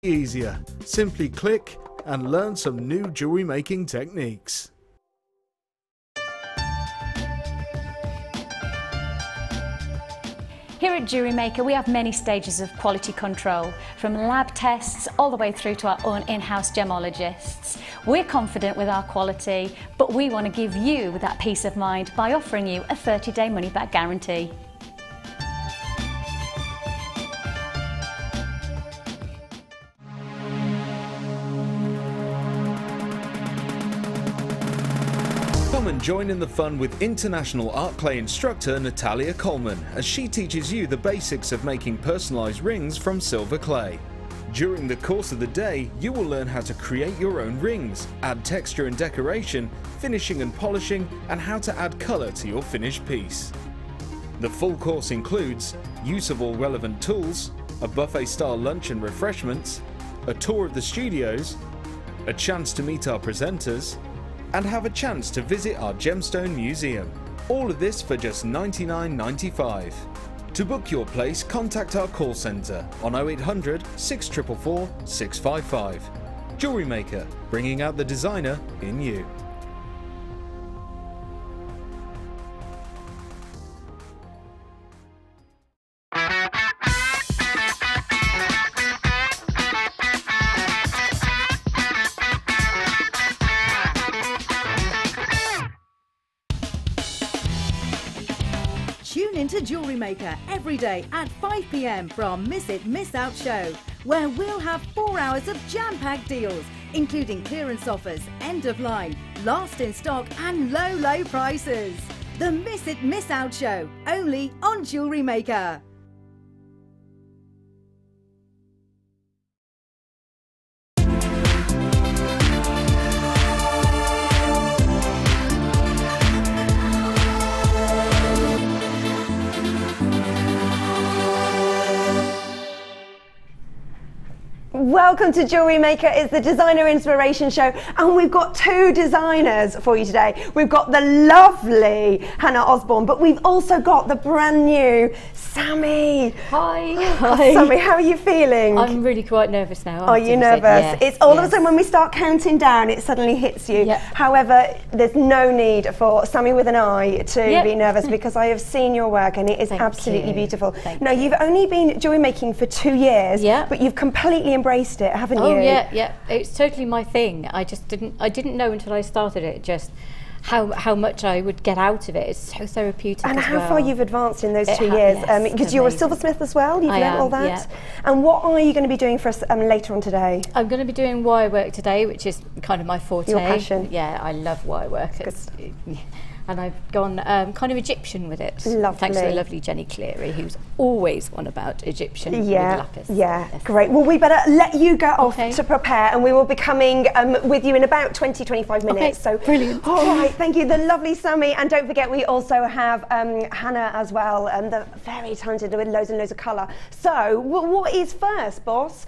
easier. Simply click and learn some new jewelry making techniques. Here at Jewellery Maker, we have many stages of quality control, from lab tests all the way through to our own in-house gemologists. We're confident with our quality, but we want to give you that peace of mind by offering you a 30-day money-back guarantee. Come and join in the fun with international art clay instructor Natalia Coleman as she teaches you the basics of making personalized rings from silver clay. During the course of the day, you will learn how to create your own rings, add texture and decoration, finishing and polishing, and how to add color to your finished piece. The full course includes use of all relevant tools, a buffet-style lunch and refreshments, a tour of the studios, a chance to meet our presenters, and have a chance to visit our gemstone museum. All of this for just $99.95. To book your place, contact our call centre on 0800 644 655. Jewellery Maker, bringing out the designer in you. Tune into Jewellery Maker every day at 5 p.m. from Miss It, Miss Out show, where we'll have 4 hours of jam-packed deals, including clearance offers, end of line, last in stock and low, low prices. The Miss It, Miss Out show, only on Jewellery Maker. Welcome to Jewellery Maker. It's the Designer Inspiration Show, and we've got two designers for you today. We've got the lovely Hannah Osbourne, but we've also got the brand new Sammi. Hi. Hi. Sammi, how are you feeling? I'm really quite nervous now. Are you nervous? Yes, it's all of a sudden when we start counting down, it suddenly hits you. Yep. However, there's no need for Sammi with an I to be nervous, because I have seen your work and it is absolutely beautiful. Now, you've only been jewellery making for 2 years, but you've completely embraced it, haven't you? Oh yeah, it's totally my thing. I didn't know until I started it just how much I would get out of it. It's so therapeutic. And how far you've advanced in those 2 years, because you're a silversmith as well. You've learned all that. And what are you going to be doing for us later on today? I'm going to be doing wirework today, which is kind of my forte. Your passion. Yeah, I love wirework. And I've gone kind of Egyptian with it. Lovely. Thanks to the lovely Jenny Cleary, who's always on about Egyptian with lapis. Great. Well, we better let you go off to prepare, and we will be coming with you in about 20-25 minutes. So brilliant. All right, thank you, the lovely Sammi, and don't forget we also have Hannah as well, the very talented with loads and loads of colour. So what is first, boss?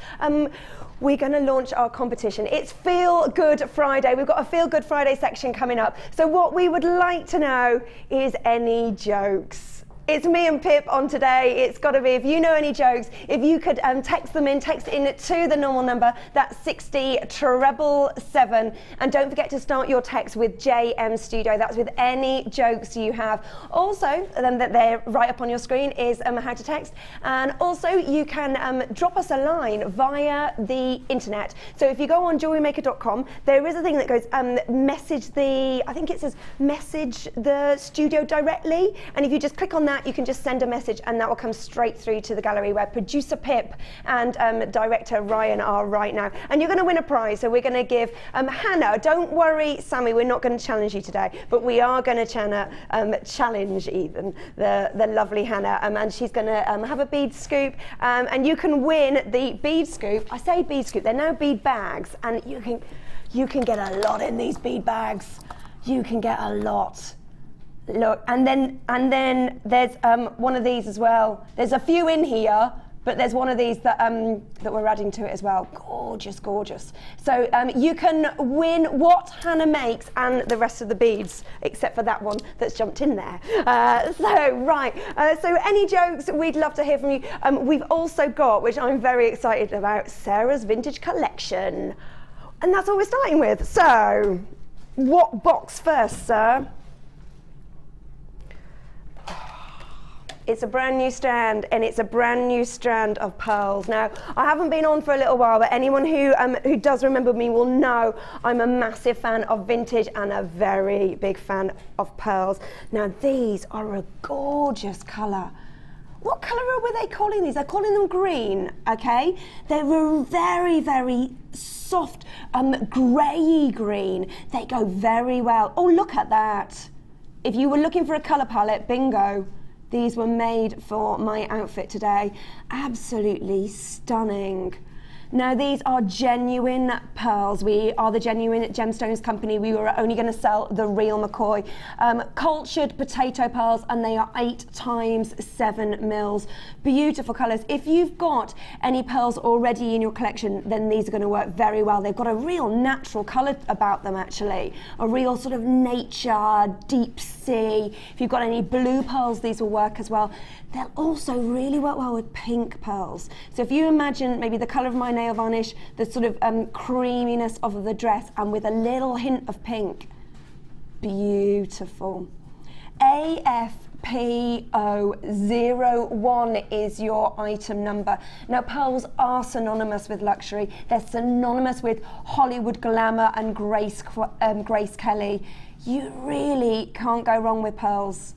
We're going to launch our competition. It's Feel Good Friday. We've got a Feel Good Friday section coming up. So what we would like to know is any jokes. It's me and Pip on today. It's got to be, if you know any jokes, if you could text in to the normal number, that's 60777. And don't forget to start your text with JM Studio. That's with any jokes you have. Also, that they're right up on your screen is how to text. And also, you can drop us a line via the internet. So if you go on jewellerymaker.com, there is a thing that goes message the studio directly. And if you just click on that, you can just send a message and that will come straight through to the gallery, where producer Pip and director Ryan are right now. And you're going to win a prize. So we're going to give Hannah, don't worry, Sammi, we're not going to challenge you today, but we are going to challenge even the lovely Hannah, and she's going to have a bead scoop, and you can win the bead scoop. I say bead scoop, they're now bead bags, and you can get a lot in these bead bags. You can get a lot. Look, and then there's one of these as well. There's a few in here, but there's one of these that that we're adding to it as well. Gorgeous, gorgeous. So you can win what Hannah makes and the rest of the beads, except for that one that's jumped in there. So any jokes, we'd love to hear from you. We've also got, which I'm very excited about, Sarah's vintage collection. And that's what we're starting with. So, what box first, sir? It's a brand new strand, and it's a brand new strand of pearls. Now, I haven't been on for a little while, but anyone who does remember me will know I'm a massive fan of vintage and a very big fan of pearls. Now, these are a gorgeous colour. What colour were they calling these? They're calling them green, okay? They're a very, very soft, grey green. They go very well. Oh, look at that. If you were looking for a colour palette, bingo. These were made for my outfit today. Absolutely stunning. Now, these are genuine pearls. We are the Genuine Gemstones company. We were only going to sell the real McCoy. Cultured potato pearls, and they are 8 times 7 mils. Beautiful colours. If you've got any pearls already in your collection, then these are going to work very well. They've got a real natural colour about them, actually. A real sort of nature, deep sea. If you've got any blue pearls, these will work as well. They'll also really work well with pink pearls. So if you imagine maybe the colour of my nail varnish, the sort of creaminess of the dress, and with a little hint of pink, beautiful. AFPO01 is your item number. Now, pearls are synonymous with luxury. They're synonymous with Hollywood glamour and Grace Kelly. You really can't go wrong with pearls.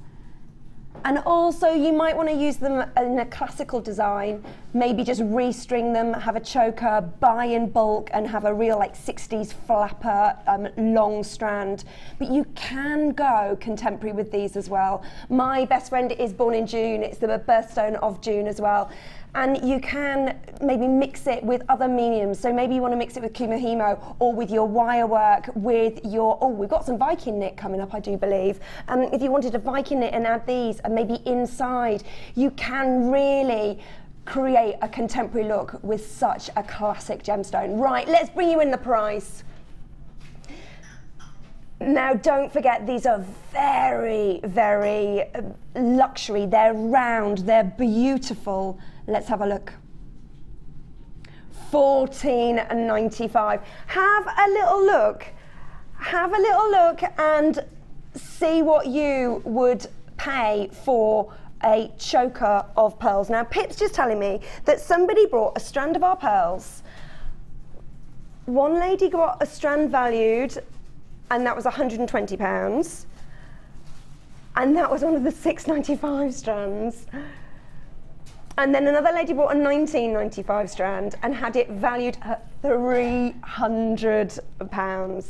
And also, you might want to use them in a classical design, maybe just restring them, have a choker, buy in bulk, and have a real like 60s flapper long strand. But you can go contemporary with these as well. My best friend is born in June. It's the birthstone of June as well. And you can maybe mix it with other mediums. So maybe you want to mix it with Kumihimo, or with your Wirework, with your, oh, we've got some Viking knit coming up, I do believe. If you wanted a Viking knit and add these, and maybe inside, you can really create a contemporary look with such a classic gemstone. Right, let's bring you in the price. Now, don't forget, these are very, very luxury. They're round, they're beautiful. Let's have a look. $14.95. Have a little look. Have a little look and see what you would pay for a choker of pearls. Now, Pip's just telling me that somebody brought a strand of our pearls. One lady got a strand valued, and that was £120. And that was one of the $6.95 strands. And then another lady bought a £19.95 strand and had it valued at £300.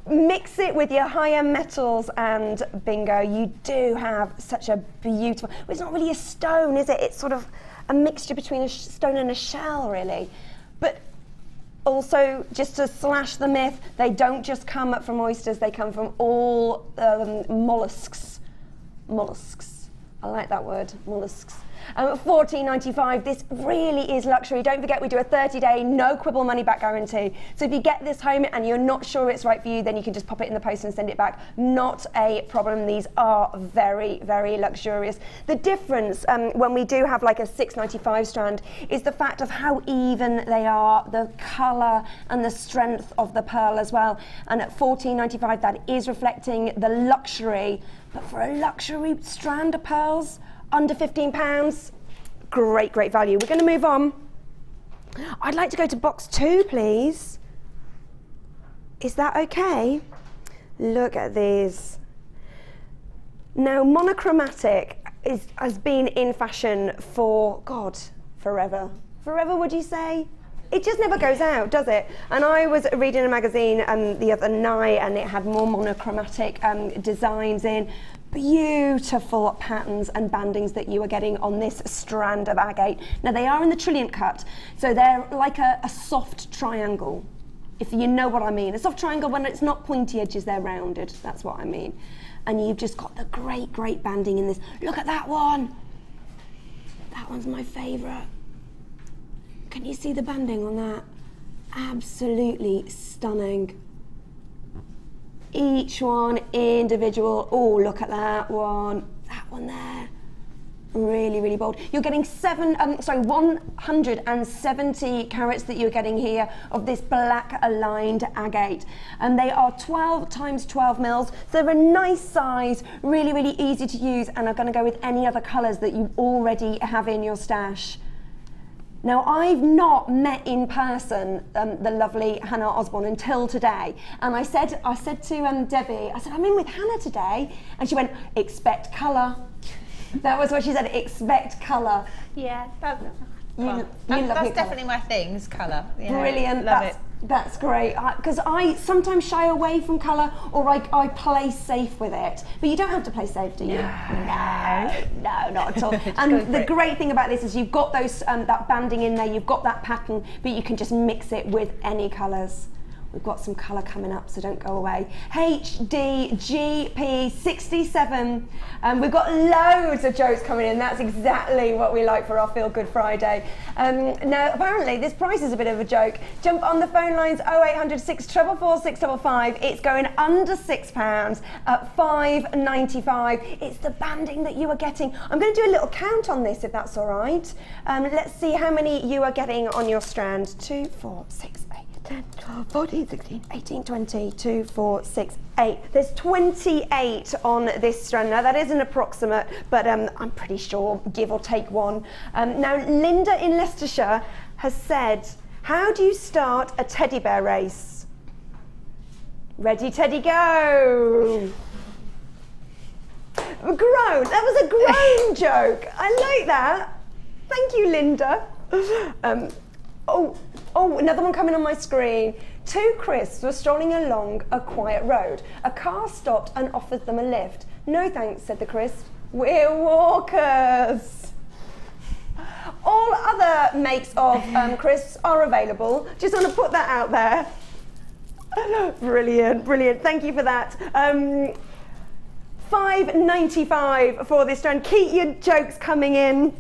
Mix it with your higher metals and bingo, you do have such a beautiful, well, it's not really a stone, is it? It's sort of a mixture between a stone and a shell, really. But also, just to slash the myth, they don't just come from oysters, they come from all mollusks. Mollusks. I like that word, mollusks. $14.95, this really is luxury. Don't forget, we do a 30-day, no quibble money back guarantee. So if you get this home and you're not sure it's right for you, then you can just pop it in the post and send it back. Not a problem. These are very, very luxurious. The difference when we do have like a $6.95 strand is the fact of how even they are, the colour and the strength of the pearl as well. And at $14.95, that is reflecting the luxury. But for a luxury strand of pearls, under £15, great, great value. We're going to move on. I'd like to go to box 2, please. Is that okay? Look at these. Now, monochromatic has been in fashion for, God, forever. Forever, would you say? It just never goes out, does it? And I was reading a magazine the other night, and it had more monochromatic designs in. Beautiful patterns and bandings that you are getting on this strand of agate. Now, they are in the trilliant cut, so they're like a soft triangle, if you know what I mean. A soft triangle, when it's not pointy edges, they're rounded. That's what I mean. And you've just got the great, great banding in this. Look at that one. That one's my favourite. Can you see the banding on that? Absolutely stunning. Each one individual. Oh, look at that one there. Really, really bold. You're getting 170 carats that you're getting here of this black aligned agate. And they are 12 times 12 mils. So they're a nice size, really, really easy to use, and are going to go with any other colours that you already have in your stash. Now, I've not met in person the lovely Hannah Osbourne until today, and I said to Debbie, I said, I'm in with Hannah today, and she went, expect colour. That was what she said, expect colour. Yeah, that's colour. definitely my thing, is colour. Yeah, brilliant. Love it. That's great, because I sometimes shy away from colour, or I play safe with it. But you don't have to play safe, do you? No, not at all. And the great thing about this is you've got those that banding in there, you've got that pattern, but you can just mix it with any colours. We've got some colour coming up, so don't go away. HDGP67. We've got loads of jokes coming in. That's exactly what we like for our Feel Good Friday. Now, apparently, this price is a bit of a joke. Jump on the phone lines 0800 644 655. It's going under £6 at £5.95. It's the banding that you are getting. I'm going to do a little count on this, if that's all right. Let's see how many you are getting on your strand. 2, 4, 6, 8. 10, 12, 14, 16, 18, 20, 2, 4, 6, 8. There's 28 on this strand. Now, that is an approximate, but I'm pretty sure, give or take one. Now, Linda in Leicestershire has said, how do you start a teddy bear race? Ready, Teddy, go! Groan. That was a groan joke. I like that. Thank you, Linda. Oh, another one coming on my screen. Two Chris were strolling along a quiet road. A car stopped and offered them a lift. No thanks, said the Chris. We're walkers. All other makes of crisps are available. Just want to put that out there. Brilliant, brilliant. Thank you for that. £5.95 for this strand. Keep your jokes coming in.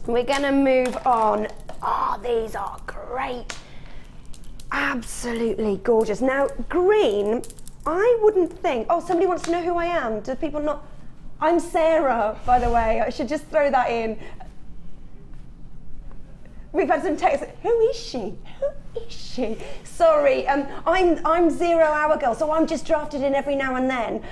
We're going to move on. Oh, these are great. Absolutely gorgeous. Now, green, I wouldn't think... Oh, somebody wants to know who I am. Do people not... I'm Sarah, by the way. I should just throw that in. We've had some texts. Who is she? Who is she? Sorry, I'm 0 Hour Girl, so I'm just drafted in every now and then.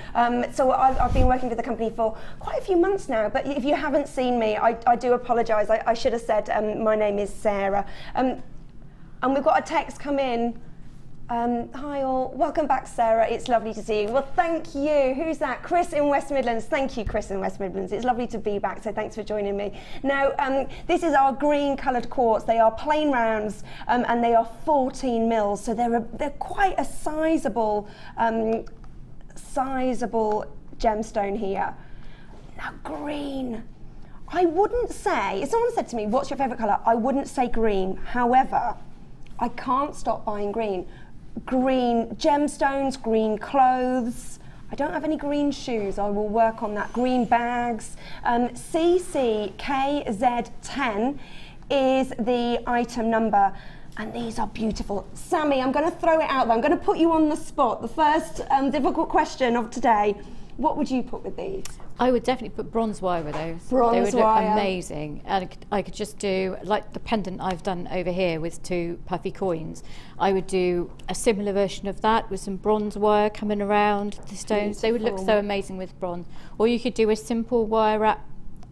So I've been working for the company for quite a few months now, but if you haven't seen me, I do apologise. I should have said my name is Sarah. And we've got a text come in. Hi all, welcome back Sarah, it's lovely to see you. Well, thank you. Who's that? Chris in West Midlands. Thank you, Chris in West Midlands. It's lovely to be back, so thanks for joining me. Now, this is our green coloured quartz. They are plain rounds and they are 14 mils, so they're quite a sizable gemstone here. Now, green. I wouldn't say, if someone said to me, what's your favourite colour? I wouldn't say green. However, I can't stop buying green. Green gemstones, green clothes. I don't have any green shoes. I will work on that. Green bags. CCKZ10 is the item number. And these are beautiful. Sammi, I'm going to throw it out there. I'm going to put you on the spot. The first difficult question of today. What would you put with these? I would definitely put bronze wire with those. Bronze they would wire. look amazing. And I could just do, like the pendant I've done over here with 2 puffy coins, I would do a similar version of that with some bronze wire coming around the stones. Beautiful. They would look so amazing with bronze. Or you could do a simple wire wrap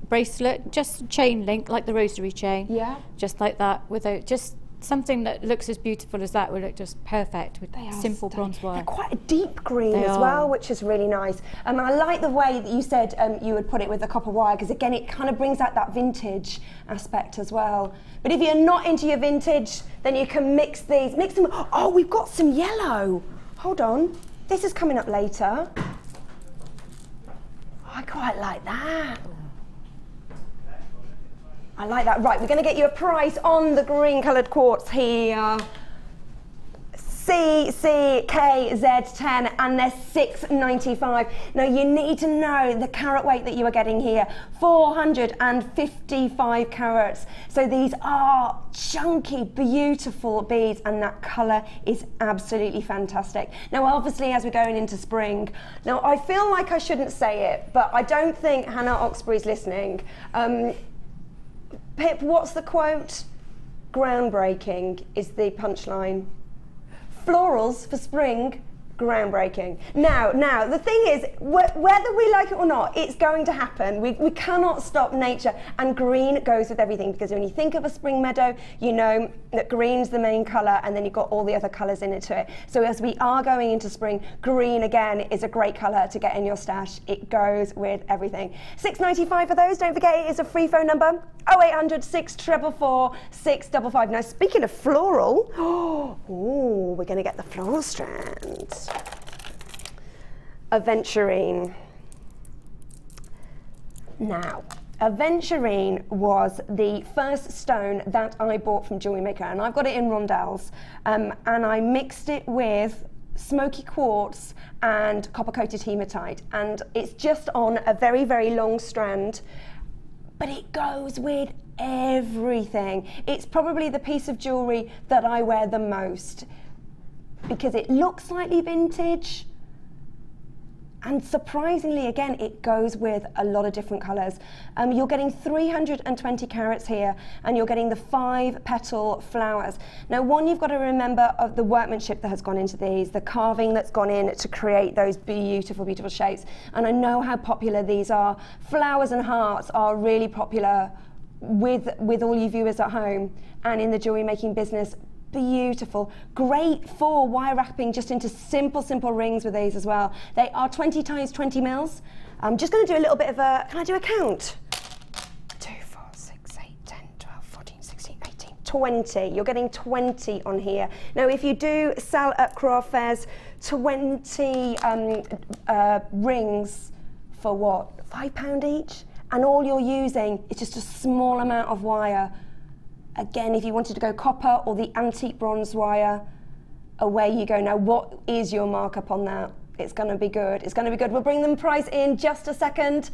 bracelet, just chain link, like the rosary chain. Yeah. Just like that, without just something that looks as beautiful as that would look just perfect with simple bronze wire. They're quite a deep green as well, which is really nice. I like the way that you said you would put it with the copper wire, because again, it kind of brings out that vintage aspect as well. But if you're not into your vintage, then you can mix these, mix them. Oh, we've got some yellow. Hold on, this is coming up later. I quite like that. I like that. Right, we're going to get you a price on the green coloured quartz here. CCKZ10, and they're £6.95. Now you need to know the carat weight that you are getting here, 455 carats. So these are chunky, beautiful beads, and that colour is absolutely fantastic. Now obviously as we're going into spring, now I feel like I shouldn't say it, but I don't think Hannah Oxbury's listening. Pip, what's the quote? Groundbreaking is the punchline. Florals for spring, groundbreaking. Now, the thing is, whether we like it or not, it's going to happen. We cannot stop nature, and green goes with everything, because when you think of a spring meadow, you know that green's the main colour, and then you've got all the other colours into it. So as we are going into spring, green again is a great colour to get in your stash. It goes with everything. £6.95 for those. Don't forget, it is a free phone number, 0800 644 655. Now speaking of floral, we're going to get the floral strands. Aventurine. Now, aventurine was the first stone that I bought from Jewellery Maker, and I've got it in rondelles, and I mixed it with smoky quartz and copper coated hematite, and it's just on a very, very long strand, but it goes with everything. It's probably the piece of jewellery that I wear the most, because it looks slightly vintage, and surprisingly again it goes with a lot of different colours. You're getting 320 carats here, and you're getting the 5 petal flowers. Now one, you've got to remember of the workmanship that has gone into these, the carving that's gone in to create those beautiful, beautiful shapes, and I know how popular these are. Flowers and hearts are really popular with all you viewers at home and in the jewellery making business. Beautiful, great for wire wrapping just into simple rings with these as well. They are 20 times 20 mils. I'm just going to do a little bit of a, can I do a count? 2, 4, 6, 8, 10, 12, 14, 16, 18, 20. You're getting 20 on here. Now if you do sell at craft fairs, 20 rings for what, £5 each? And all you're using is just a small amount of wire. Again, if you wanted to go copper or the antique bronze wire, away you go. Now, what is your markup on that? It's going to be good. It's going to be good. We'll bring the price in just a second.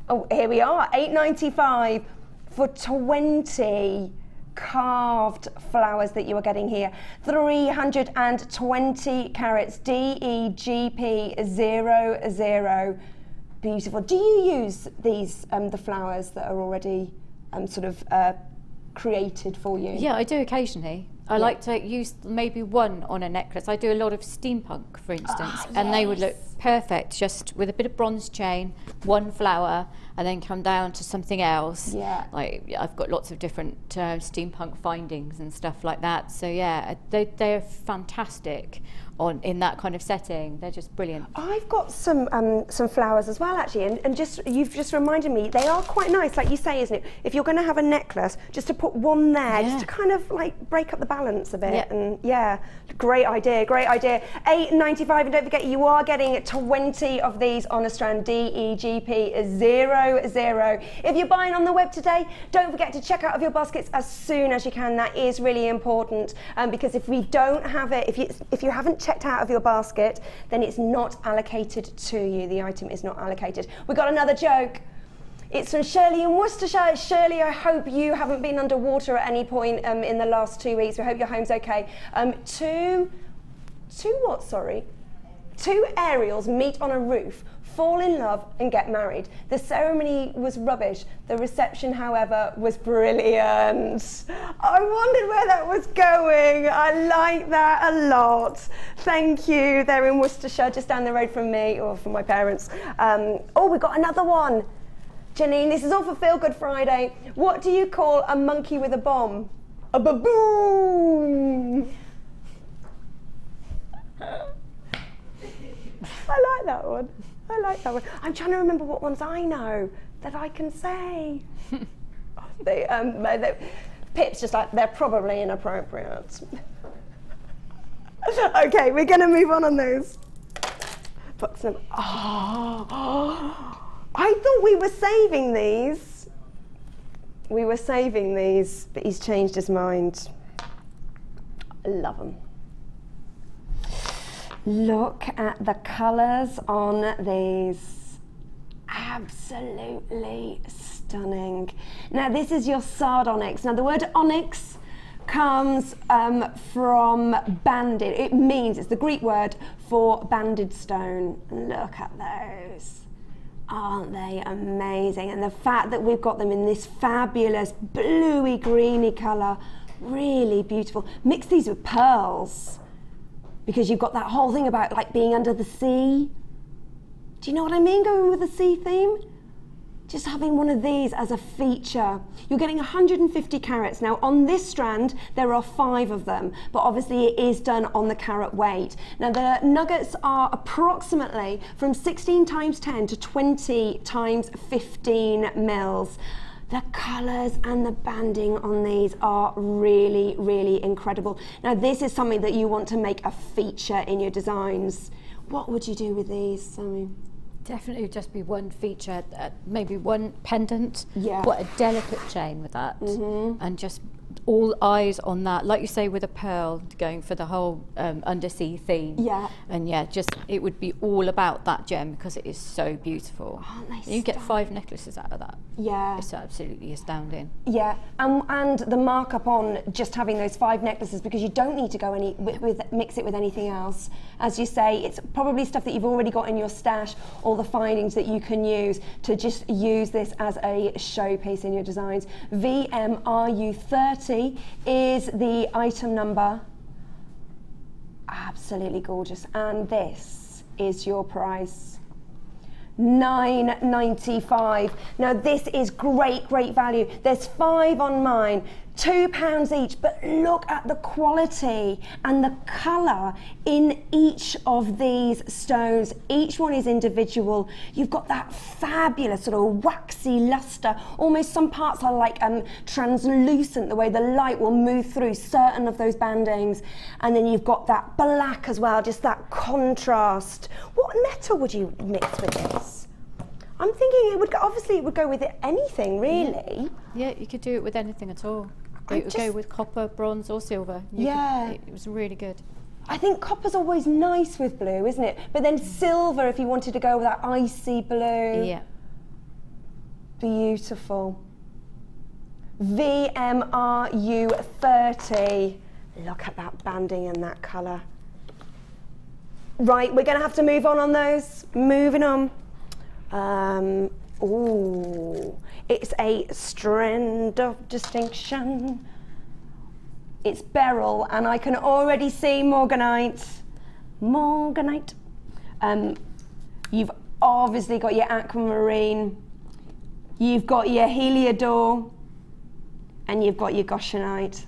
Oh, here we are, £8.95 for 20 carved flowers that you are getting here. 320 carats, DEGP00. Beautiful. Do you use these, the flowers that are already sort of created for you? Yeah, I do occasionally. I like to use maybe one on a necklace. I do a lot of steampunk, for instance, and they would look perfect just with a bit of bronze chain, one flower, and then come down to something else. Yeah. Like I've got lots of different steampunk findings and stuff like that. So yeah, they're fantastic in that kind of setting. They're just brilliant. I've got some flowers as well, actually, and you've just reminded me, they are quite nice, like you say, isn't it? If you're going to have a necklace, just to put one there, just to kind of like break up the balance a bit. And yeah, great idea, great idea. £8.95, and don't forget you are getting 20 of these on a strand, DEGP00. If you're buying on the web today, don't forget to check out of your baskets as soon as you can. That is really important, because if we don't have it, if you haven't checked out of your basket, then it's not allocated to you. The item is not allocated. We got another joke. It's from Shirley in Worcestershire. Shirley, I hope you haven't been underwater at any point in the last 2 weeks. We hope your home's okay. Two Ariels meet on a roof, fall in love and get married. The ceremony was rubbish. The reception, however, was brilliant. I wondered where that was going. I like that a lot. Thank you. They're in Worcestershire, just down the road from me, or from my parents. Oh, we've got another one. Janine, this is all for Feel Good Friday. What do you call a monkey with a bomb? A baboon. I like that one. I like that one. I'm trying to remember what ones I know that I can say. Pip's just like, they're probably inappropriate. Okay, we're going to move on those. Put some. Oh, I thought we were saving these. We were saving these, but he's changed his mind. I love them. Look at the colours on these. Absolutely stunning. Now this is your sardonyx. Now the word onyx comes from banded. It means, it's the Greek word for banded stone. Look at those. Aren't they amazing? And the fact that we've got them in this fabulous bluey greeny colour, really beautiful. Mix these with pearls, because you've got that whole thing about like being under the sea. Do you know what I mean, going with the sea theme? Just having one of these as a feature. You're getting 150 carats. Now on this strand, there are 5 of them, but obviously it is done on the carat weight. Now the nuggets are approximately from 16 times 10 to 20 times 15 mils. The colours and the banding on these are really, really incredible. Now this is something that you want to make a feature in your designs. What would you do with these, Sammi? Definitely just be one feature, maybe one pendant, Yeah. quite a delicate chain with that, and just all eyes on that, like you say, with a pearl, going for the whole undersea theme. Yeah. And yeah, just it would be all about that gem because it is so beautiful. Aren't they You get stunning? 5 necklaces out of that. Yeah. It's absolutely astounding. Yeah, and the markup on just having those 5 necklaces, because you don't need to go mix it with anything else. As you say, it's probably stuff that you've already got in your stash, all the findings that you can use to just use this as a showpiece in your designs. VMRU30 is the item number. Absolutely gorgeous, and this is your price. £9.95. Now this is great value. There's 5 on mine, £2 each, but look at the quality and the colour in each of these stones. Each one is individual. You've got that fabulous sort of waxy lustre. Almost some parts are like translucent, the way the light will move through certain of those bandings. And then you've got that black as well, just that contrast. What metal would you mix with this? I'm thinking it would go, obviously it would go with anything, really. Yeah, you could do it with anything at all. It would go with copper, bronze or silver. It was really good. I think copper's always nice with blue, isn't it? But then silver, if you wanted to go with that icy blue. Yeah. Beautiful. VMRU30. Look at that banding and that colour. Right, we're going to have to move on those. Moving on. Ooh, it's a strand of distinction. It's beryl, and I can already see morganite. Morganite. You've obviously got your aquamarine, you've got your heliodor, and you've got your goshenite.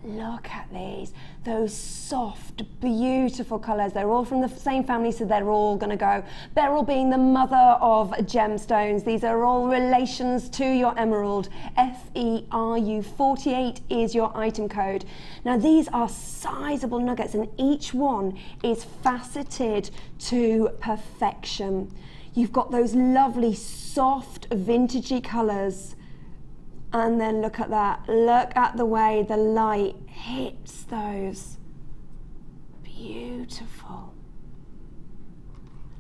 Look at these, those soft, beautiful colours. They're all from the same family, so they're all going to go. Beryl being the mother of gemstones. These are all relations to your emerald. FERU48 is your item code. Now these are sizable nuggets, and each one is faceted to perfection. You've got those lovely, soft, vintagey colours. And then look at that, look at the way the light hits those. Beautiful.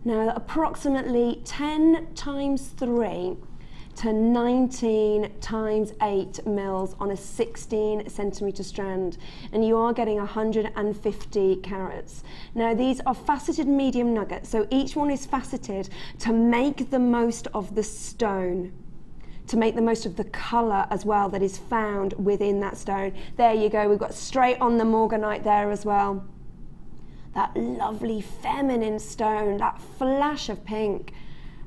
Now approximately 10 times 3 to 19 times 8 mils on a 16 centimetre strand, and you are getting 150 carats. Now these are faceted medium nuggets, so each one is faceted to make the most of the stone, to make the most of the colour as well that is found within that stone. There you go, we've got straight on the morganite there as well. That lovely feminine stone, that flash of pink.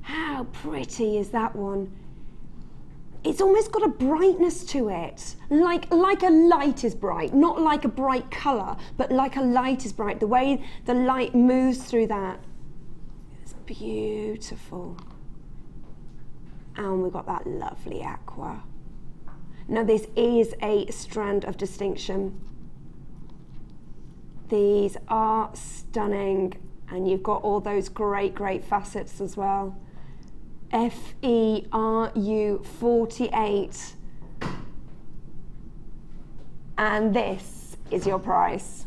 How pretty is that one? It's almost got a brightness to it, like a light is bright, not like a bright colour, but like a light is bright. The way the light moves through that, it's beautiful. And we've got that lovely aqua. Now this is a strand of distinction. These are stunning, and you've got all those great facets as well. FERU48. And this is your price.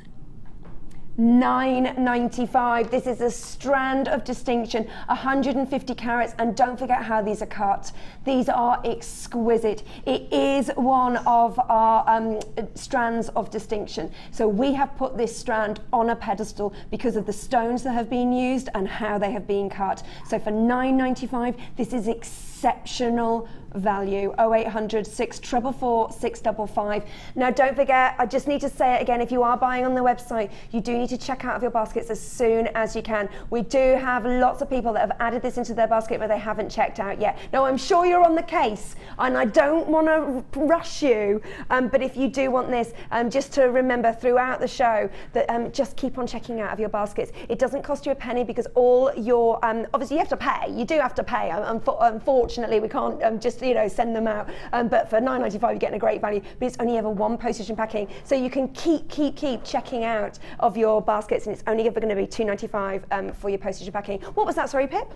9.95. This is a strand of distinction, 150 carats, and don't forget how these are cut. These are exquisite. It is one of our strands of distinction. So we have put this strand on a pedestal because of the stones that have been used and how they have been cut. So for 9.95, this is exceptional value. 0800 644 655. Now don't forget, I just need to say it again, if you are buying on the website, you do need to check out of your baskets as soon as you can. We do have lots of people that have added this into their basket but they haven't checked out yet. Now I'm sure you're on the case and I don't want to rush you, but if you do want this, just to remember throughout the show that just keep on checking out of your baskets. It doesn't cost you a penny because all your, obviously you have to pay, you do have to pay. Unfortunately we can't just send them out, but for £9.95 you're getting a great value, but it's only ever one postage and packing, so you can keep checking out of your baskets, and it's only ever going to be £2.95 for your postage and packing. What was that, sorry Pip?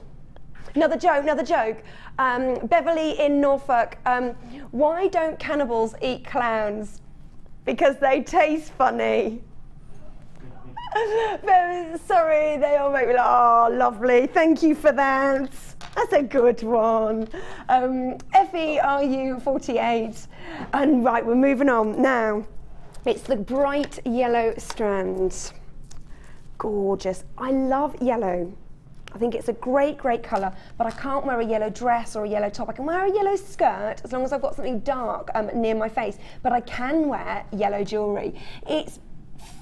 Another joke. Beverly in Norfolk, why don't cannibals eat clowns? Because they taste funny. Sorry, they all make me like, oh, lovely, thank you for that. That's a good one. FERU48. And right, we're moving on. Now, it's the bright yellow strand. Gorgeous. I love yellow. I think it's a great colour, but I can't wear a yellow dress or a yellow top. I can wear a yellow skirt as long as I've got something dark near my face, but I can wear yellow jewellery. It's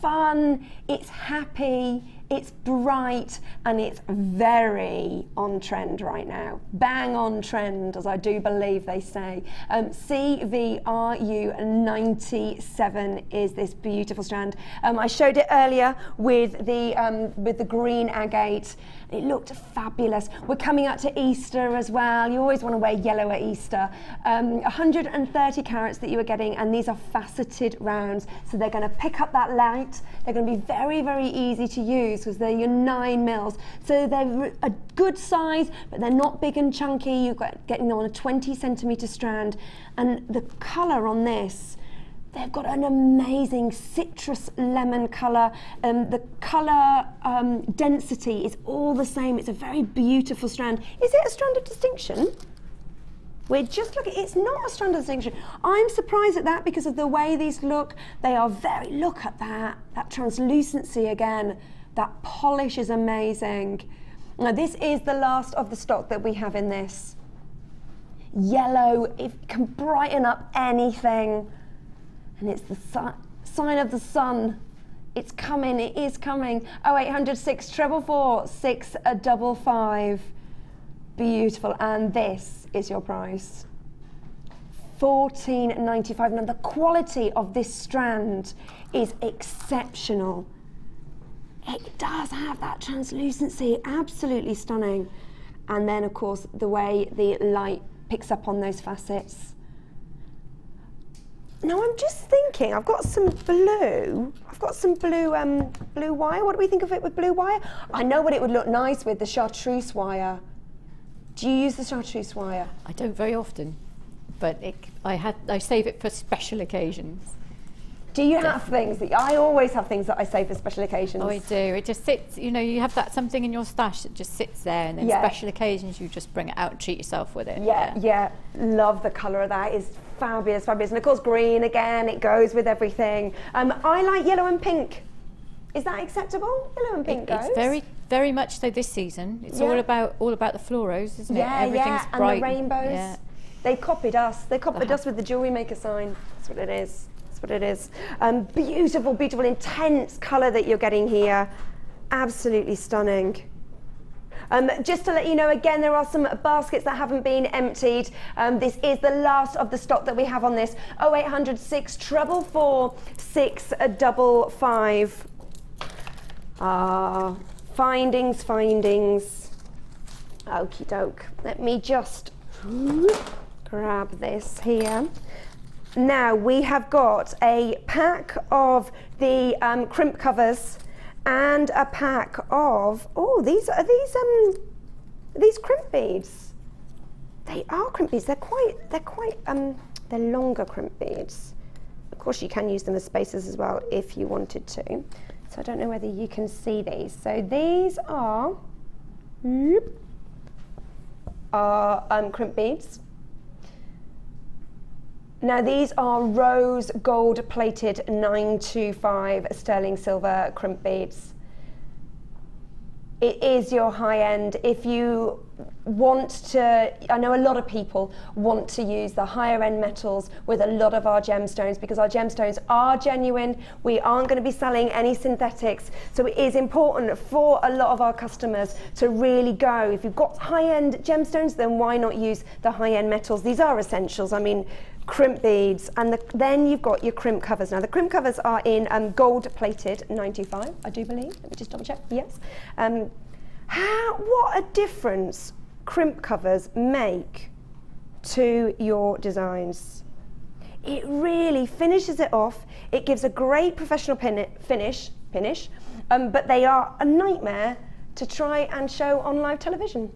fun, it's happy, it's bright, and it's very on trend right now. Bang on trend, as I do believe they say. CVRU97 is this beautiful strand. I showed it earlier with the green agate. It looked fabulous. We're coming up to Easter as well. You always want to wear yellow at Easter. 130 carats that you are getting, and these are faceted rounds, so they're going to pick up that light. They're going to be very easy to use because they're your 9 mils. So they're a good size, but they're not big and chunky. You're getting them on a 20 centimetre strand, and the colour on this, they've got an amazing citrus lemon colour. The colour density is all the same. It's a very beautiful strand. Is it a strand of distinction? We're just looking, it's not a strand of distinction. I'm surprised at that because of the way these look. They are very, look at that translucency again. That polish is amazing. Now this is the last of the stock that we have in this. Yellow, it can brighten up anything. And it's the sign of the sun. It's coming, it is coming. 0800 644 655. Beautiful, and this is your price. £14.95. Now the quality of this strand is exceptional. It does have that translucency, absolutely stunning. And then of course the way the light picks up on those facets. Now I'm just thinking, I've got some blue blue wire. What do we think of it with blue wire? I know what it would look nice with, the chartreuse wire. Do you use the chartreuse wire? I don't very often, but I save it for special occasions. Do you have things that, I always have things that I save for special occasions. Oh, I do. It just sits, you have that something in your stash that just sits there, and then special occasions you just bring it out and treat yourself with it. Yeah. Love the colour of that. It's fabulous. And of course green again, it goes with everything. I like yellow and pink. Is that acceptable? Yellow and pink goes? It's very much so this season. It's all about the floros, isn't it? Everything's and bright. The rainbows. Yeah. They copied us. They copied us with the Jewellery Maker sign. That's what it is. That's what it is. Beautiful, intense colour that you're getting here. Absolutely stunning. Just to let you know, again, there are some baskets that haven't been emptied. This is the last of the stock that we have on this. 0800 644 655. Findings. Okie doke. Let me just grab this here. Now we have got a pack of the crimp covers and a pack of, these crimp beads. They are crimp beads. They're longer crimp beads. Of course, you can use them as spacers as well if you wanted to. Let's So I don't know whether you can see these. So these are crimp beads. Now these are rose gold plated 925 sterling silver crimp beads. It is your high end. If you want to, I know a lot of people want to use the higher end metals with a lot of our gemstones because our gemstones are genuine. We aren't going to be selling any synthetics. So it is important for a lot of our customers to really go, if you've got high end gemstones, then why not use the high end metals? These are essentials. I mean, crimp beads, and then you've got your crimp covers. Now the crimp covers are in gold plated 925, I do believe. Let me just double check. Yes. What a difference crimp covers make to your designs. It really finishes it off. It gives a great professional finish, but they are a nightmare to try and show on live television.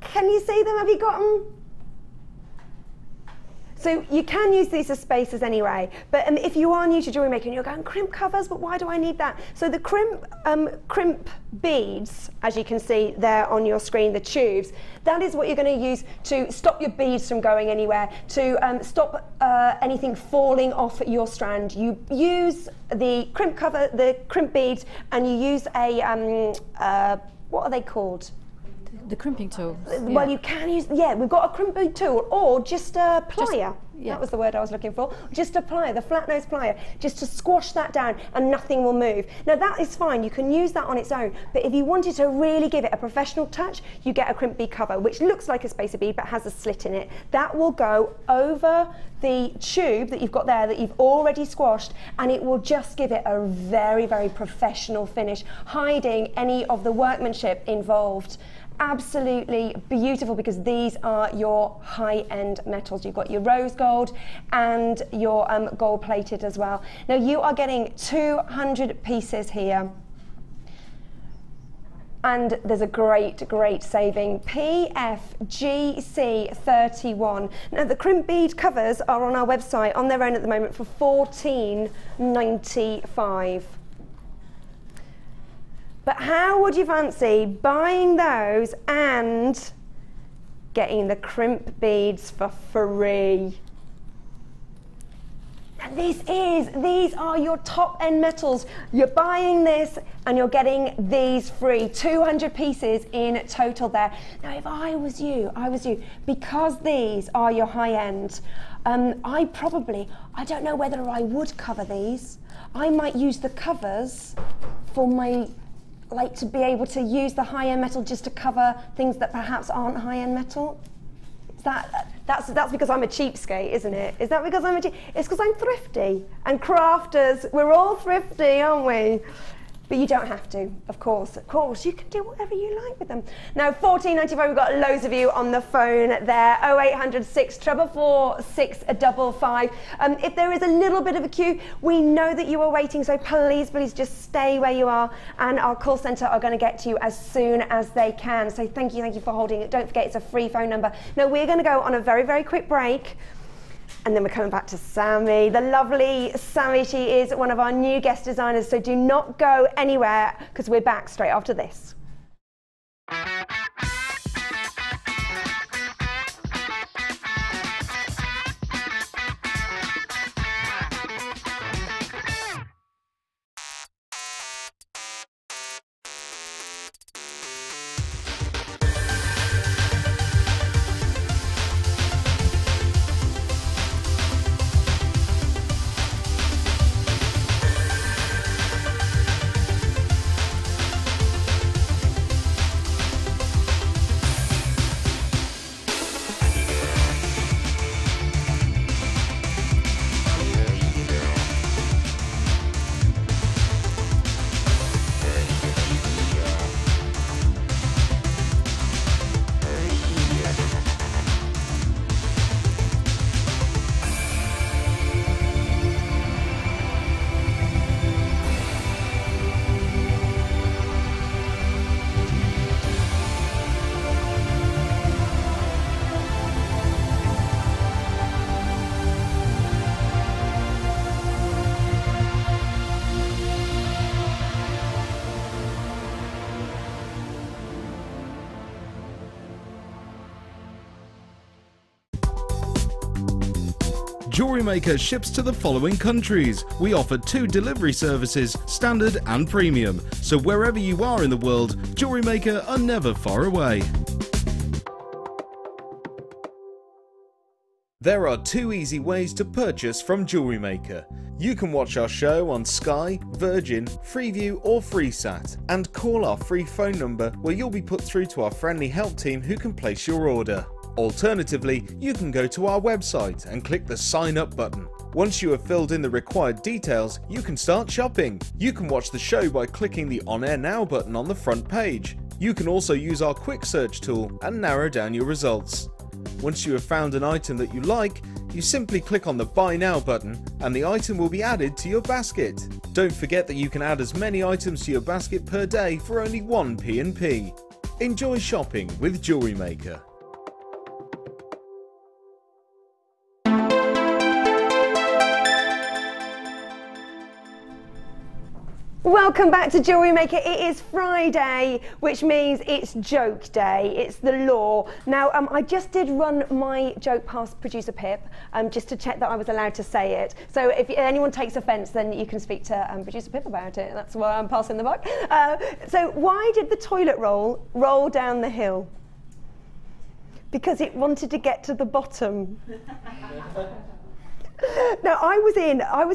Can you see them? Have you got them? So you can use these as spacers anyway, but if you are new to jewellery making, you're going, crimp covers, but why do I need that? So the crimp beads, as you can see there on your screen, the tubes, that is what you're going to use to stop your beads from going anywhere, to stop anything falling off your strand. You use the crimp cover, the crimp beads, and you use a, what are they called? The crimping tool. Well, you can use, we've got a crimping tool, or just a plier. That was the word I was looking for. Just a plier, the flat nose plier, just to squash that down and nothing will move. Now that is fine, you can use that on its own, but if you wanted to really give it a professional touch, you get a crimp bead cover, which looks like a spacer bead but has a slit in it. That will go over the tube that you've got there that you've already squashed, and it will just give it a very, very professional finish, hiding any of the workmanship involved. Absolutely beautiful, because these are your high-end metals. You've got your rose gold and your gold plated as well. Now you are getting 200 pieces here, and there's a great saving. PFGC31. Now the crimp bead covers are on our website on their own at the moment for £14.95. But how would you fancy buying those and getting the crimp beads for free? And these are your top end metals. You're buying this and you're getting these free. 200 pieces in total there. Now if I was you, because these are your high end, I don't know whether I would cover these. I might use the covers for my, like, to be able to use the high-end metal just to cover things that perhaps aren't high-end metal. That's because I'm a cheapskate, isn't it? Is that because I'm a It's because I'm thrifty. And crafters, we're all thrifty, aren't we? But you don't have to, of course. Of course, you can do whatever you like with them. Now, £14.95, we've got loads of you on the phone there. 0800 644 655. If there is a little bit of a queue, we know that you are waiting, so please just stay where you are, and our call centre are going to get to you as soon as they can. So thank you for holding it. Don't forget, it's a free phone number. Now, we're going to go on a very, very quick break. And then we're coming back to Sammi, the lovely Sammi. She is one of our new guest designers, so do not go anywhere, because we're back straight after this. Jewellery Maker ships to the following countries. We offer 2 delivery services, standard and premium. So wherever you are in the world, Jewellery Maker are never far away. There are 2 easy ways to purchase from Jewellery Maker. You can watch our show on Sky, Virgin, Freeview or FreeSat and call our free phone number where you'll be put through to our friendly help team who can place your order. Alternatively, you can go to our website and click the sign up button. Once you have filled in the required details, you can start shopping. You can watch the show by clicking the On Air Now button on the front page. You can also use our quick search tool and narrow down your results. Once you have found an item that you like, you simply click on the Buy Now button and the item will be added to your basket. Don't forget that you can add as many items to your basket per day for only 1 P&P. Enjoy shopping with Jewellery Maker. Welcome back to Jewellery Maker. It is Friday, which means it's joke day. It's the law. Now, I just did run my joke past producer Pip, just to check that I was allowed to say it. So if anyone takes offence, then you can speak to producer Pip about it. That's why I'm passing the buck. So why did the toilet roll down the hill? Because it wanted to get to the bottom. Now, I was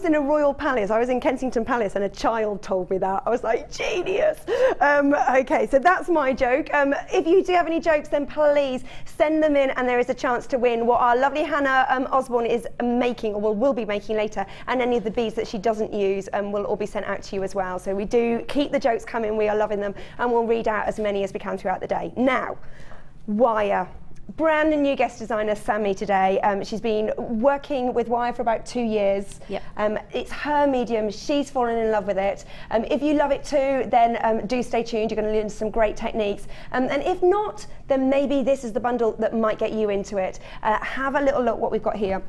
in a royal palace. I was in Kensington Palace, and a child told me that. I was like, genius. Okay, so that's my joke. If you do have any jokes, then please send them in, and there is a chance to win what our lovely Hannah Osbourne is making, or will be making later, and any of the beads that she doesn't use will all be sent out to you as well. So we do keep the jokes coming. We are loving them, and we'll read out as many as we can throughout the day. Now, wire. Brand new guest designer Sammi today. She's been working with wire for about 2 years. Yep. It's her medium. She's fallen in love with it. If you love it too, then do stay tuned. You're going to learn some great techniques. And if not, then maybe this is the bundle that might get you into it. Have a little look what we've got here.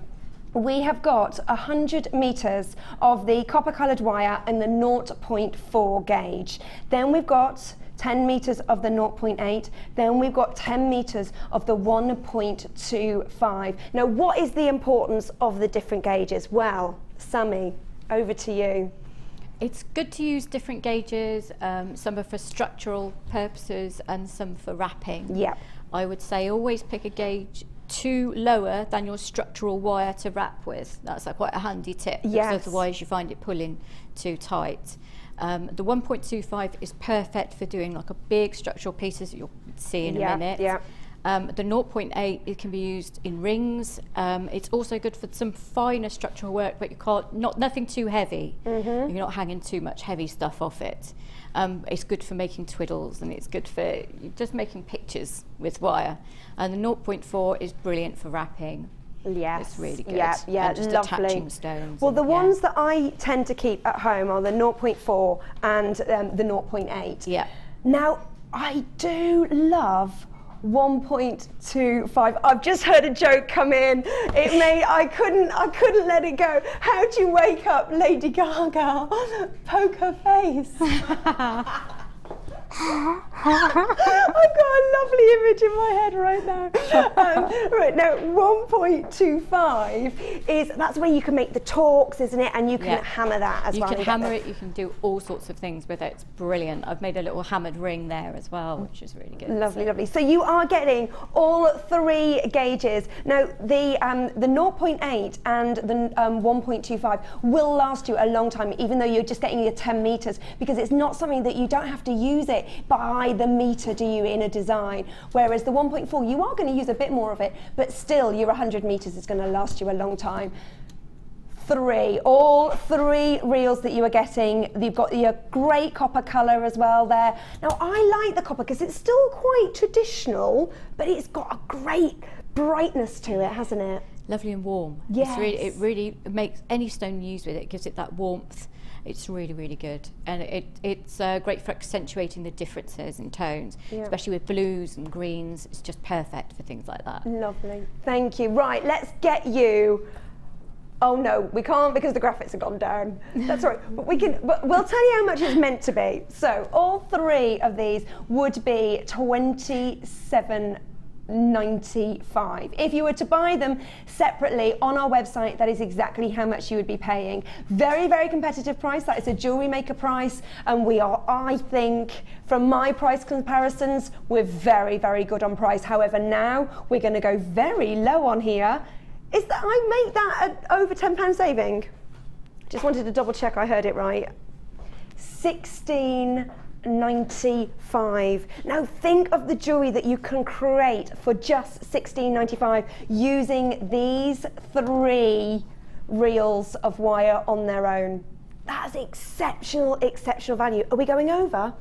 We have got 100 metres of the copper coloured wire and the 0.4 gauge. Then we've got 10 metres of the 0.8, then we've got 10 metres of the 1.25. Now, what is the importance of the different gauges? Well, Sammi, over to you. It's good to use different gauges. Some are for structural purposes and some for wrapping. Yeah. I would say always pick a gauge lower than your structural wire to wrap with. That's quite a handy tip. Yes. Because otherwise you find it pulling too tight. The 1.25 is perfect for doing like a big structural pieces that you'll see in a minute. Yeah. The 0.8, it can be used in rings. It's also good for some finer structural work, but you can't, nothing too heavy. You're not hanging too much heavy stuff off it. It's good for making twiddles, and it's good for just making pictures with wire. And the 0.4 is brilliant for wrapping. Yes. It's really good. Yeah, and just lovely. Attaching stones. Well, the ones that I tend to keep at home are the 0.4 and the 0.8. Yeah. Now, I do love 1.25. I've just heard a joke come in. I couldn't let it go. How do you wake up Lady Gaga? Poker face. I've got a lovely image in my head right now. Right now, 1.25 that's where you can make the talks, isn't it? And you can hammer that as well. You can hammer it. You can do all sorts of things with it. It's brilliant. I've made a little hammered ring there as well, which is really good. Lovely, lovely. So you are getting all 3 gauges. Now, the 0.8 and the 1.25 will last you a long time, even though you're just getting your 10 meters, because it's not something that you don't have to use it by the meter, do you, in a design? Whereas the 1.4, you are going to use a bit more of it, but still your 100 meters is going to last you a long time. All 3 reels that you are getting. You've got your great copper colour as well there. Now, I like the copper because it's still quite traditional, but it's got a great brightness to it, hasn't it? Lovely and warm. Yes. It really makes any stone you use with it, gives it that warmth. It's really, really good. And it's great for accentuating the differences in tones, especially with blues and greens. It's just perfect for things like that. Lovely. Thank you. Right, let's get you. Oh no, we can't because the graphics have gone down. That's all right. But we'll tell you how much it's meant to be. So all 3 of these would be £27. $16.95. If you were to buy them separately on our website, that is exactly how much you would be paying. Very, very competitive price. That is a Jewellery Maker price, and we are, I think, from my price comparisons, we're very, very good on price. However, now we're going to go very low on here. Is that I make that at over £10 saving? Just wanted to double check I heard it right. $16.95. Now think of the jewellery that you can create for just $16.95 using these 3 reels of wire on their own. That's exceptional, exceptional value. Are we going over?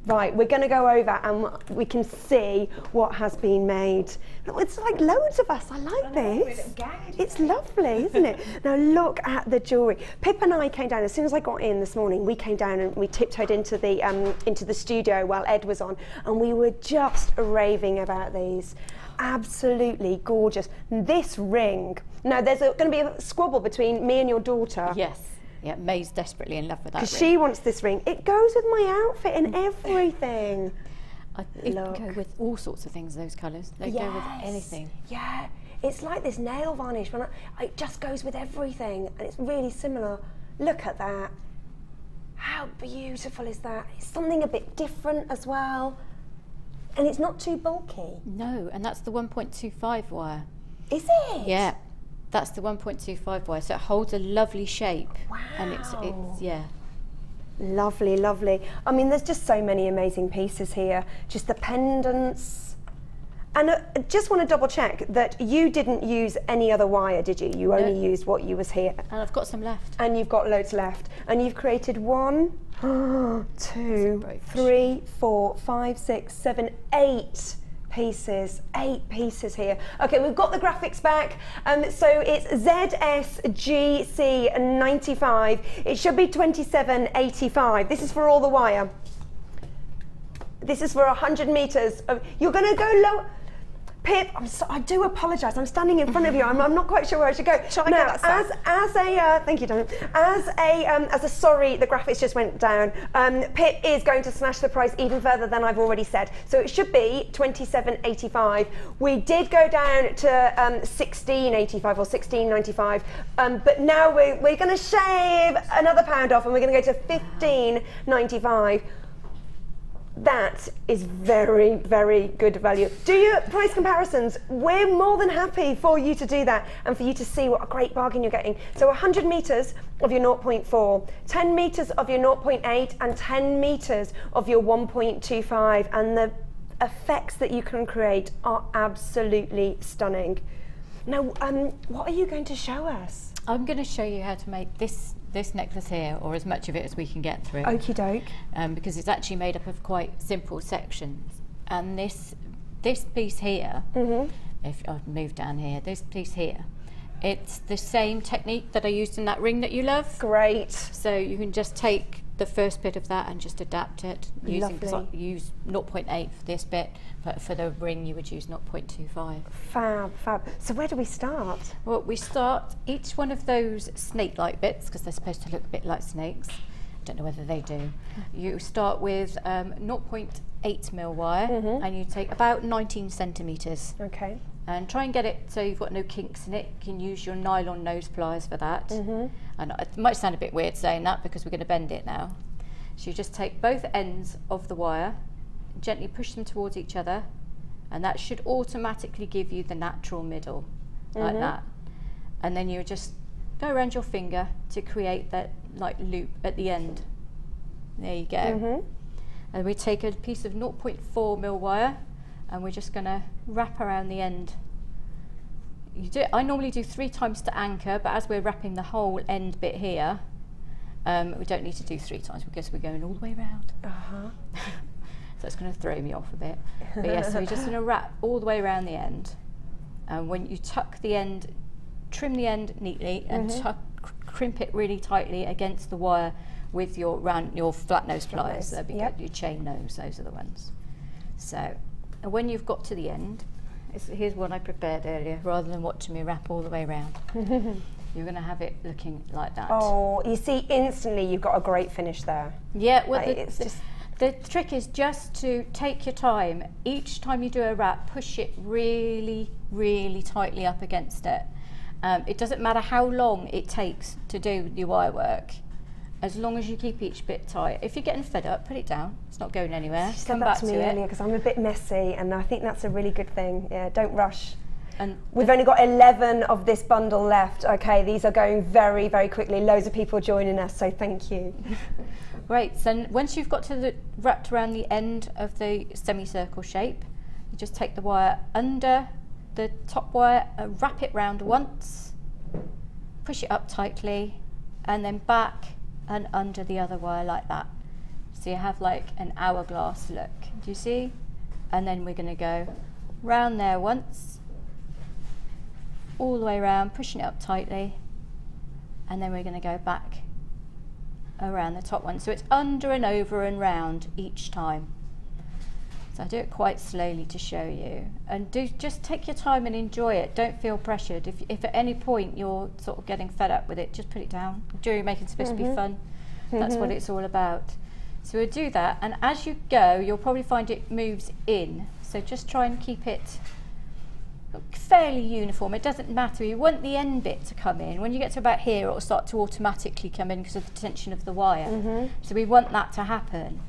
Right, we're going to go over and we can see what has been made. It's like loads of us. I like this. It's lovely, isn't it? Now look at the jewellery. Pip and I came down, as soon as I got in this morning, we came down and we tiptoed into the studio while Ed was on, and we were just raving about these. Absolutely gorgeous. This ring, now there's going to be a squabble between me and your daughter. Yes. Yeah, May's desperately in love with that ring. Because she wants this ring. It goes with my outfit and everything. It can go with all sorts of things, those colours. They go with anything. Yeah, it's like this nail varnish. It just goes with everything, and it's really similar. Look at that. How beautiful is that? It's something a bit different as well. And it's not too bulky. No, and that's the 1.25 wire. Is it? Yeah. That's the 1.25 wire, so it holds a lovely shape. Wow. And it's yeah. Lovely, lovely. I mean, there's just so many amazing pieces here. Just the pendants. And just want to double check that you didn't use any other wire, did you? You only used what you was here. And I've got some left. And you've got loads left. And you've created 1, 2, 3, 4, 5, 6, 7, 8 pieces. 8 pieces here. Okay, we've got the graphics back. So it's ZSGC95. It should be 2785. This is for all the wire. This is for 100 meters. You're going to go low. Pip, I do apologise. I'm standing in front of you. I'm not quite sure where I should go. Shall I now, go that side? thank you, Diane. As a sorry, the graphics just went down. Pip is going to slash the price even further than I've already said. So it should be $27.85. We did go down to $16.85 or $16.95, but now we're going to shave another £1 off, and we're going to go to $15.95. That is very, very good value. Do your price comparisons. We're more than happy for you to do that and for you to see what a great bargain you're getting. So 100 meters of your 0.4, 10 meters of your 0.8, and 10 meters of your 1.25. And the effects that you can create are absolutely stunning. Now, what are you going to show us? I'm going to show you how to make this necklace here, or as much of it as we can get through. Okie doke. Because it's actually made up of quite simple sections. And this piece here, if I've moved down here, this piece here, it's the same technique that I used in that ring that you love. Great. So you can just take the first bit of that and just adapt it. Use 0.8 for this bit, but for the ring you would use 0.25. Fab, fab. So where do we start? Well, we start each one of those snake-like bits, because they're supposed to look a bit like snakes. I don't know whether they do. You start with 0.8 mil wire, and you take about 19 centimetres. Okay. And try and get it so you've got no kinks in it. You can use your nylon nose pliers for that. And it might sound a bit weird saying that because we're going to bend it now. So you just take both ends of the wire, gently push them towards each other, and that should automatically give you the natural middle, like that. And then you just go around your finger to create that like loop at the end. There you go. And we take a piece of 0.4 mil wire, and we're just going to wrap around the end. I normally do 3 times to anchor, but as we're wrapping the whole end bit here, we don't need to do 3 times because we're going all the way around. So it's going to throw me off a bit. But yes, so we're just going to wrap all the way around the end. And when you tuck the end, trim the end neatly and crimp it really tightly against the wire with your flat nose pliers. That'd be good. Your chain nose, those are the ones. So. And when you've got to the end, here's what I prepared earlier, rather than watching me wrap all the way around. You're going to have it looking like that. Oh, you see, instantly you've got a great finish there. Yeah, well, it's just The trick is just to take your time. Each time you do a wrap, push it really, really tightly up against it. It doesn't matter how long it takes to do your wire work, as long as you keep each bit tight. If you're getting fed up, put it down. It's not going anywhere. Come back to it. Because I'm a bit messy, and I think that's a really good thing. Yeah, don't rush. And we've only got 11 of this bundle left. Okay, these are going very, very quickly. Loads of people joining us, so thank you. Great. So once you've got to the wrapped around the end of the semicircle shape, you just take the wire under the top wire, wrap it round once, push it up tightly, and then back and under the other wire like that. So you have like an hourglass look. Do you see? And then we're going to go round there once, all the way around, pushing it up tightly, and then we're going to go back around the top one. So it's under and over and round each time. So I do it quite slowly to show you, and just take your time and enjoy it. Don't feel pressured. If at any point you're sort of getting fed up with it, just put it down. Jewellery making is supposed to be fun. That's what it's all about. So we'll do that, and as you go, you'll probably find it moves in. So just try and keep it fairly uniform. It doesn't matter. You want the end bit to come in. When you get to about here, it will start to automatically come in because of the tension of the wire. So we want that to happen,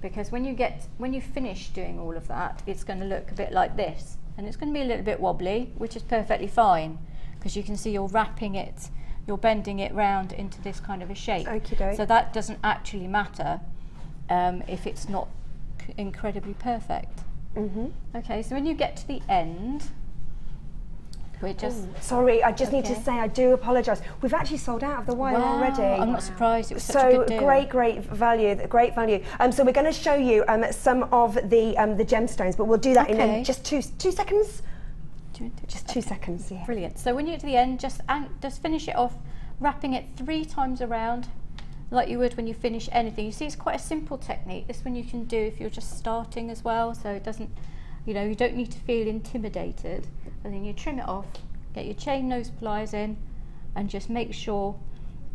because when you finish doing all of that, it's going to look a bit like this, and it's going to be a little bit wobbly, which is perfectly fine, because you can see you're wrapping it, you're bending it round into this kind of a shape. So that doesn't actually matter if it's not incredibly perfect. Okay, so when you get to the end, we're just... sorry, I just need to say, I do apologise. We've actually sold out of the wire already. I'm not surprised, it was such a good deal. So great value, great value. So we're going to show you some of the gemstones, but we'll do that in just two seconds. Just 2 seconds, yeah. Brilliant. So when you get to the end, just finish it off, wrapping it 3 times around, like you would when you finish anything. You see, it's quite a simple technique. This one you can do if you're just starting as well, so it doesn't, you know, you don't need to feel intimidated. And then you trim it off, get your chain nose pliers in, and just make sure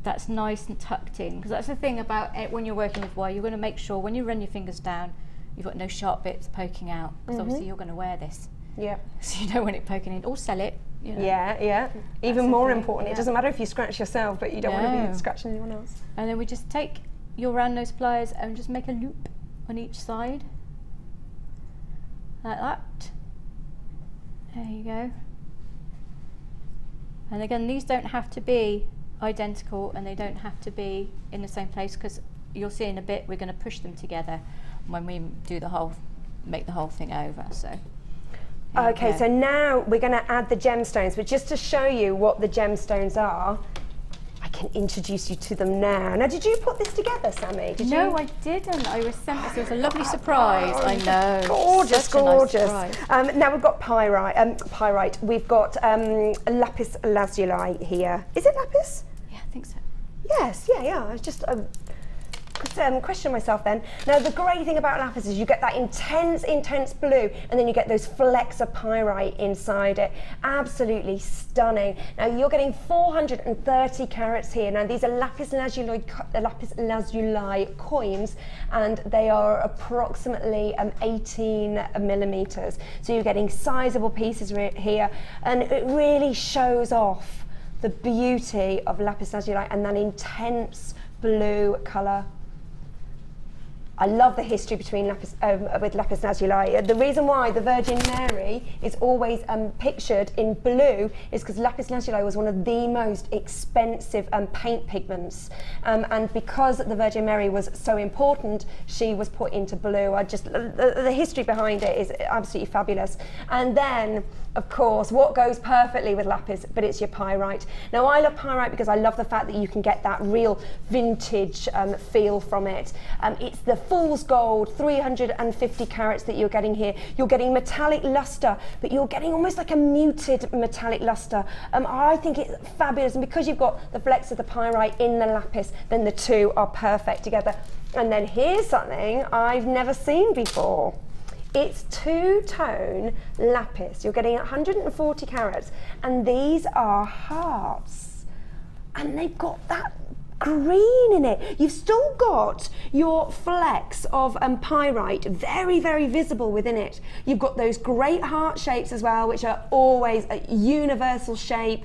that's nice and tucked in. Because that's the thing about it when you're working with wire, you want to make sure when you run your fingers down, you've got no sharp bits poking out. Because obviously you're going to wear this. Yeah. So you don't want it poking in, or sell it. You know. Yeah. Even more important, it doesn't matter if you scratch yourself, but you don't want to be scratching anyone else. And then we just take your round nose pliers and just make a loop on each side. Like that. There you go. And again, these don't have to be identical, and they don't have to be in the same place, because you'll see in a bit we're going to push them together when we do make the whole thing over. So okay, so now we're going to add the gemstones, but just to show you what the gemstones are, I can introduce you to them now. Now, did you put this together, Sammi? No, I didn't. I was sent this. It was a lovely surprise. I know. Gorgeous, gorgeous. Nice now we've got pyrite. We've got lapis lazuli here. Is it lapis? Yeah, I think so. Yes, yeah. I was just question myself then. Now, the great thing about lapis is you get that intense blue, and then you get those flecks of pyrite inside it. Absolutely stunning. Now, you're getting 430 carats here. Now, these are lapis lazuli coins, and they are approximately 18 millimeters. So you're getting sizable pieces here, and it really shows off the beauty of lapis lazuli and that intense blue colour. I love the history between with lapis lazuli. The reason why the Virgin Mary is always pictured in blue is because lapis lazuli was one of the most expensive paint pigments, and because the Virgin Mary was so important, she was put into blue. The history behind it is absolutely fabulous. And then, of course, what goes perfectly with lapis, but it's your pyrite. Now, I love pyrite because I love the fact that you can get that real vintage feel from it. It's the fool's gold, 350 carats that you're getting here. You're getting metallic luster, but you're getting almost like a muted metallic luster. I think it's fabulous, and because you've got the flecks of the pyrite in the lapis, then the two are perfect together. And then here's something I've never seen before. It's two-tone lapis. You're getting 140 carats, and these are hearts. And they've got that green in it. You've still got your flecks of pyrite very, very visible within it. You've got those great heart shapes as well, which are always a universal shape,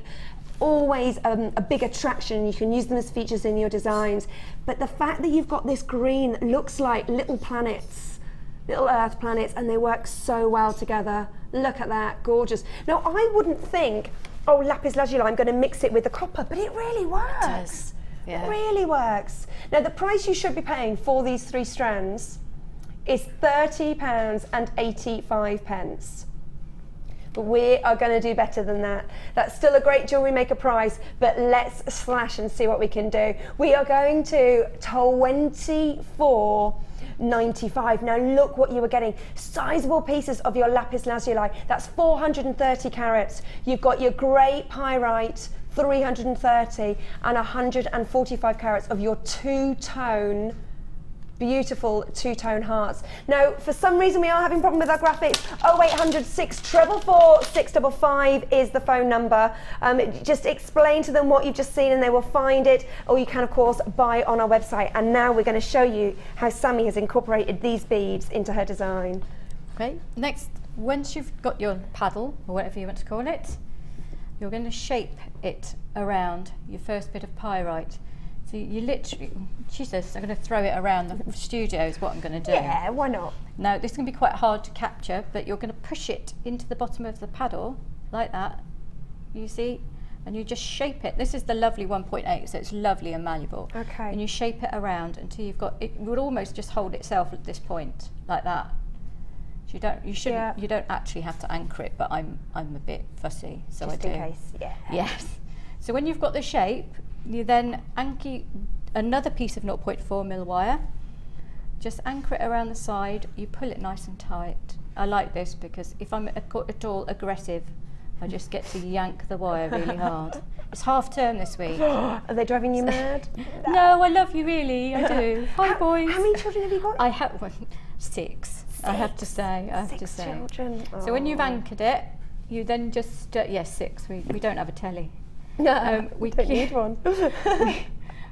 always a big attraction. You can use them as features in your designs. But the fact that you've got this green that looks like little planets, little Earth planets, and they work so well together. Look at that, gorgeous. Now, I wouldn't think, oh, lapis lazuli, I'm going to mix it with the copper, but it really works. It does. Yeah. It really works. Now, the price you should be paying for these 3 strands is £30.85. But we are going to do better than that. That's still a great Jewellery Maker price, but let's slash and see what we can do. We are going to £24.95. Now look what you were getting. Sizable pieces of your lapis lazuli. That's 430 carats. You've got your great pyrite, 330, and 145 carats of your two-tone, beautiful two-tone hearts. Now, for some reason we are having a problem with our graphics. 0800 644 655 is the phone number. Just explain to them what you've just seen and they will find it, or you can of course buy on our website. And now we're going to show you how Sammi has incorporated these beads into her design. Okay, next, once you've got your paddle, or whatever you want to call it, you're going to shape it around your first bit of pyrite. So you literally, she says, I'm going to throw it around the studio is what I'm going to do. Yeah, why not? Now, this is going to be quite hard to capture, but you're going to push it into the bottom of the paddle, like that, you see, and you just shape it. This is the lovely 1.8, so it's lovely and malleable. Okay. And you shape it around until you've got, it would almost just hold itself at this point, like that. So you don't actually have to anchor it, but I'm a bit fussy, so just I do. in case, yeah. Yes. So when you've got the shape, you then anchor another piece of 0.4mm wire, just anchor it around the side, you pull it nice and tight. I like this because if I'm at all aggressive, I just get to yank the wire really hard. It's half term this week. Are they driving you mad? No, I love you really, I do. Hi boys. How many children have you got? I have 6. I have to say. Six children. So when you've anchored it, you then just, yes, 6. We don't have a telly. No, we don't need one.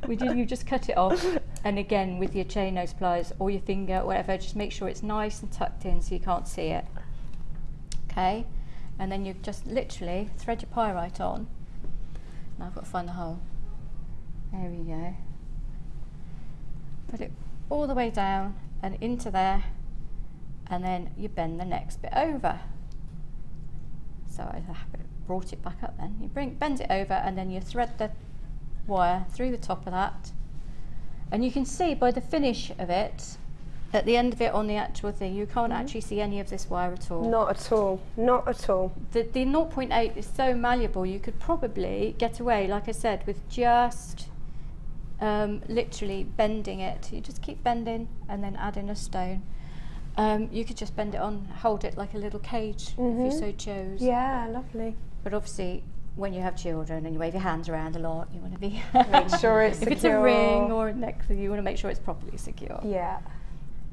You just cut it off, and again with your chain nose pliers or your finger, whatever, just make sure it's nice and tucked in so you can't see it. Okay, and then you just literally thread your pyrite on. Now I've got to find the hole. There we go. Put it all the way down and into there, and then you bend the next bit over. So I brought it back up then. You bend it over and then you thread the wire through the top of that. And you can see by the finish of it, at the end of it on the actual thing, you can't actually see any of this wire at all. Not at all, not at all. The 0.8 is so malleable, you could probably get away, like I said, with just literally bending it. You just keep bending and then add in a stone. You could just bend it on, hold it like a little cage if you so chose. Yeah, lovely. But obviously, when you have children and you wave your hands around a lot, you want to be make sure it's if secure. it's a ring or a necklace, you want to make sure it's properly secure. Yeah.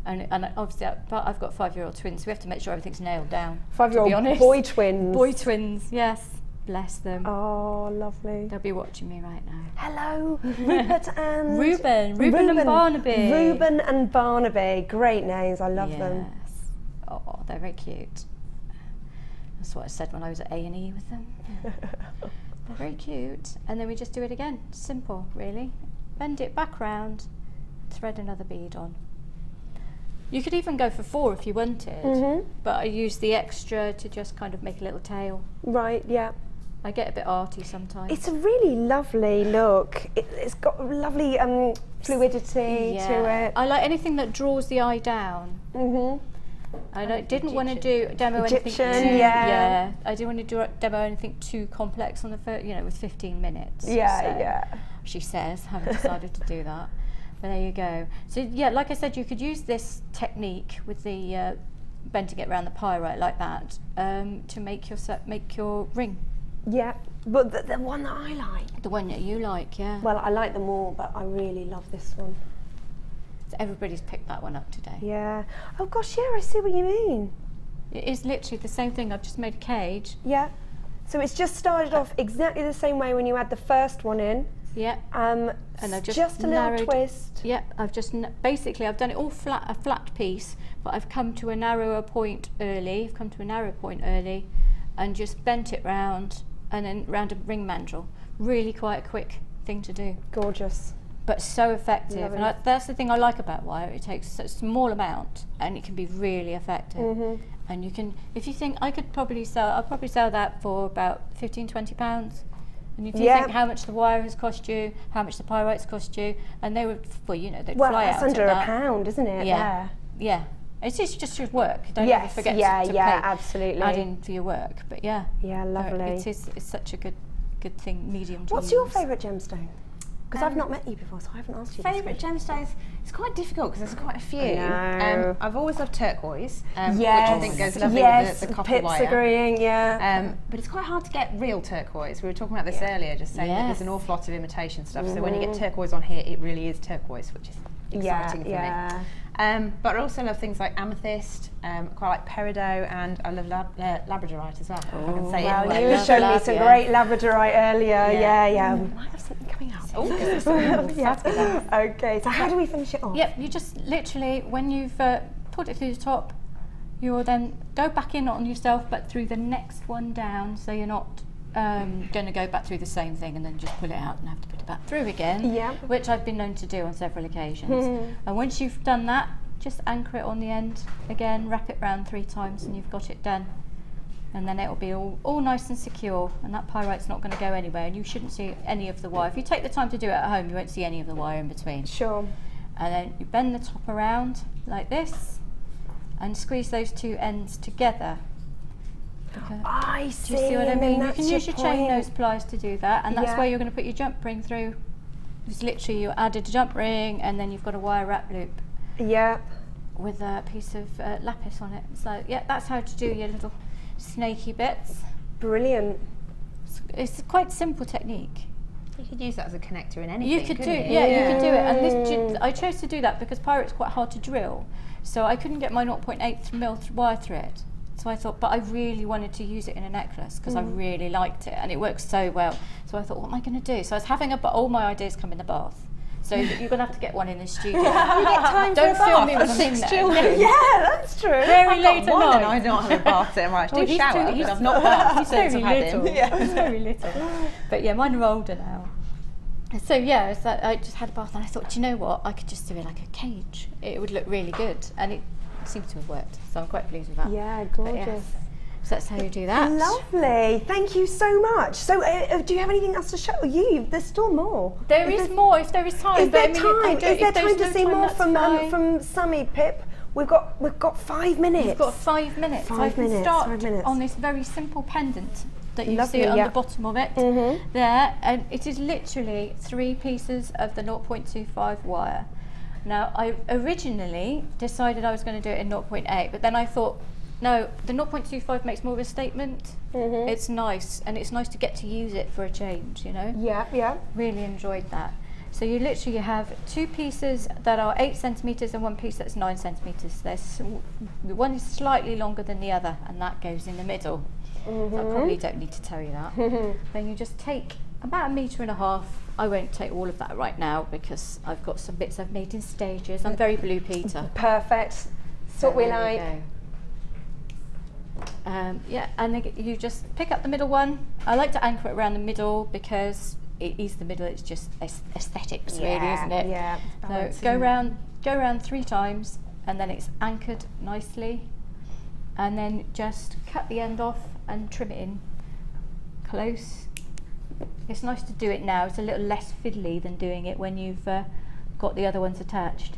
And obviously, but I've got 5-year-old twins, so we have to make sure everything's nailed down. 5-year-old boy twins. Boy twins, yes. Bless them. Oh, lovely. They'll be watching me right now. Hello, Rupert and Reuben and Barnaby. Reuben and Barnaby, great names. I love them. Yes. Oh, they're very cute. That's what I said when I was at A&E with them. Yeah. They're very cute. And then we just do it again. Simple, really. Bend it back round, thread another bead on. You could even go for 4 if you wanted, but I use the extra to just kind of make a little tail. Right, yeah. I get a bit arty sometimes. It's a really lovely look. It's got lovely fluidity to it. I like anything that draws the eye down. I didn't want to demo anything too, I didn't want to demo anything too complex on the first, with 15 minutes. She says, I haven't decided to do that. But there you go. So yeah, like I said, you could use this technique with the bending it around the pyrite like that to make your ring. Yeah, but the one that I like. The one that you like, yeah. Well, I like them all, but I really love this one. So everybody's picked that one up today. Yeah. Oh gosh, yeah, I see what you mean. It is literally the same thing. I've just made a cage. Yeah. So it's just started off exactly the same way when you had the first one in. Yeah. And I've just a little twist. Yeah, basically I've done it all flat, a flat piece, but I've come to a narrower point early. I've come to a narrow point early, and just bent it round, and then round a ring mandrel. Really quite a quick thing to do. Gorgeous. But so effective, and that's the thing I like about wire. It takes a small amount, and it can be really effective. And you can, if you think, I'll probably sell that for about £15–20. And if you think how much the wire has cost you, how much the pyrites cost you, and they would, well, you know, they'd fly out. Well, it's under £1, isn't it? Yeah. It's just your work. Don't ever forget to pay, absolutely. add in for your work. But yeah. Yeah, lovely. It's such a good thing, medium to use. What's your favourite gemstone? Because I've not met you before, so I haven't asked you. Favourite gemstones? It's quite difficult because there's quite a few. I've always loved turquoise, which yes, I think goes lovely with the copper Pip's wire. agreeing, yeah. But it's quite hard to get real turquoise. We were talking about this earlier, just saying that there's an awful lot of imitation stuff. So when you get turquoise on here, it really is turquoise, which is exciting for me. But I also love things like amethyst, quite like peridot, and I love labradorite as well. If I can say well, you showed me some great labradorite earlier. Yeah. We might have something coming up. Okay, so how do we finish it off? Yep, you just literally, when you've put it through the top, you'll then go back in on yourself, but through the next one down, so you're not going to go back through the same thing and then just pull it out and have to put it back through again, which I've been known to do on several occasions. And once you've done that, just anchor it on the end again, wrap it round 3 times, and you've got it done. And then it'll be all nice and secure, and that pyrite's not going to go anywhere, and you shouldn't see any of the wire. If you take the time to do it at home, you won't see any of the wire in between. Sure. And then you bend the top around like this, and squeeze those 2 ends together. I see. Do you see what I mean? You can use your chain point. nose pliers to do that, and that's where you're going to put your jump ring through. It's literally you added a jump ring, and then you've got a wire wrap loop. Yeah. With a piece of lapis on it. So yeah, that's how to do your little snaky bits. Brilliant. It's quite a simple technique. You could use that as a connector in anything. You could do, you could do it. And this, I chose to do that because pyrite's quite hard to drill, so I couldn't get my 0.8mm wire through it. So I thought, but I really wanted to use it in a necklace because I really liked it, and it works so well. So I thought, what am I going to do? So I was having all my ideas come in the bath. So you're going to have to get one in the studio. You get time for a bath me for with 6 children. Yeah, that's true. Very late at night. And I don't have a bath so much. I do shower, but I've not bathed He's since very I've had him. little. He's very little. But yeah, mine are older now. So yeah, so I just had a bath, and I thought, do you know what? I could just do it like a cage. It would look really good, and it seems to have worked. So I'm quite pleased with that. Yeah, gorgeous. Yes. So that's how you do that. Lovely. Thank you so much. So do you have anything else to show you? There's still more. There is more if there is time. Is there time? Is there time to see more from Sammi, Pip? We've got 5 minutes. You've got 5 minutes. 5 minutes. Start 5 minutes on this very simple pendant that you Lovely, see on the bottom of it there, and it is literally 3 pieces of the 0.25 wire. Now, I originally decided I was going to do it in 0.8, but then I thought, no, the 0.25 makes more of a statement. It's nice, and it's nice to get to use it for a change, you know? Yeah. Really enjoyed that. So you literally have 2 pieces that are 8 centimetres and 1 piece that's 9 centimetres. The one is slightly longer than the other, and that goes in the middle. So I probably don't need to tell you that. Then you just take about 1.5 meters. I won't take all of that right now because I've got some bits I've made in stages. I'm very Blue Peter. Perfect. That's what we like. Yeah, and then you just pick up the middle one. I like to anchor it around the middle because it is the middle. It's just aesthetics, really, isn't it? Yeah. So go round 3 times, and then it's anchored nicely, and then just cut the end off and trim it in close. It's nice to do it now. It's a little less fiddly than doing it when you've got the other ones attached.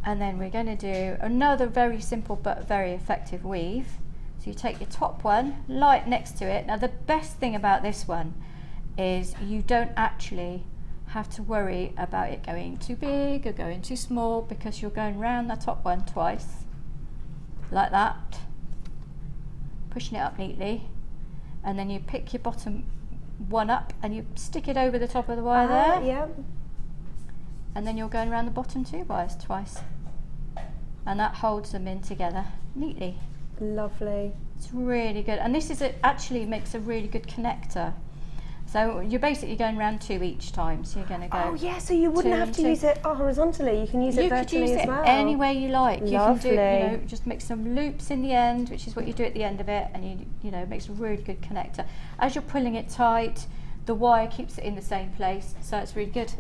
And then we're going to do another very simple but very effective weave. So you take your top one, light next to it. Now the best thing about this one is you don't actually have to worry about it going too big or going too small because you're going round the top one twice, like that, pushing it up neatly, and then you pick your bottom one up and you stick it over the top of the wire there. Yeah. And then you're going around the bottom 2 wires twice, and that holds them in together neatly. Lovely. It's really good, and this is actually makes a really good connector. So you're basically going round 2 each time. So you're going to go. Oh yeah, so you wouldn't have to use it horizontally. You can use it vertically as well. You could use it any way you like. Lovely. You can do, you know, just make some loops in the end, which is what you do at the end of it, and you know, it makes a really good connector. As you're pulling it tight, the wire keeps it in the same place, so it's really good.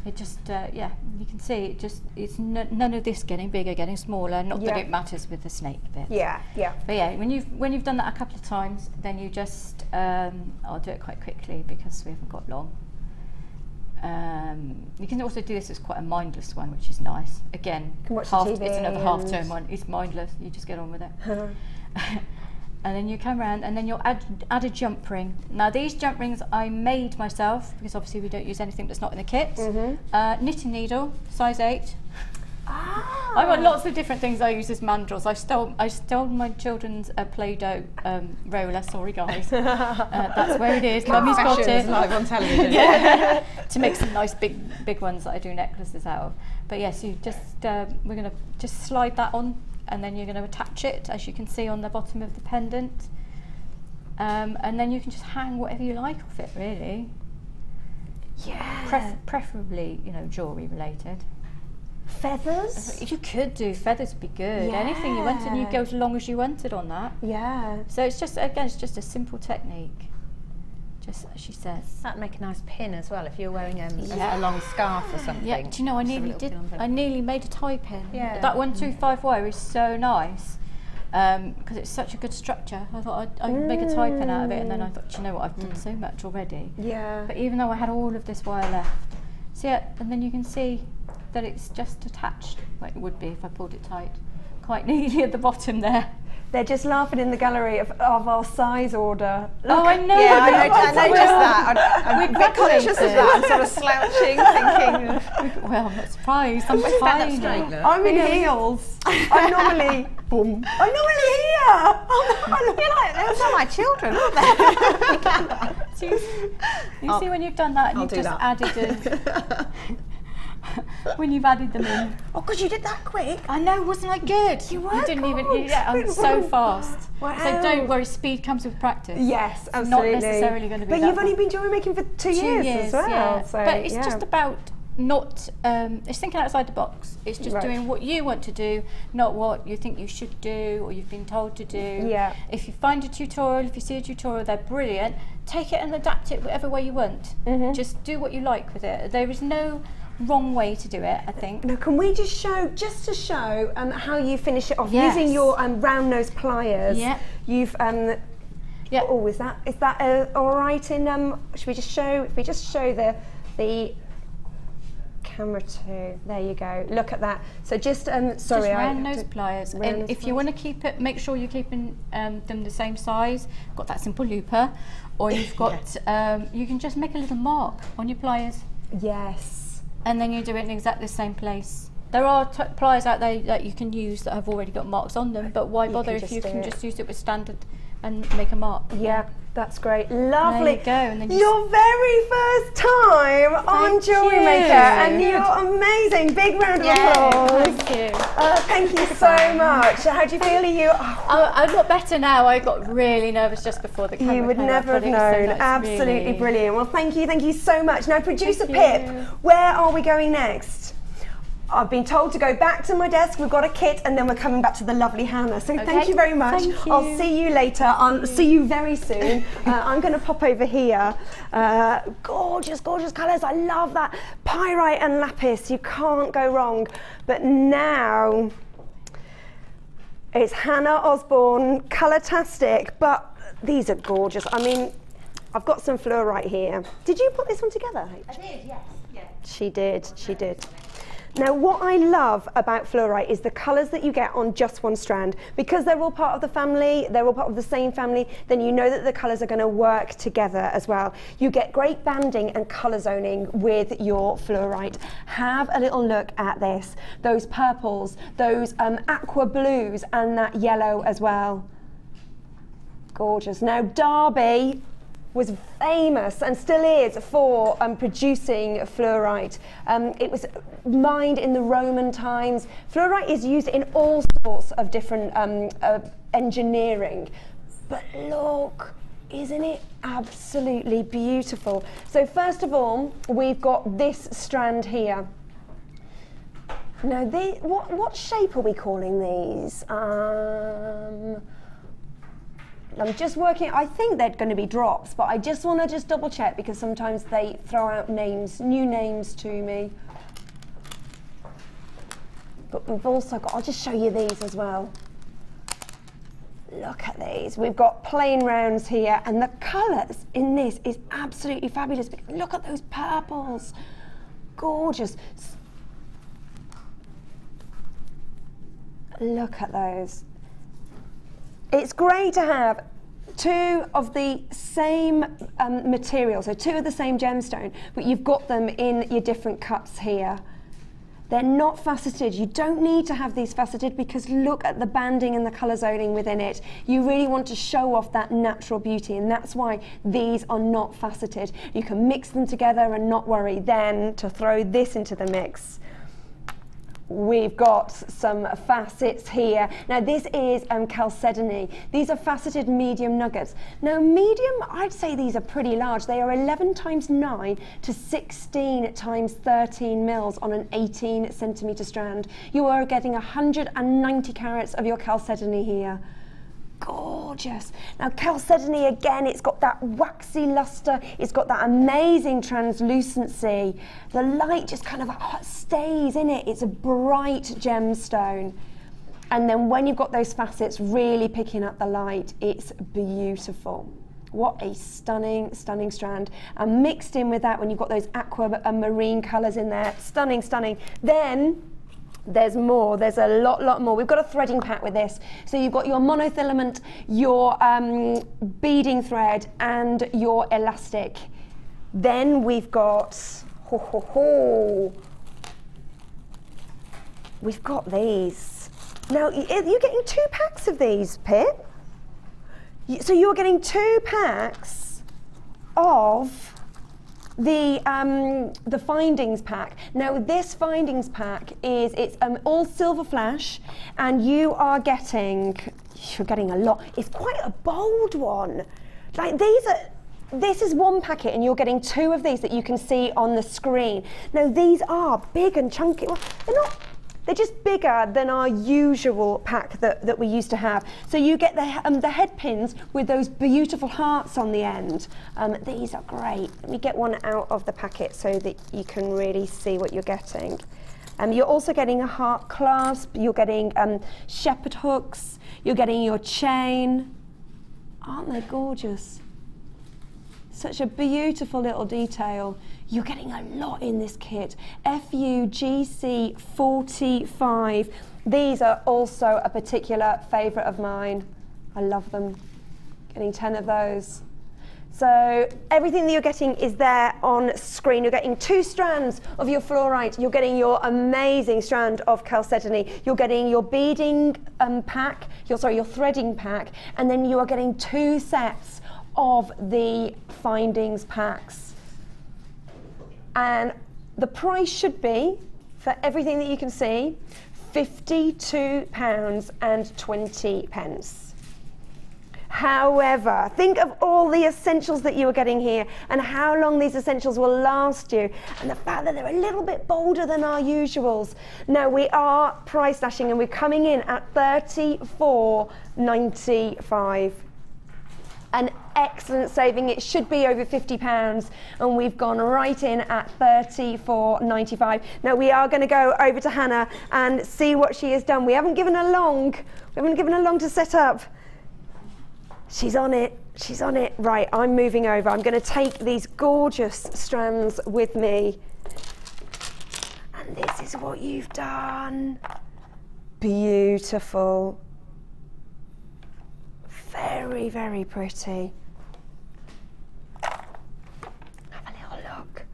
It just, yeah, you can see it's none of this getting bigger, getting smaller. Not that it matters with the snake bit. Yeah, yeah. But yeah, when you've done that a couple of times, then you just, I'll do it quite quickly because we haven't got long. You can also do this as quite a mindless one, which is nice. Again, it's another half-term one. It's mindless. You just get on with it. And then you come around and then you'll add a jump ring. Now these jump rings I made myself because obviously we don't use anything that's not in the kit. Knitting needle, size 8. I've got lots of different things I use as mandrels. I stole my children's Play-Doh roller, sorry guys. That's where it is, Mummy's got it. Live on television. Yeah, to make some nice big ones that I do necklaces out of. But yes, you just, we're going to just slide that on, and then you're going to attach it, as you can see on the bottom of the pendant. And then you can just hang whatever you like off it, really. Yeah. Preferably, you know, jewellery related. Feathers? You could do feathers, would be good. Yeah. Anything you wanted, and you go as long as you wanted on that. Yeah. So it's just, again, it's just a simple technique. Just as she says. That'd make a nice pin as well if you're wearing a long scarf or something. Yeah, do you know, I nearly made a tie pin. Yeah. That 125 wire is so nice because it's such a good structure. I thought I'd make a tie pin out of it, and then I thought, you know what, I've done so much already. Yeah. But even though I had all of this wire left, so yeah, and then you can see that it's just attached, like it would be if I pulled it tight, quite neatly at the bottom there. They're just laughing in the gallery of our size order. Look. Oh, I know. Yeah, I noticed that. I'm a bit conscious of that. I'm sort of slouching, thinking. Well, I'm not surprised. I'm tiny. I'm in heels. I'm normally, boom. I'm normally here. You're like, those are my children, aren't they? So you see when you've done that and you've just added when you've added them in. Oh, because you did that quick. I know, wasn't I good? You were. You didn't even. Yeah, I'm so fast. Wow. So don't worry, speed comes with practice. Yes, absolutely. Not necessarily going to be. But you've only been jewellery making for 2 years as well. Yeah. So, but it's just about not. It's thinking outside the box. It's just doing what you want to do, not what you think you should do or you've been told to do. Yeah. If you find a tutorial, if you see a tutorial, they're brilliant. Take it and adapt it whatever way you want. Just do what you like with it. There is no wrong way to do it, I think. Now, can we just show how you finish it off using your round nose pliers? Yeah. You've yeah. Oh, is that all right? In should we just show? If we just show the camera too. There you go. Look at that. So just sorry, just round nose pliers. And if you want to keep it, make sure you're keeping them the same size. Got that simple looper, or you've got you can just make a little mark on your pliers. Yes. And then you do it in exactly the same place. There are pliers out there that you can use that have already got marks on them, but why bother if you can just use it with standard and make a mark? Yeah, that's great. Lovely. There you go. And then your very first time on Jewellery Maker, and you're amazing. Big round of applause. Thank you. Thank you so much. How do you feel? Are you? I'm not better now. I got really nervous just before the camera. You would never have known. So absolutely really brilliant. Well, thank you so much. Now, producer Pip, where are we going next? I've been told to go back to my desk. We've got a kit, and then we're coming back to the lovely Hannah. So thank you very much. Thank you. I'll see you later. I'll see you very soon. I'm going to pop over here. Gorgeous, gorgeous colours. I love that. Pyrite and lapis. You can't go wrong. But now it's Hannah Osbourne, Colourtastic. But these are gorgeous. I mean, I've got some fluorite here. Did you put this one together? I did, yes. Yeah. She did. She did. Now, what I love about fluorite is the colours that you get on just one strand. Because they're all part of the family, they're all part of the same family, then you know that the colours are going to work together as well. You get great banding and colour zoning with your fluorite. Have a little look at this. Those purples, those aqua blues, and that yellow as well. Gorgeous. Now, Derby was famous and still is for producing fluorite. It was mined in the Roman times. Fluorite is used in all sorts of different engineering. But look Isn't it absolutely beautiful? So first of all, we've got this strand here. Now, what shape are we calling these? I'm just working, I think they're going to be drops, but I just want to double check because sometimes they throw out names, new names to me. But we've also got, I'll just show you these as well. Look at these. We've got plain rounds here, and the colours in this is absolutely fabulous. Look at those purples. Gorgeous. Look at those. It's great to have two of the same material, so two of the same gemstone, but you've got them in your different cuts here. They're not faceted. You don't need to have these faceted because look at the banding and the colour zoning within it. You really want to show off that natural beauty, and that's why these are not faceted. You can mix them together and not worry. Then to throw this into the mix, we've got some facets here. Now this is chalcedony. These are faceted medium nuggets. Now medium, I'd say these are pretty large. They are 11 times 9 to 16 times 13 mils on an 18 centimetre strand. You are getting 190 carats of your chalcedony here. Gorgeous. Now chalcedony, again, it's got that waxy luster, it's got that amazing translucency. The light just kind of stays in it. It's a bright gemstone. And then when you've got those facets really picking up the light, it's beautiful. What a stunning, stunning strand. And mixed in with that, when you've got those aqua and marine colours in there, stunning, stunning. Then there's more, there's a lot more. We've got a threading pack with this. So you've got your monofilament, your beading thread and your elastic. Then we've got, we've got these. Now you're getting 2 packs of these, Pip. So you're getting 2 packs of the findings pack. Now this findings pack is, it's all silver flash, and you're getting a lot. It's quite a bold one. Like this is 1 packet and you're getting 2 of these that you can see on the screen. Now these are big and chunky. Well, they're just bigger than our usual pack that we used to have. So you get the head pins with those beautiful hearts on the end. These are great. Let me get one out of the packet so that you can really see what you're getting. You're also getting a heart clasp, you're getting shepherd hooks, you're getting your chain. Aren't they gorgeous? Such a beautiful little detail. You're getting a lot in this kit. FUGC 45. These are also a particular favourite of mine. I love them. Getting 10 of those. So everything that you're getting is there on screen. You're getting 2 strands of your fluorite. You're getting your amazing strand of chalcedony. You're getting your beading pack, your threading pack, and then you are getting 2 sets of the findings packs. And the price should be, for everything that you can see, £52.20. However, think of all the essentials that you are getting here and how long these essentials will last you, and the fact that they're a little bit bolder than our usuals. Now we are price slashing and we're coming in at £34.95. An excellent saving. It should be over £50 and we've gone right in at £34.95. Now we are going to go over to Hannah and see what she has done. We haven't given her long. To set up. She's on it. She's on it. Right, I'm moving over. I'm going to take these gorgeous strands with me. And this is what you've done. Beautiful. Very, very pretty. Have a little look.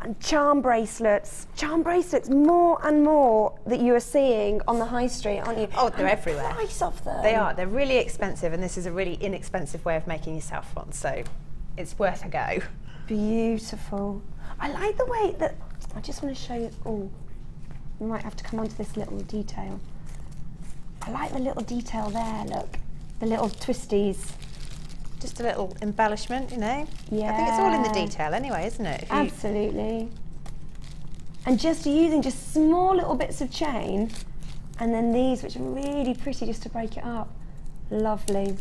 And charm bracelets. Charm bracelets, more and more that you are seeing on the high street, aren't you? Oh, they're everywhere. The price of them. They are. They're really expensive, and this is a really inexpensive way of making yourself one, so it's worth a go. Beautiful. I like the way that, I just want to show you, oh, we might have to come onto this little detail. I like the little detail there, look. The little twisties. just a little embellishment, you know. Yeah. I think it's all in the detail anyway, isn't it? Absolutely. And just using just small little bits of chain, and then these, which are really pretty, just to break it up. Lovely.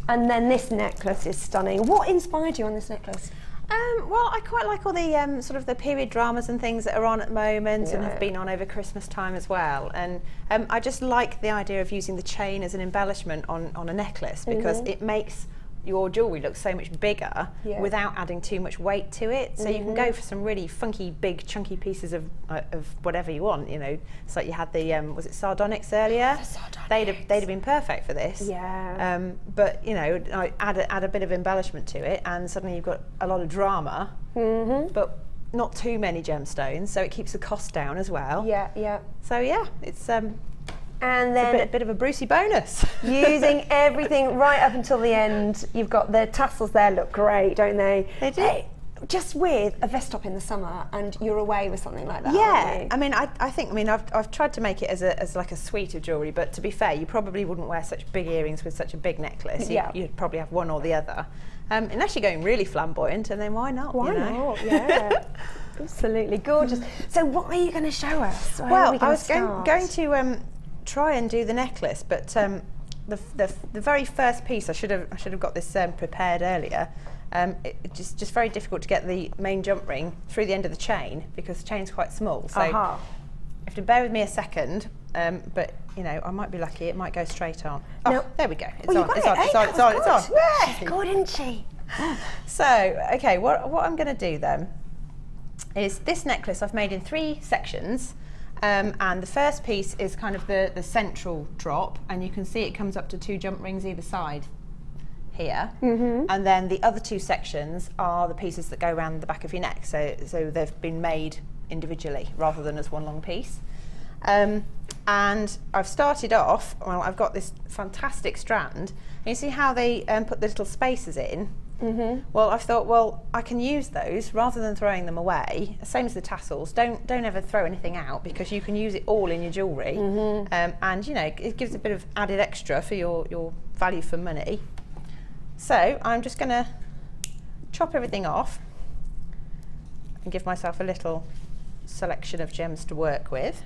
And then this necklace is stunning. What inspired you on this necklace? Well, I quite like all the sort of the period dramas and things that are on at the moment, and have been on over Christmas time as well. And I just like the idea of using the chain as an embellishment on a necklace, because it makes your jewellery looks so much bigger without adding too much weight to it. So you can go for some really funky, big, chunky pieces of whatever you want. You know, it's like you had the was it sardonyx earlier? They'd have been perfect for this. Yeah. But you know, I add a bit of embellishment to it, and suddenly you've got a lot of drama, but not too many gemstones, so it keeps the cost down as well. Yeah, yeah. So yeah, it's and then a bit of a Brucey bonus. using everything right up until the end. You've got the tassels there, look great, don't they? They do. Just with a vest top in the summer, and you're away with something like that. Yeah, I mean, I think I've tried to make it as like a suite of jewellery, but to be fair, you probably wouldn't wear such big earrings with such a big necklace. You'd probably have one or the other, unless you're going really flamboyant, and then why not? Why not? Yeah. Absolutely gorgeous. So what are you going to show us? Well, I was going to try and do the necklace, but the very first piece, I should have got this prepared earlier. It's just very difficult to get the main jump ring through the end of the chain, because the chain's quite small. So you have to bear with me a second, but you know, I might be lucky, it might go straight on. Oh, no. There we go. It's on. It's on. She's good, isn't she? So, okay, what I'm going to do then is this necklace I've made in 3 sections. And the first piece is kind of the central drop, and you can see it comes up to 2 jump rings either side here. And then the other 2 sections are the pieces that go around the back of your neck, so they've been made individually rather than as one long piece. And I've started off, well, I've got this fantastic strand, and you see how they put the little spaces in? Well, I've thought, well, I can use those rather than throwing them away. Same as the tassels. Don't ever throw anything out, because you can use it all in your jewellery, and you know, it gives a bit of added extra for your value for money. So I'm just going to chop everything off and give myself a little selection of gems to work with.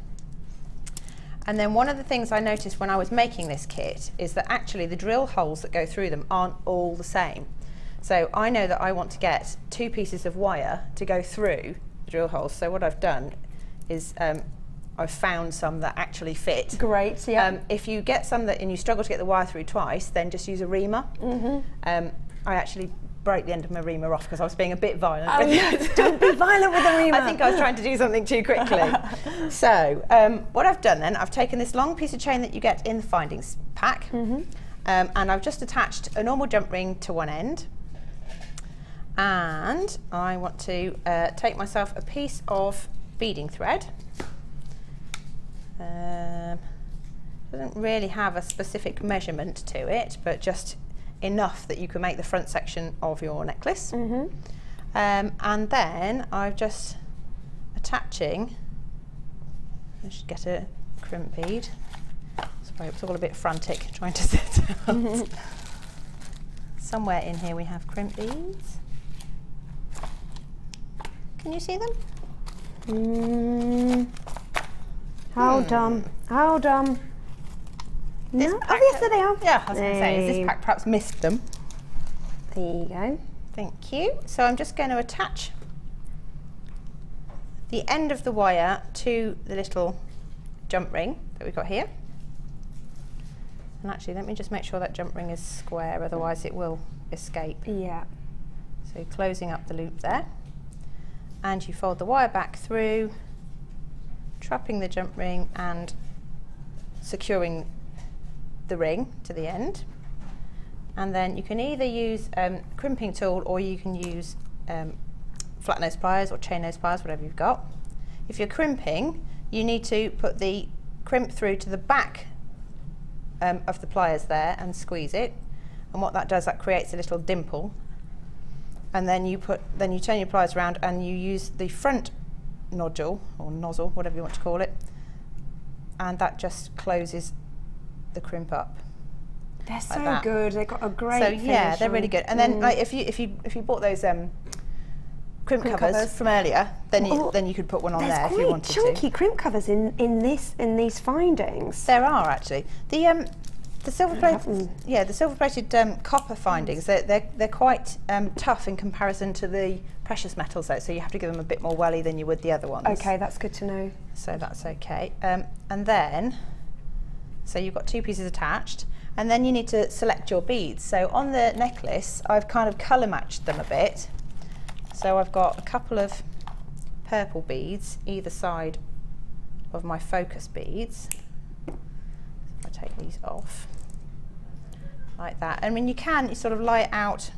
And then one of the things I noticed when I was making this kit is that actually the drill holes that go through them aren't all the same. So I know that I want to get 2 pieces of wire to go through the drill holes. So what I've done is I've found some that actually fit. Great, yeah. If you get some and you struggle to get the wire through twice, then just use a reamer. I actually broke the end of my reamer off because I was being a bit violent. Oh yes, don't be violent with the reamer. I think I was trying to do something too quickly. So what I've done then, I've taken this long piece of chain that you get in the findings pack, and I've just attached a normal jump ring to one end. And I want to take myself a piece of beading thread. Doesn't really have a specific measurement to it, but just enough that you can make the front section of your necklace. And then I'm just attaching, I should get a crimp bead. Sorry, it was all a bit frantic trying to set out. Somewhere in here we have crimp beads. Can you see them? Hold on. No? Oh, yes, there they are. Yeah, I was going to say, has this pack perhaps missed them? There you go. Thank you. So I'm just going to attach the end of the wire to the little jump ring that we've got here. And actually, let me just make sure that jump ring is square, otherwise it will escape. Yeah. So closing up the loop there. And you fold the wire back through, trapping the jump ring and securing the ring to the end. And then you can either use crimping tool, or you can use flat nose pliers or chain nose pliers, whatever you've got. If you're crimping, you need to put the crimp through to the back of the pliers there and squeeze it. And what that does, that creates a little dimple. And then you turn your pliers around and you use the front nodule or nozzle, whatever you want to call it, and that just closes the crimp up. They're so good. They've got a great finish. Yeah, they're really good. And then like, if you bought those crimp covers from earlier, then you could put one on there if you wanted to. There's quite chunky crimp covers in these findings. There are actually the silver-plated copper findings. They're quite tough in comparison to the precious metals, though. So you have to give them a bit more welly than you would the other ones. Okay, that's good to know. So that's okay. And then, so you've got 2 pieces attached, and then you need to select your beads. So on the necklace, I've kind of colour matched them a bit. So I've got a couple of purple beads either side of my focus beads. So if I take these off, like that. I mean, you sort of lie it out,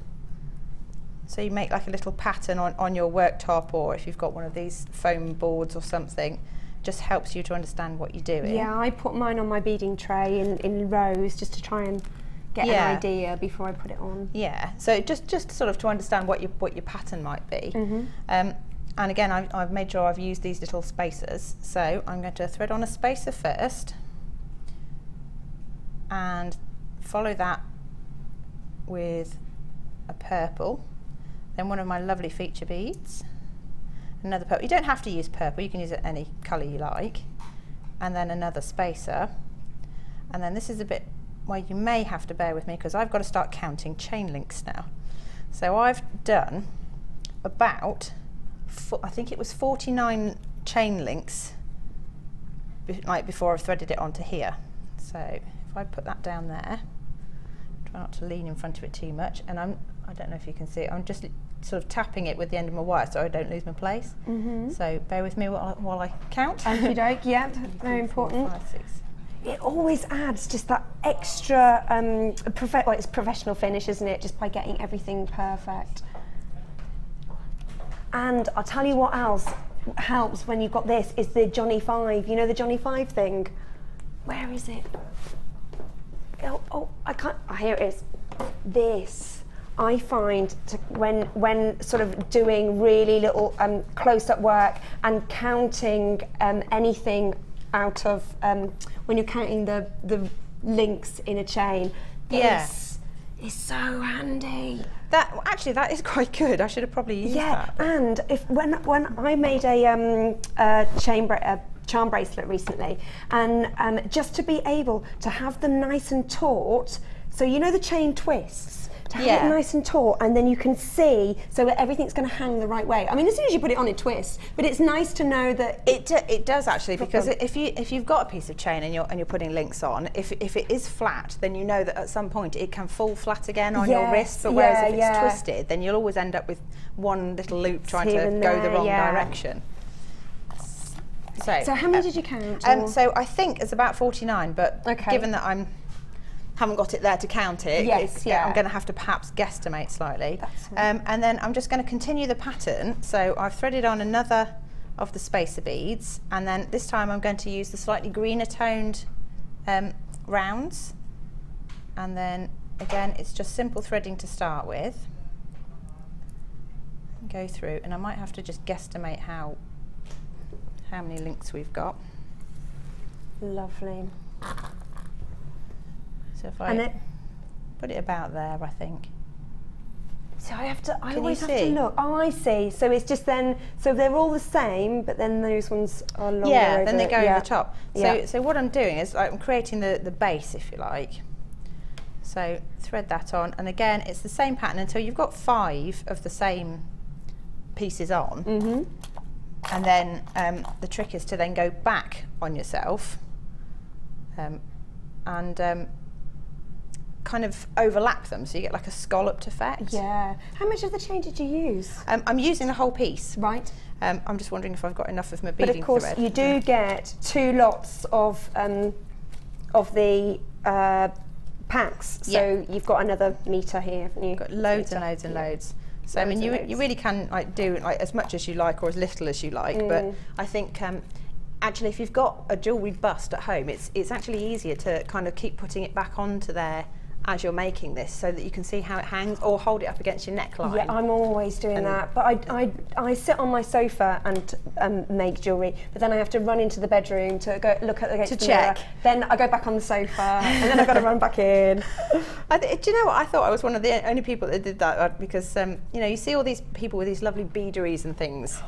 so you make like a little pattern on your worktop, or if you've got one of these foam boards or something, just helps you to understand what you're doing. Yeah, I put mine on my beading tray in rows just to try and get an idea before I put it on. Yeah, so just sort of to understand what your pattern might be. And again, I've made sure I've used these little spacers. So I'm going to thread on a spacer first and follow that with a purple, then one of my lovely feature beads, another purple. You don't have to use purple, you can use any colour you like, and then another spacer. And then this is a bit where you may have to bear with me because I've got to start counting chain links now. So I've done about, I think it was 49 chain links before I've threaded it onto here. So if I put that down there, try not to lean in front of it too much, and I don't know if you can see it, I'm just sort of tapping it with the end of my wire so I don't lose my place. So bear with me while I count. Okey-doke, yeah, very important. 5, 6. It always adds just that extra, it's professional finish, isn't it? Just by getting everything perfect. And I'll tell you what else helps when you've got this is the Johnny 5. You know the Johnny 5 thing? Where is it? Oh, I can't. Oh, here it is. This. I find when sort of doing really little close-up work and counting anything out of when you're counting the links in a chain, this is so handy. That is quite good. I should have probably used that. Yeah, and when I made a charm bracelet recently, and just to be able to have them nice and taut, so you know the chain twists, to have it nice and taut, and then you can see so that everything's going to hang the right way. I mean, as soon as you put it on, it twists, but it's nice to know that it does actually, because if you've got a piece of chain and you're putting links on, if it is flat, then you know that at some point it can fall flat again on your wrist. But whereas if it's twisted, then you'll always end up with one little loop trying to go the wrong direction. So how many did you count? So I think it's about 49, but given that haven't got it there to count it, I'm going to have to perhaps guesstimate slightly. And then I'm just going to continue the pattern. So I've threaded on another of the spacer beads, and then this time I'm going to use the slightly greener toned rounds. And then again, it's just simple threading to start with. Go through, and I might have to just guesstimate how many links we've got. Lovely. So if I put it about there, I think. So I always have to look. Oh, I see. So it's just then, so they're all the same, but then those ones are longer. Yeah, then they go over the top. So what I'm doing is I'm creating the base, if you like. So thread that on, and again, it's the same pattern until you've got 5 of the same pieces on. And then the trick is to then go back on yourself and kind of overlap them, so you get like a scalloped effect. Yeah. How much of the chain did you use? I'm using the whole piece. Right. I'm just wondering if I've got enough of my beading thread. But of course, you do get 2 lots of the packs, so you've got another metre here, haven't you? You've got loads and loads and loads. So I mean, you really can do as much as you like or as little as you like. But I think actually, if you've got a jewellery bust at home, it's actually easier to kind of keep putting it back onto there as you're making this so that you can see how it hangs, or hold it up against your neckline. Yeah, I'm always doing that. But I sit on my sofa and make jewellery, but then I have to run into the bedroom to go look at the mirror. Then I go back on the sofa, and then I've got to run back in. Do you know what? I thought I was one of the only people that did that, because you know, you see all these people with these lovely beaderies and things,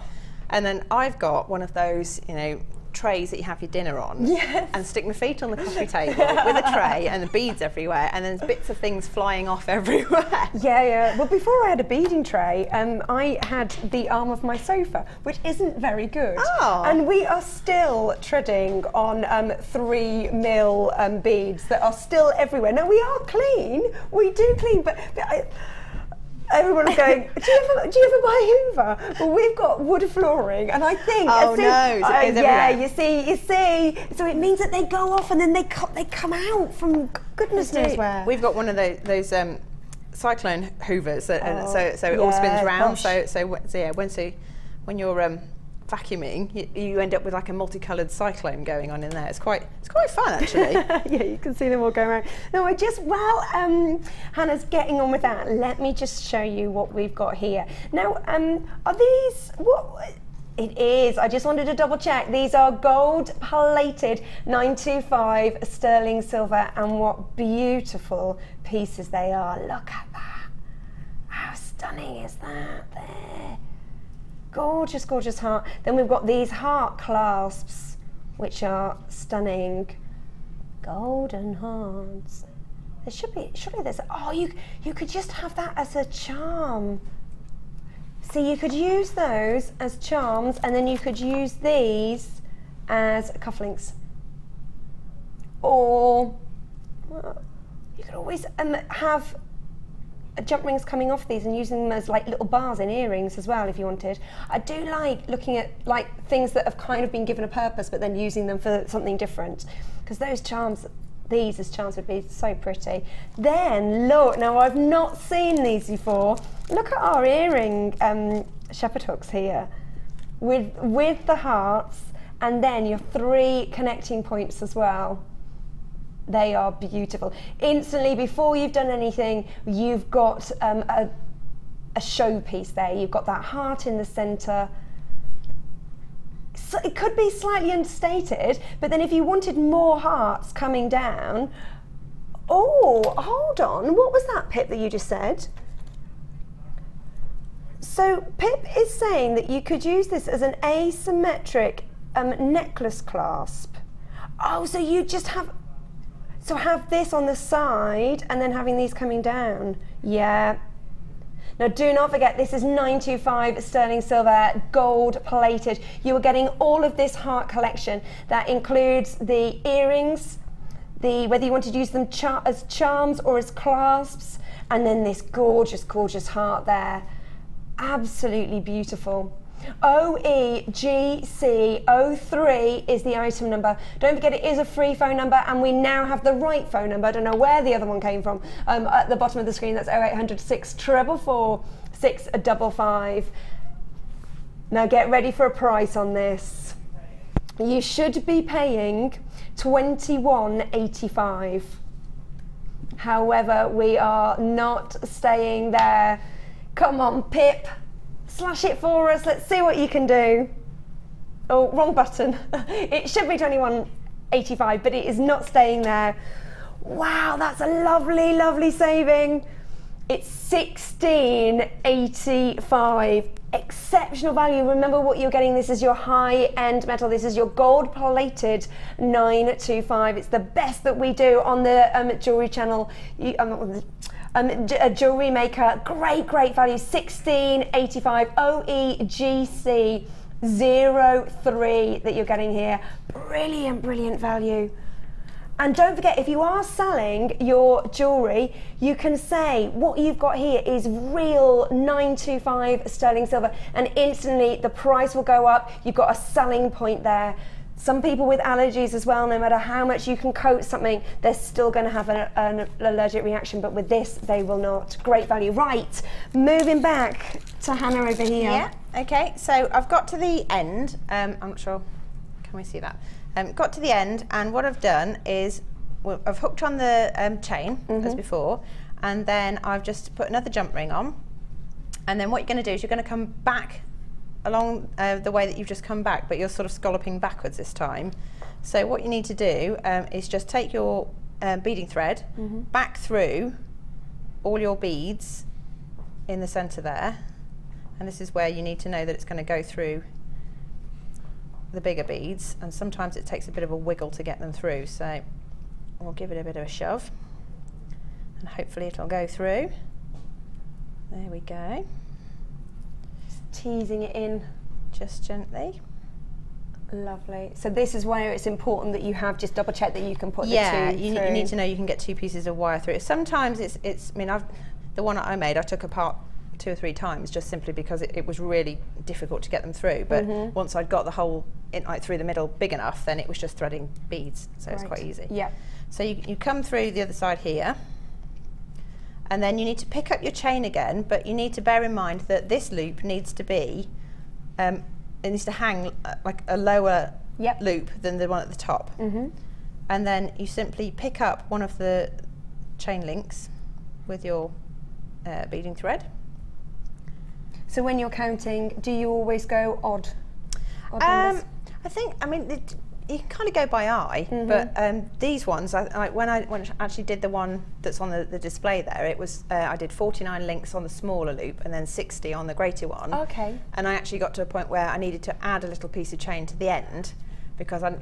and then I've got one of those, you know, trays that you have your dinner on, yes, and stick my feet on the coffee table with a tray and the beads everywhere, and then bits of things flying off everywhere. Yeah. Well, before I had a beading tray, I had the arm of my sofa, which isn't very good. Oh. And we are still treading on 3 mil beads that are still everywhere. Now, we are clean, we do clean, but everyone's going, do you ever buy Hoover? Well, we've got wood flooring, and I think yeah, you see. So it means that they go off and then they come out from goodness knows where. We've got one of those cyclone Hoovers, so it all spins round. So when you're vacuuming, you end up with like a multicoloured cyclone going on in there. It's quite fun, actually. Yeah, you can see them all going around. No, while Hannah's getting on with that, let me just show you what we've got here. Now, are these what? It is. I just wanted to double check. These are gold plated 925 sterling silver, and what beautiful pieces they are. Look at that. How stunning is that there? Gorgeous, gorgeous heart. Then we've got these heart clasps, which are stunning. Golden hearts. There should be, surely there's, oh, you could just have that as a charm. See, you could use those as charms, and then you could use these as cufflinks. Or you could always have jump rings coming off these and using them as like little bars in earrings as well if you wanted. I do like looking at like things that have kind of been given a purpose but then using them for something different, because those charms, these as charms, would be so pretty. Then look, now I've not seen these before. Look at our earring shepherd hooks here with the hearts, and then your 3 connecting points as well. They are beautiful. Instantly, before you've done anything, you've got a showpiece there. You've got that heart in the centre. So it could be slightly understated, but then if you wanted more hearts coming down, oh, hold on. What was that, Pip, that you just said? So Pip is saying that you could use this as an asymmetric necklace clasp. Oh, so you just have... So have this on the side and then having these coming down. Yeah. Now do not forget, this is 925 sterling silver, gold plated. You are getting all of this heart collection. That includes the earrings, whether you want to use them as charms or as clasps, and then this gorgeous, gorgeous heart there. Absolutely beautiful. OEGC03 is the item number. Don't forget, it is a free phone number, and we now have the right phone number. I don't know where the other one came from. At the bottom of the screen, that's 0800 644 655. Now get ready for a price on this. You should be paying $21.85. However, we are not staying there. Come on, Pip. Slash it for us. Let's see what you can do. Oh, wrong button. It should be $21.85, but it is not staying there. Wow, that's a lovely, lovely saving. It's $16.85. Exceptional value. Remember what you're getting. This is your high-end metal. This is your gold-plated 925. It's the best that we do on the jewellery channel. Jewellery Maker, great value, $16.85, OEGC 03 that you're getting here. Brilliant value. And don't forget, if you are selling your jewellery, you can say what you've got here is real 925 sterling silver, and instantly the price will go up. You've got a selling point there. Some people with allergies as well, no matter how much you can coat something, they're still going to have an allergic reaction, but with this, they will not. Great value. Right, moving back to Hannah over here. Yeah, okay, so I've got to the end. I'm not sure, can we see that? Got to the end, and what I've done is I've hooked on the chain as before, and then I've just put another jump ring on, and then what you're going to do is you're going to come back along the way that you've just come back, but you're sort of scalloping backwards this time. So what you need to do is just take your beading thread back through all your beads in the centre there, and this is where you need to know that it's going to go through the bigger beads, and sometimes it takes a bit of a wiggle to get them through, so we'll give it a bit of a shove and hopefully it'll go through. There we go. Just teasing it in. Just gently. Lovely. So this is where it's important that you have just double check that you can put the two you need to know you can get 2 pieces of wire through it. Sometimes it's I mean, the one that I made, I took apart 2 or 3 times just simply because it was really difficult to get them through, but once I'd got the hole in, like through the middle big enough, then it was just threading beads, so it's quite easy. Yeah. So you come through the other side here, and then you need to pick up your chain again, but you need to bear in mind that this loop needs to be, it needs to hang like a lower loop than the one at the top. And then you simply pick up one of the chain links with your beading thread. So when you're counting, do you always go odd numbers? I think, I mean, you can kind of go by eye, but these ones, when I actually did the one that's on the display there, it was I did 49 links on the smaller loop and then 60 on the greater one. Okay. And I actually got to a point where I needed to add a little piece of chain to the end because I'm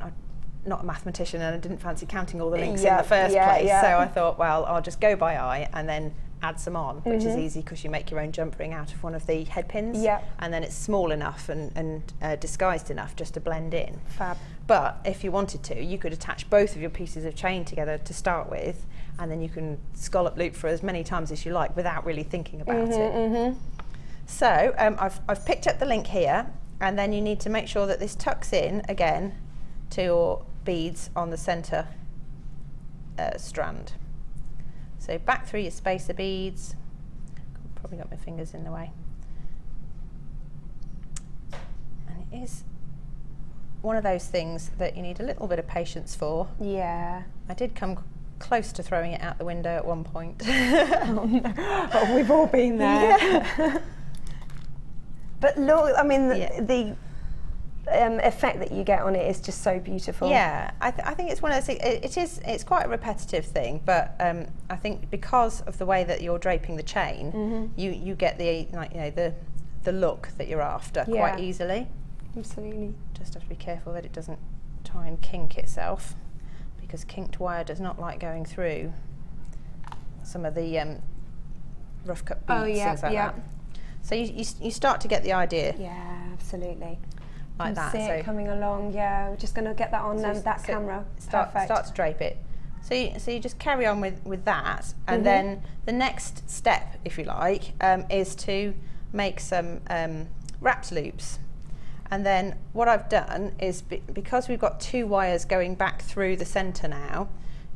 not a mathematician and I didn't fancy counting all the links in the first place. So I thought, well, I'll just go by eye and then add some on, which is easy because you make your own jump ring out of one of the head pins, and then it's small enough and disguised enough just to blend in. Fab. But if you wanted to, you could attach both of your pieces of chain together to start with, and then you can scallop loop for as many times as you like without really thinking about it. So I've picked up the link here, and then you need to make sure that this tucks in again to your beads on the centre strand. So back through your spacer beads, probably got my fingers in the way. And it is one of those things that you need a little bit of patience for. Yeah. I did come close to throwing it out the window at one point. But we've all been there. Yeah. But look, I mean, the effect that you get on it is just so beautiful. Yeah, I think it's one of those things. It's quite a repetitive thing, but I think because of the way that you're draping the chain, you get the look that you're after quite easily. Absolutely. Just have to be careful that it doesn't try and kink itself, because kinked wire does not like going through some of the rough cut beads, things like that. So you start to get the idea. Yeah, absolutely. Like that. See it coming along. Yeah, we're just going to get that on that camera. Start to drape it. So you just carry on with that, and then the next step, if you like, is to make some wrapped loops. And then what I've done is, because we've got 2 wires going back through the centre now,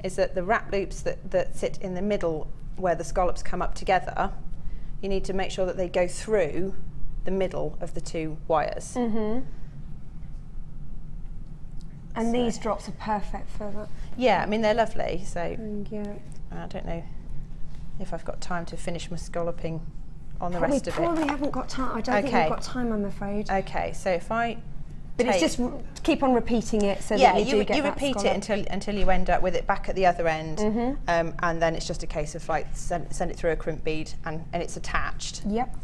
is that the wrap loops that sit in the middle where the scallops come up together, you need to make sure that they go through the middle of the 2 wires. And these drops are perfect for that. Yeah, I mean, they're lovely. So I don't know if I've got time to finish my scalloping on the rest of it. We probably haven't got time. I don't think we've got time, I'm afraid. Okay, so if I But it's just keep on repeating it so that you do get that repeat it until you end up with it back at the other end, and then it's just a case of like send it through a crimp bead and it's attached. Yep.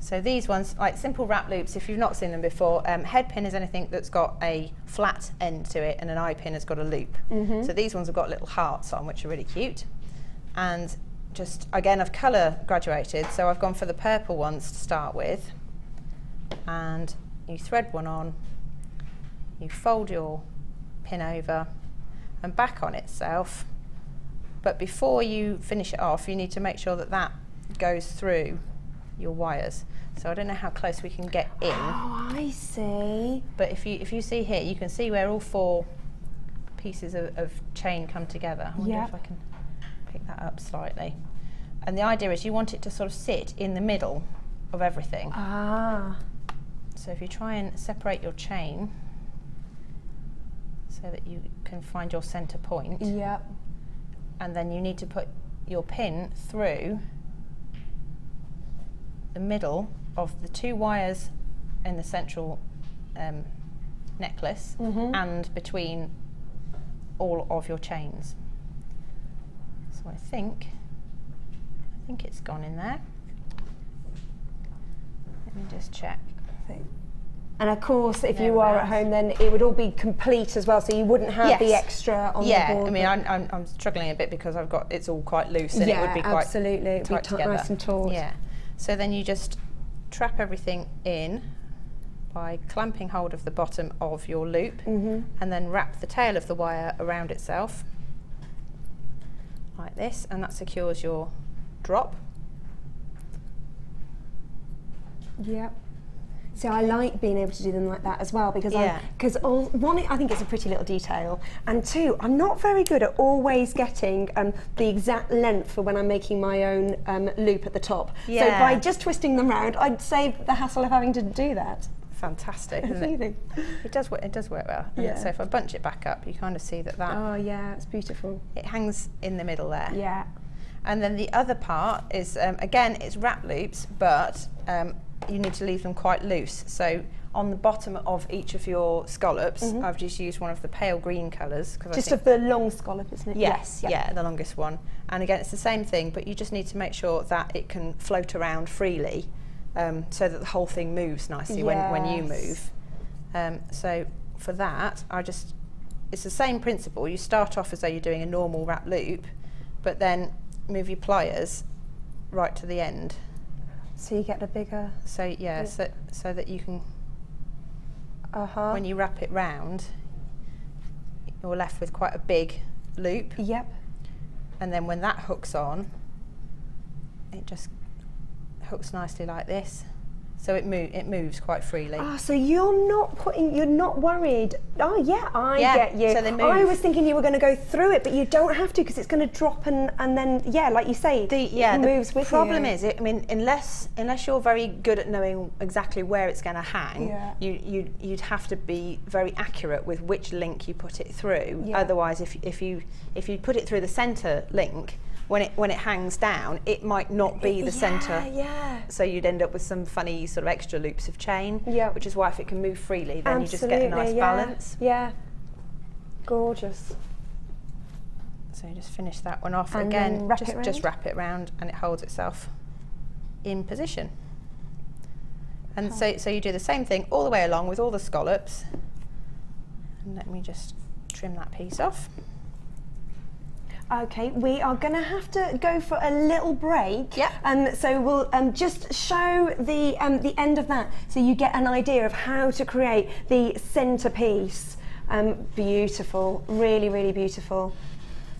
So these ones, like simple wrap loops, if you've not seen them before, head pin is anything that's got a flat end to it, and an eye pin has got a loop. So these ones have got little hearts on, which are really cute. And just, again, I've colour graduated, so I've gone for the purple ones to start with. And you thread one on, you fold your pin over and back on itself. But before you finish it off, you need to make sure that that goes through your wires. So I don't know how close we can get in. Oh, I see. But if you see here, you can see where all 4 pieces of chain come together. I wonder if I can pick that up slightly. And the idea is you want it to sort of sit in the middle of everything. Ah. So if you try and separate your chain so that you can find your center point. Yep. and then you need to put your pin through the middle of the 2 wires in the central necklace and between all of your chains. So I think it's gone in there. Let me just check. And of course, if you are at home, then it would all be complete as well, so you wouldn't have the extra on the board. Yeah, I mean, I'm struggling a bit because it's all quite loose, and it would be quite absolutely, it would be nice and taut. Yeah. So then you just trap everything in by clamping hold of the bottom of your loop, and then wrap the tail of the wire around itself like this, and that secures your drop. Yep. So I like being able to do them like that as well, because one, I think it's a pretty little detail, and 2, I'm not very good at always getting the exact length for when I'm making my own loop at the top. So by just twisting them round, I'd save the hassle of having to do that. Fantastic, isn't it? It does work well. Yeah. So if I bunch it back up, you kind of see that. Oh yeah, it's beautiful. It hangs in the middle there. Yeah. And then the other part is again, it's wrap loops, but you need to leave them quite loose. So on the bottom of each of your scallops, I've just used one of the pale green colours. Just of the long scallop, isn't it? Yes, yeah, the longest one. And again, it's the same thing, but you just need to make sure that it can float around freely, so that the whole thing moves nicely when you move. So for that, it's the same principle. You start off as though you're doing a normal wrap loop, but then move your pliers right to the end. So you get the bigger... So so that you can, when you wrap it round, you're left with quite a big loop. Yep. And then when that hooks on, it just hooks nicely like this. So it moves quite freely. Oh, so you're not worried. Oh yeah, I get you. So they move. I was thinking you were going to go through it, but you don't have to, because it's going to drop and then like you say, it moves with you. The problem is, I mean, unless you're very good at knowing exactly where it's going to hang, you'd have to be very accurate with which link you put it through. Yeah. Otherwise, if you put it through the centre link, when it hangs down, it might not be the centre. Yeah. So you'd end up with some funny sort of extra loops of chain. Yeah. Which is why if it can move freely, then you just get a nice balance. Yeah. Gorgeous. So you just finish that one off, and again, just wrap it round, and it holds itself in position. And so you do the same thing all the way along with all the scallops. And let me just trim that piece off. Okay, we are going to have to go for a little break. Yeah. So we'll just show the end of that, so you get an idea of how to create the centerpiece. Beautiful, really, really beautiful.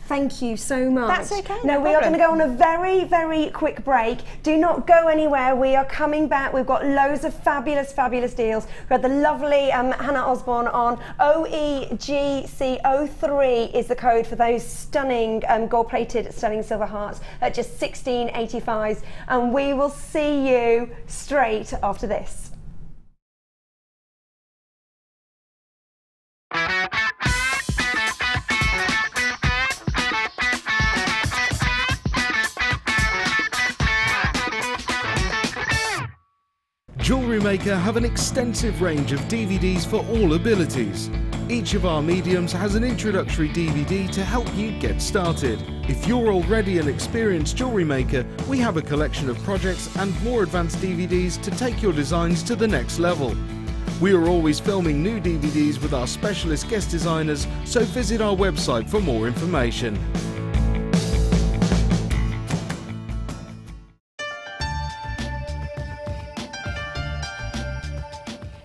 Thank you so much. That's okay. Now we are going to go on a very, very quick break. Do not go anywhere. We are coming back. We've got loads of fabulous, fabulous deals. We've got the lovely Hannah Osbourne on. OEGC03 is the code for those stunning gold-plated sterling silver hearts at just $16.85. And we will see you straight after this. Jewellery Maker have an extensive range of DVDs for all abilities. Each of our mediums has an introductory DVD to help you get started. If you're already an experienced jewellery maker, we have a collection of projects and more advanced DVDs to take your designs to the next level. We are always filming new DVDs with our specialist guest designers, so visit our website for more information.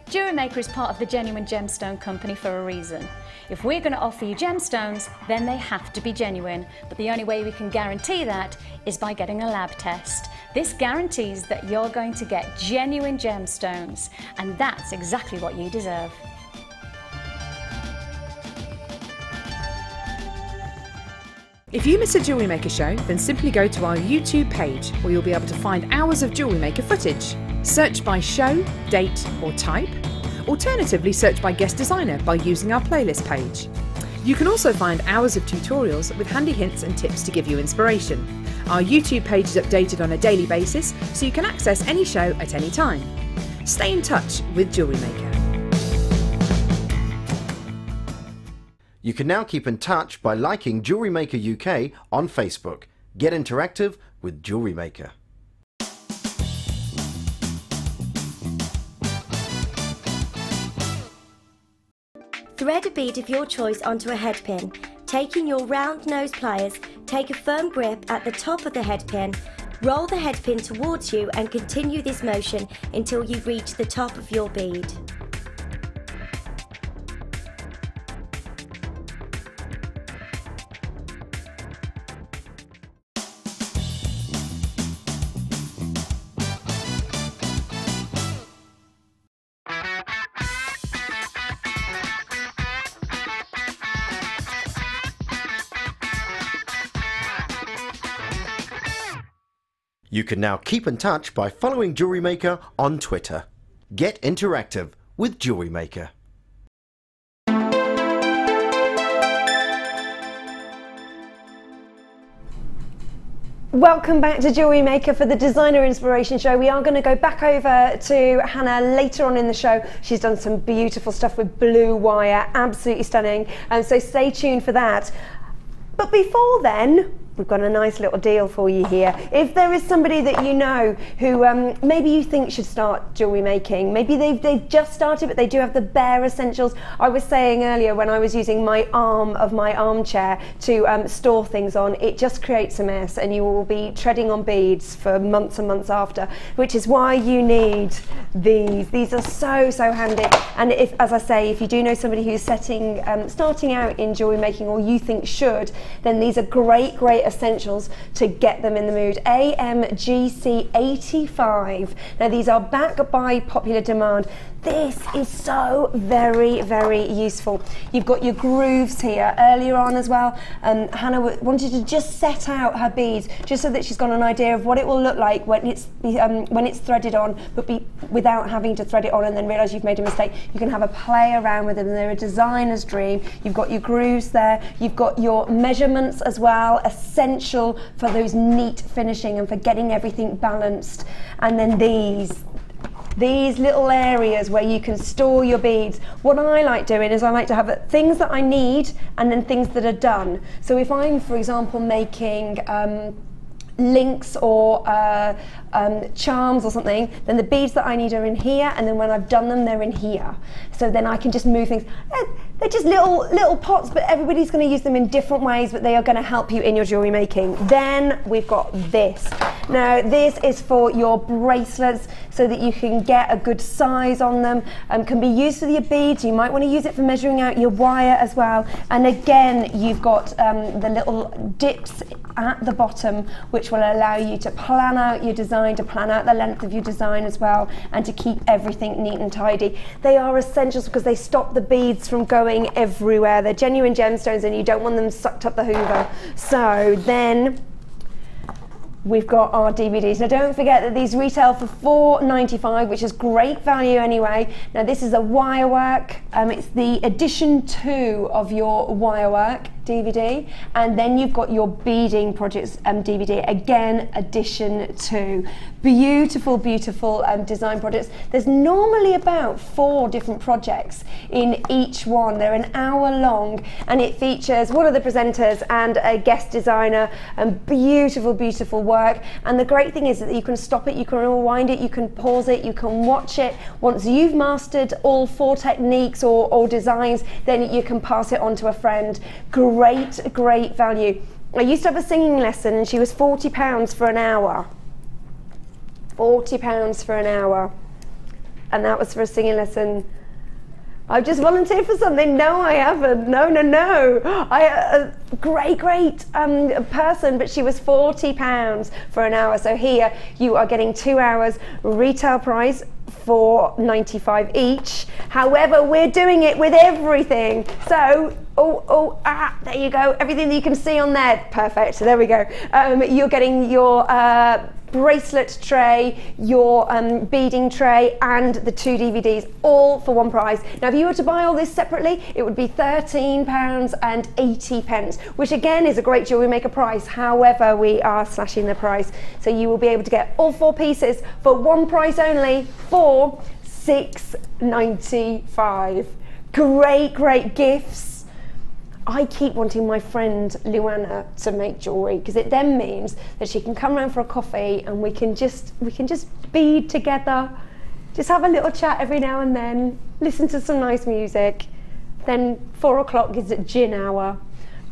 Jewellery Maker is part of the Genuine Gemstone Company for a reason. If we're going to offer you gemstones, then they have to be genuine, but the only way we can guarantee that is by getting a lab test. This guarantees that you're going to get genuine gemstones, and that's exactly what you deserve. If you miss a Jewellery Maker show, then simply go to our YouTube page, where you'll be able to find hours of Jewellery Maker footage. Search by show, date or type. Alternatively, search by guest designer by using our playlist page. You can also find hours of tutorials with handy hints and tips to give you inspiration. Our YouTube page is updated on a daily basis, so you can access any show at any time. Stay in touch with Jewellery Maker. You can now keep in touch by liking Jewellery Maker UK on Facebook. Get interactive with Jewellery Maker. Thread a bead of your choice onto a head pin. Taking your round nose pliers, take a firm grip at the top of the head pin, roll the head pin towards you and continue this motion until you reach the top of your bead. You can now keep in touch by following Jewellery Maker on Twitter. Get interactive with Jewellery Maker. Welcome back to Jewellery Maker for the Designer Inspiration Show. We are going to go back over to Hannah later on in the show. She's done some beautiful stuff with blue wire, absolutely stunning. So stay tuned for that. But before then, we've got a nice little deal for you here. If there is somebody that you know who maybe you think should start jewellery making, maybe they've just started but they do have the bare essentials. I was saying earlier when I was using my arm of my armchair to store things on, it just creates a mess and you will be treading on beads for months and months after, which is why you need these. These are so handy. And if, as I say, if you do know somebody who's starting out in jewellery making or you think should, then these are great essentials to get them in the mood. AMGC 85. Now these are back by popular demand. This is so very useful. You've got your grooves here earlier on as well. Hannah wanted to just set out her beads just so that she's got an idea of what it will look like when it's threaded on, but without having to thread it on and then realise you've made a mistake. You can have a play around with them. They're a designer's dream. You've got your grooves there. You've got your measurements as well, essential for those neat finishing and for getting everything balanced. And then these little areas where you can store your beads. What I like doing is I like to have things that I need and then things that are done. So if I'm, for example, making links or charms or something, then the beads that I need are in here, and then when I've done them, they're in here. So then I can just move things. They're just little pots, but everybody's going to use them in different ways, but they are going to help you in your jewellery making. Then we've got this. Now this is for your bracelets so that you can get a good size on them. Can be used for your beads. You might want to use it for measuring out your wire as well. And again, you've got the little dips at the bottom, which will allow you to plan out your design, to plan out the length of your design as well, and to keep everything neat and tidy. They are essentials because they stop the beads from going everywhere. They're genuine gemstones and you don't want them sucked up the hoover. So then we've got our DVDs. Now don't forget that these retail for $4.95, which is great value anyway. Now this is a Wirework. It's the edition 2 of your Wirework DVD, and then you've got your beading projects DVD, again edition 2. Beautiful design projects. There's normally about 4 different projects in each one. They're an hour long and it features one of the presenters and a guest designer, and beautiful work. And the great thing is that you can stop it, you can rewind it, you can pause it, you can watch it. Once you've mastered all 4 techniques or designs, then you can pass it on to a friend. Great value. I used to have a singing lesson and she was £40 for an hour. £40 for an hour. And that was for a singing lesson. I've just volunteered for something. No, I haven't. No. A great person, but she was £40 for an hour. So here you are getting 2 hours, retail price $4.95 each. However, we're doing it with everything. So, there you go. Everything that you can see on there, perfect. There we go. You're getting your bracelet tray, your beading tray, and the 2 DVDs, all for one price. Now, if you were to buy all this separately, it would be £13.80, which again is a great Jewellery Maker price. However, we are slashing the price, so you will be able to get all 4 pieces for one price only, for £6.95. Great gifts. I keep wanting my friend Luana to make jewellery, because it then means that she can come round for a coffee and we can just bead together, just have a little chat every now and then, listen to some nice music. Then 4 o'clock is at gin hour.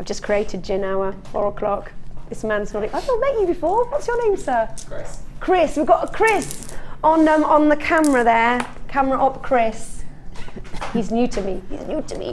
I've just created gin hour, 4 o'clock. This man's nodding. I've not met you before. What's your name, sir? Chris. Chris. We've got a Chris on the camera there. Camera op Chris. He's new to me,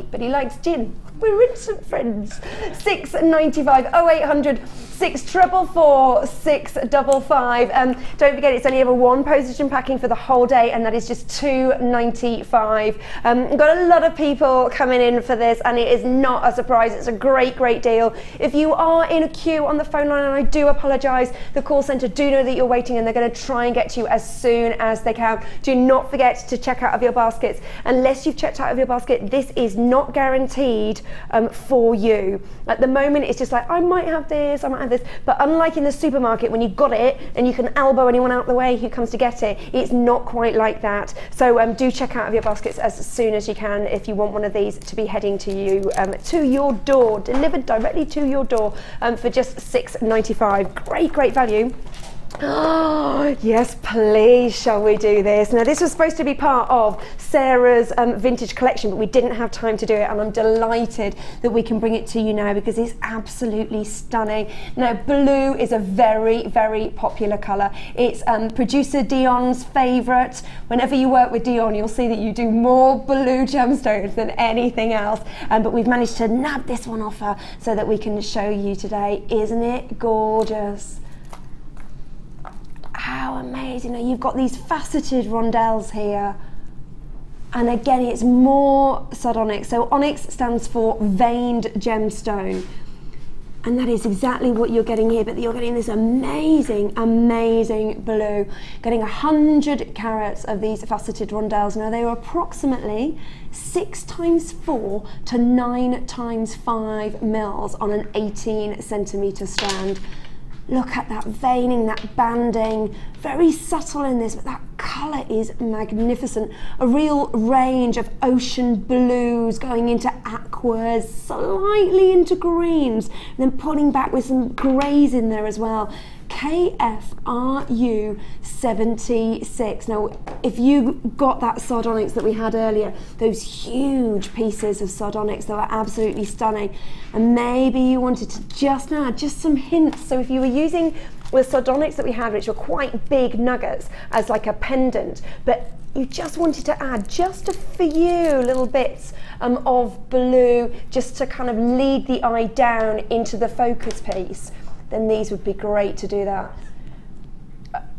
but he likes gin. We're instant friends. £6.95, 0800 644 655. Don't forget, it's only ever 1 postage and packing for the whole day, and that is just £2.95. Got a lot of people coming in for this, and it is not a surprise. It's a great deal. If you are in a queue on the phone line, and I do apologise, the call centre do know that you're waiting, and they're going to try and get to you as soon as they can. Do not forget to check out of your baskets. Unless you've checked out of your basket, this is not guaranteed for you. At the moment, it's just like, I might have this, I might have this, but unlike in the supermarket when you've got it and you can elbow anyone out the way who comes to get it, it's not quite like that. So do check out of your baskets as soon as you can if you want one of these to be heading to you, to your door, delivered directly to your door for just £6.95. Great value. Oh, yes, please, shall we do this? Now, this was supposed to be part of Sarah's vintage collection, but we didn't have time to do it, and I'm delighted that we can bring it to you now because it's absolutely stunning. Now, blue is a very popular colour. It's producer Dion's favourite. Whenever you work with Dion, you'll see that you do more blue gemstones than anything else, but we've managed to nab this one off her so that we can show you today. Isn't it gorgeous? How amazing. Now, you've got these faceted rondelles here, and again it's more sardonyx. So onyx stands for veined gemstone, and that is exactly what you're getting here, but you're getting this amazing blue, getting 100 carats of these faceted rondelles. Now, they are approximately 6x4 to 9x5 mils on an 18cm strand. Look at that veining, that banding, very subtle in this, but that colour is magnificent. A real range of ocean blues going into aquas, slightly into greens, and then pulling back with some greys in there as well. KFRU 76. Now, if you got that sardonyx that we had earlier, those huge pieces of sardonyx that were absolutely stunning, and maybe you wanted to just add just some hints. So if you were using the sardonyx that we had, which were quite big nuggets, as like a pendant, but you just wanted to add just a few little bits of blue just to kind of lead the eye down into the focus piece, then these would be great to do that.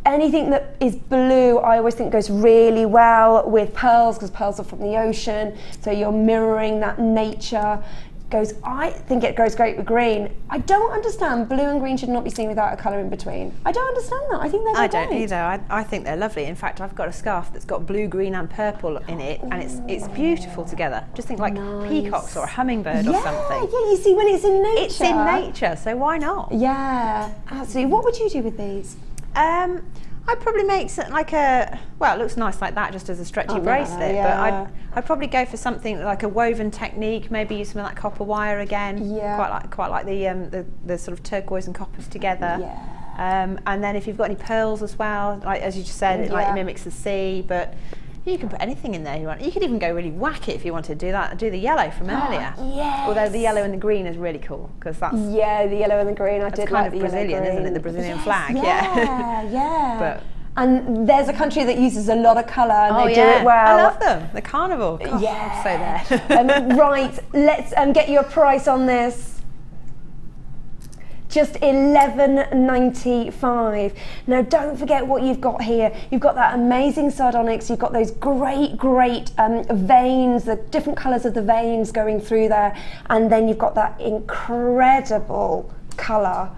Anything that is blue, I always think goes really well with pearls, because pearls are from the ocean, so you're mirroring that nature. I think it goes great with green. I don't understand, blue and green should not be seen without a colour in between. I don't understand that. I think they're I don't either. I think they're lovely. In fact, I've got a scarf that's got blue, green and purple in it, and it's beautiful together. Just think like peacocks or a hummingbird or something. Yeah, you see, when it's in nature. It's in nature, so why not? Yeah, absolutely. What would you do with these? I'd probably make something like it looks nice like that just as a stretchy bracelet, but I'd probably go for something like a woven technique, maybe use some of that copper wire again. Yeah. Quite like the sort of turquoise and coppers together. Yeah. And then if you've got any pearls as well, like as you just said, it like mimics the sea, but you can put anything in there you want. You could even go really whack it if you want to do that. Do the yellow from earlier. Yes. Although the yellow and the green is really cool because that's the yellow and the green. I did like the Brazilian, isn't it? The Brazilian flag. Yeah. But and there's a country that uses a lot of colour and they do it well. I love them. The carnival. God, I'm so there. Right. Let's get you a price on this. Just $11.95. Now, don't forget what you've got here. You've got that amazing sardonyx. You've got those great veins, the different colours of the veins going through there, and then you've got that incredible colour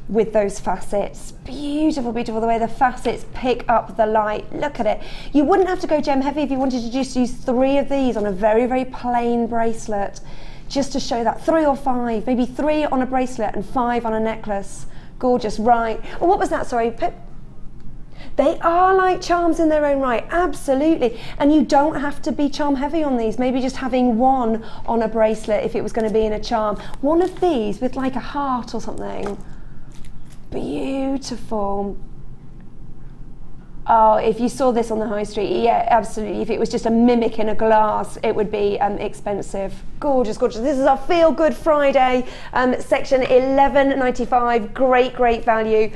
with those facets. Beautiful, beautiful, the way the facets pick up the light. Look at it. You wouldn't have to go gem heavy if you wanted to just use 3 of these on a very, very plain bracelet, just to show that. 3 or 5, maybe 3 on a bracelet and 5 on a necklace. Gorgeous, right. Oh, what was that, sorry, Pip? They are like charms in their own right, absolutely. And you don't have to be charm heavy on these. Maybe just having 1 on a bracelet if it was going to be in a charm. 1 of these with like a heart or something. Beautiful. Oh, if you saw this on the high street, yeah, absolutely. If it was just a mimic in a glass, it would be expensive. Gorgeous, gorgeous. This is our Feel Good Friday, section 11.95. Great, great value.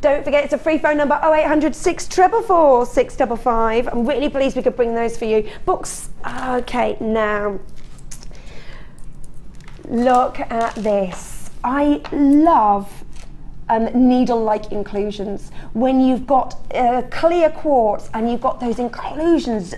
Don't forget, it's a free phone number, 0800 644 655. I'm really pleased we could bring those for you. Books. Okay, now, look at this. I love needle-like inclusions. When you've got clear quartz and you've got those inclusions,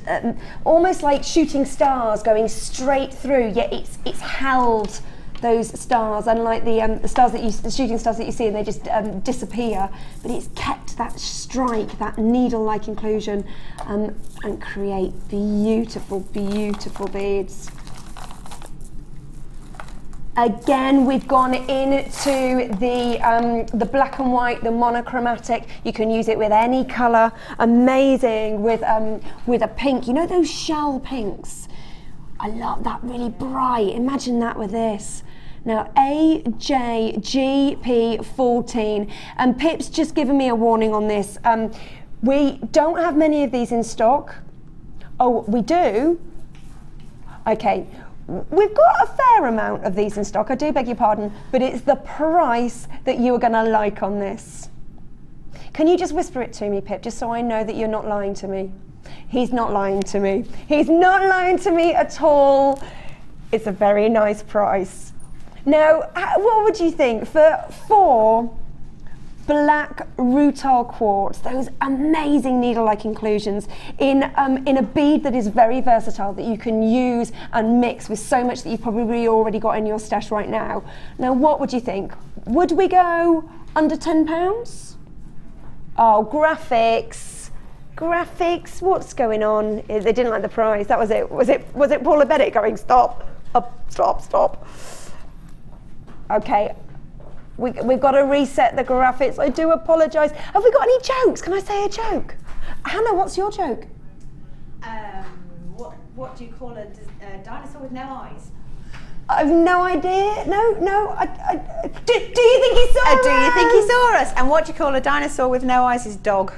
almost like shooting stars going straight through, yet it's held those stars, unlike the stars that the shooting stars that you see and they just disappear, but it's kept that strike, that needle-like inclusion, and create beautiful, beautiful beads. Again, we've gone into the black and white, the monochromatic. You can use it with any colour. Amazing with a pink. You know those shell pinks? I love that, really bright. Imagine that with this. Now, AJGP14, and Pip's just given me a warning on this. We don't have many of these in stock. Oh, we do? Okay. We've got a fair amount of these in stock, I do beg your pardon, but it's the price that you are going to like on this. Can you just whisper it to me, Pip, just so I know that you're not lying to me? He's not lying to me. He's not lying to me at all. It's a very nice price. Now, what would you think for 4 black rutile quartz, those amazing needle-like inclusions in a bead that is very versatile, that you can use and mix with so much that you've probably already got in your stash right now. Now, what would you think? Would we go under £10? Oh, graphics. Graphics, what's going on? They didn't like the price. That was it. Was it Paula Bennett going, stop, stop, stop. Okay. We've got to reset the graphics. I do apologise. Have we got any jokes? Can I say a joke? Hannah, what's your joke? What do you call a dinosaur with no eyes? I've no idea. No. Do you think he saw us? Do you think he saw us? And what do you call a dinosaur with no eyes is dog.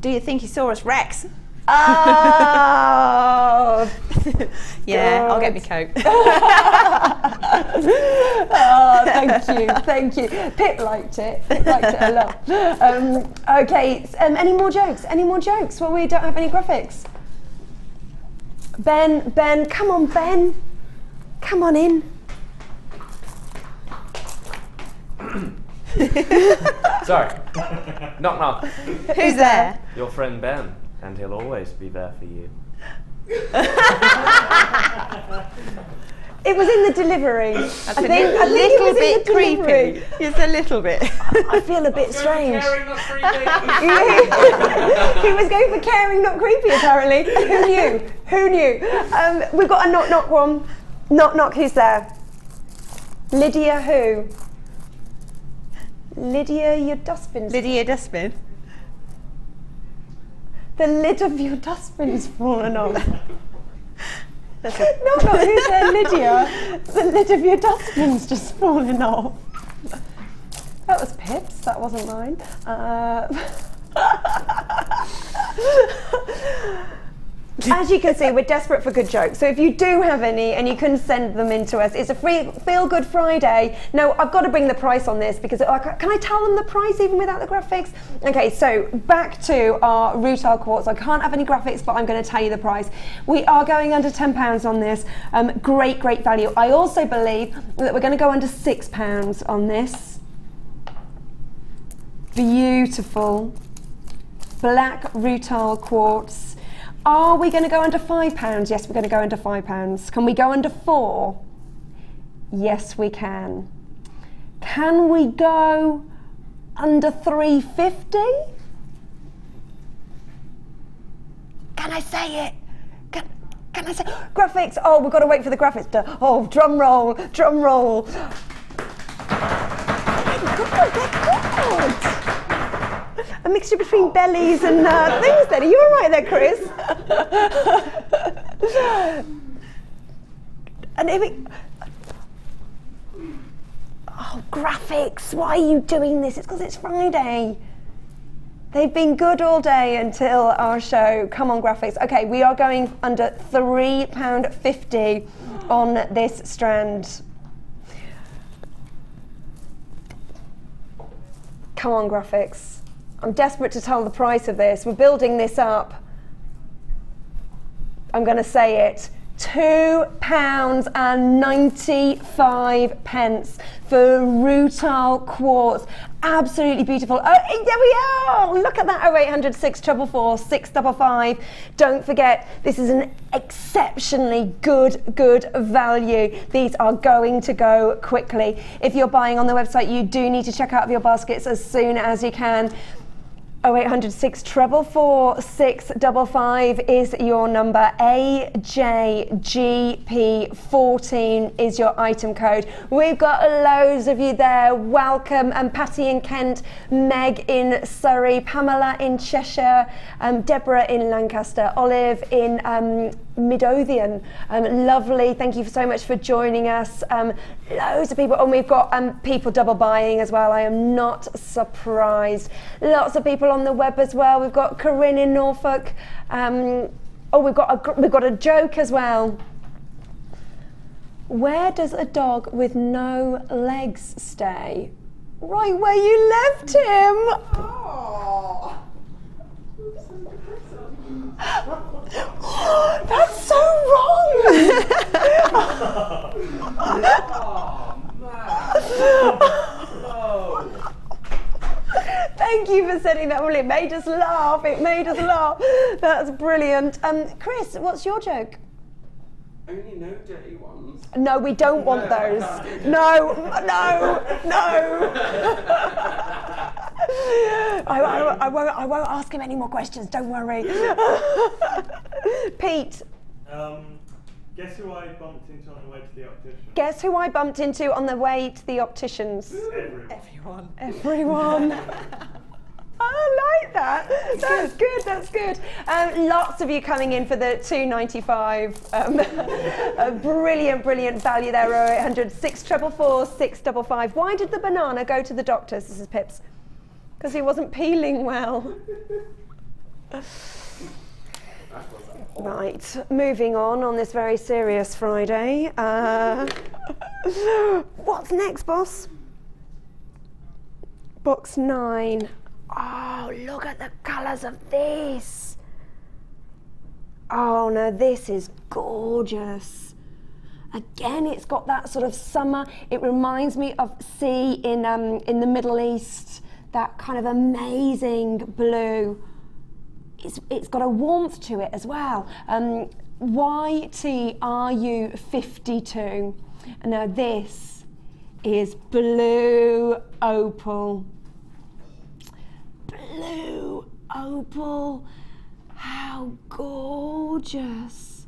Do you think he saw us? Rex. Oh. Yeah, I'll get me Coke. Oh, thank you. Pip liked it. Pip liked it a lot. Okay, any more jokes? Well, we don't have any graphics. Ben, come on, Ben. Come on in. Sorry. Knock, knock. Who's there? Your friend Ben, and he'll always be there for you. It was in the delivery. I think a little bit creepy. Just a little bit. I feel a bit strange. Caring, not creepy. He was going for caring, not creepy, apparently. Who knew? We've got a knock knock one. Knock knock, who's there? Lydia who? Lydia, your dustbin's... Lydia dustbin? The lid of your dustbin's fallen off. Knock knock, who's there, Lydia? The lid of your dustbin's just fallen off. That was Pip's, that wasn't mine. As you can see, we're desperate for good jokes. So if you do have any, and you can send them in to us, it's a free Feel Good Friday. Now, I've got to bring the price on this because, can I tell them the price even without the graphics? Okay, so back to our rutile quartz. I can't have any graphics, but I'm going to tell you the price. We are going under £10 on this. Great value. I also believe that we're going to go under £6 on this. Beautiful. Black rutile quartz. Are we going to go under £5? Yes, we're going to go under £5. Can we go under £4? Yes, we can. Can we go under 350? Can I say it? Can I say graphics? Oh, we've got to wait for the graphics to. Oh, drum roll, drum roll. Good. A mixture between bellies and things. Then, are you all right there, Chris? And if we. Oh, graphics! Why are you doing this? It's because it's Friday. They've been good all day until our show. Come on, graphics. Okay, we are going under £3.50 on this strand. Come on, graphics. I'm desperate to tell the price of this. We're building this up. I'm going to say it. £2.95 for rutile quartz. Absolutely beautiful. Oh, there we are. Look at that. 0800 644 655. Don't forget, this is an exceptionally good value. These are going to go quickly. If you're buying on the website, you do need to check out your baskets as soon as you can. 0800 644 655 is your number. AJGP14 is your item code. We've got loads of you there. Welcome. Patty in Kent, Meg in Surrey, Pamela in Cheshire, Deborah in Lancaster, Olive in Midlothian. Lovely. Thank you so much for joining us. Loads of people, and we've got people double buying as well. I am not surprised. Lots of people on the web as well. We've got Corinne in Norfolk. Oh, we've got a joke as well. Where does a dog with no legs stay? Right where you left him. Oh. That's so wrong. Thank you for setting that. Well, it made us laugh. It made us laugh. That's brilliant. Chris, what's your joke? Only no dirty ones. No, we don't want those. No. I won't ask him any more questions. Don't worry. Pete. Guess who I bumped into on the way to the optician? Guess who I bumped into on the way to the opticians? Everyone. I like that. That's good. That's good. Lots of you coming in for the $2.95. A brilliant value there. 0800 644 655. Why did the banana go to the doctors? This is Pips. Because he wasn't peeling well. Right, moving on this very serious Friday. What's next, boss? Box 9. Oh, look at the colours of this. Oh, no, this is gorgeous. Again, it's got that sort of summer. It reminds me of sea in the Middle East. That kind of amazing blue. It's got a warmth to it as well. YTRU52. Now this is blue opal. Blue opal. How gorgeous.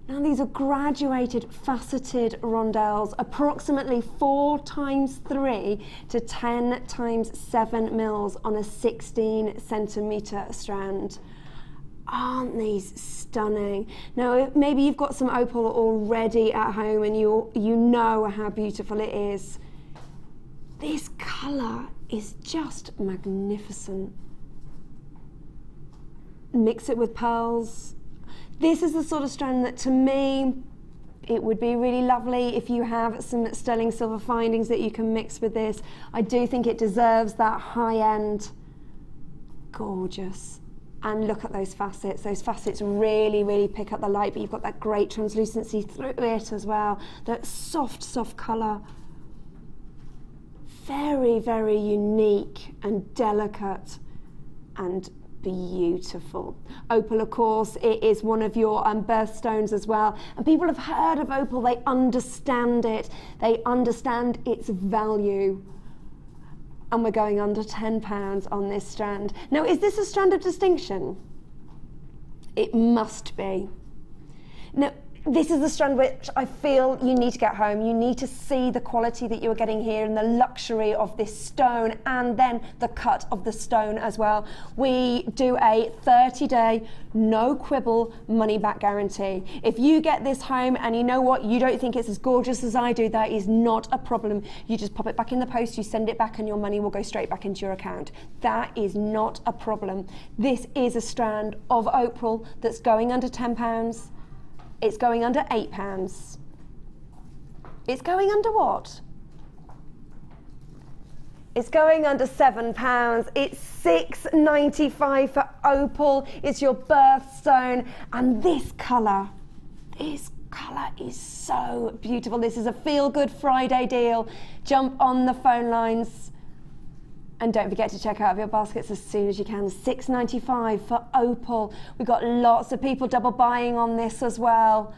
Now these are graduated faceted rondelles, approximately 4 times 3 to 10 times 7 mils on a 16 centimetre strand. Aren't these stunning? Now maybe you've got some opal already at home and you know how beautiful it is. This colour is just magnificent. Mix it with pearls. This is the sort of strand that, to me, it would be really lovely if you have some sterling silver findings that you can mix with this. I do think it deserves that high-end. Gorgeous. And look at those facets. Those facets really pick up the light, but you've got that great translucency through it as well. That soft colour. Very unique and delicate and beautiful. Opal, of course, it is one of your birthstones as well. And people have heard of opal, they understand it. They understand its value. And we're going under £10 on this strand. Now, is this a strand of distinction? It must be. Now, this is the strand which I feel you need to get home. You need to see the quality that you are getting here and the luxury of this stone, and then the cut of the stone as well. We do a 30-day, no quibble, money back guarantee. If you get this home and you know what, you don't think it's as gorgeous as I do, that is not a problem. You just pop it back in the post, you send it back, and your money will go straight back into your account. That is not a problem. This is a strand of opal that's going under £10. It's going under £8. It's going under what? It's going under £7. It's £6.95 for opal. It's your birthstone. And this colour is so beautiful. This is a feel-good Friday deal. Jump on the phone lines. And don't forget to check out your baskets as soon as you can. £6.95 for opal. We've got lots of people double buying on this as well.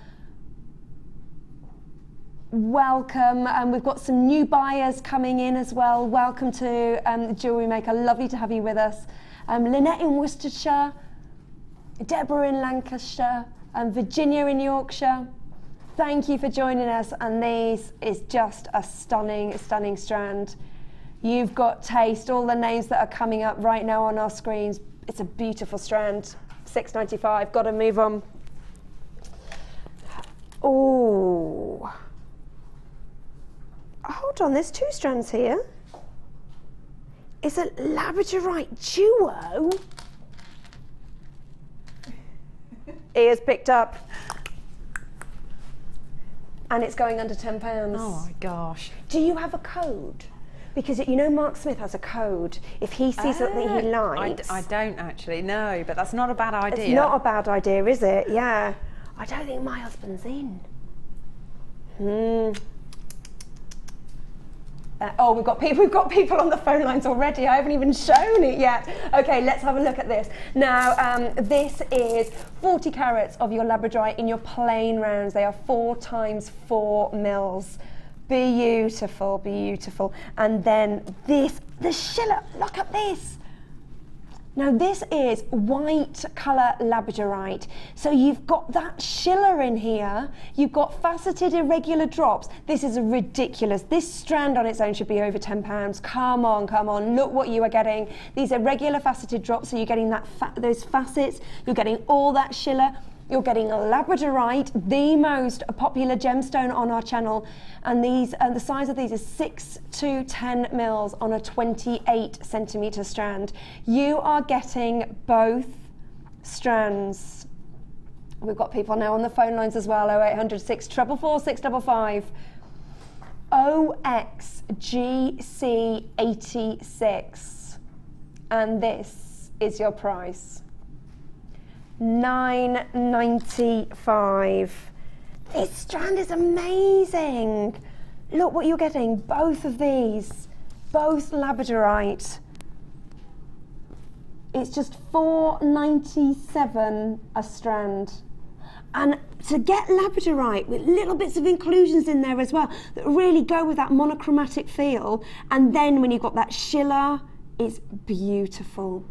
Welcome, and we've got some new buyers coming in as well. Welcome to Jewellery Maker. Lovely to have you with us. Lynette in Worcestershire, Deborah in Lancashire, and Virginia in Yorkshire. Thank you for joining us. And this is just a stunning, stunning strand. You've got taste, all the names that are coming up right now on our screens. It's a beautiful strand. £6.95, got to move on. Oh. Hold on, there's two strands here. Is it labradorite duo? Ears picked up. And it's going under £10. Oh my gosh. Do you have a code? Because you know Mark Smith has a code. If he sees something he likes. I don't actually, no, but that's not a bad idea. It's not a bad idea, is it? Yeah. I don't think my husband's in. Oh, we've got people on the phone lines already. I haven't even shown it yet. Okay, let's have a look at this. Now, this is 40 carats of your labradorite in your plain rounds. They are 4 times 4 mils. Beautiful, beautiful. And then this, the Schiller, look at this. Now this is white colour labradorite. So you've got that Schiller in here. You've got faceted irregular drops. This is ridiculous. This strand on its own should be over £10. Come on, come on. Look what you are getting. These are regular faceted drops. So you're getting that those facets. You're getting all that Schiller. You're getting a labradorite, the most popular gemstone on our channel, and these the size of these is 6 to 10 mils on a 28 centimetre strand. You are getting both strands. We've got people now on the phone lines as well. 0800 644 655. OXGC86, and this is your price. £9.95. This strand is amazing. Look what you're getting. Both of these, both labradorite. It's just £4.97 a strand. And to get labradorite with little bits of inclusions in there as well that really go with that monochromatic feel, and then when you've got that Schiller, it's beautiful.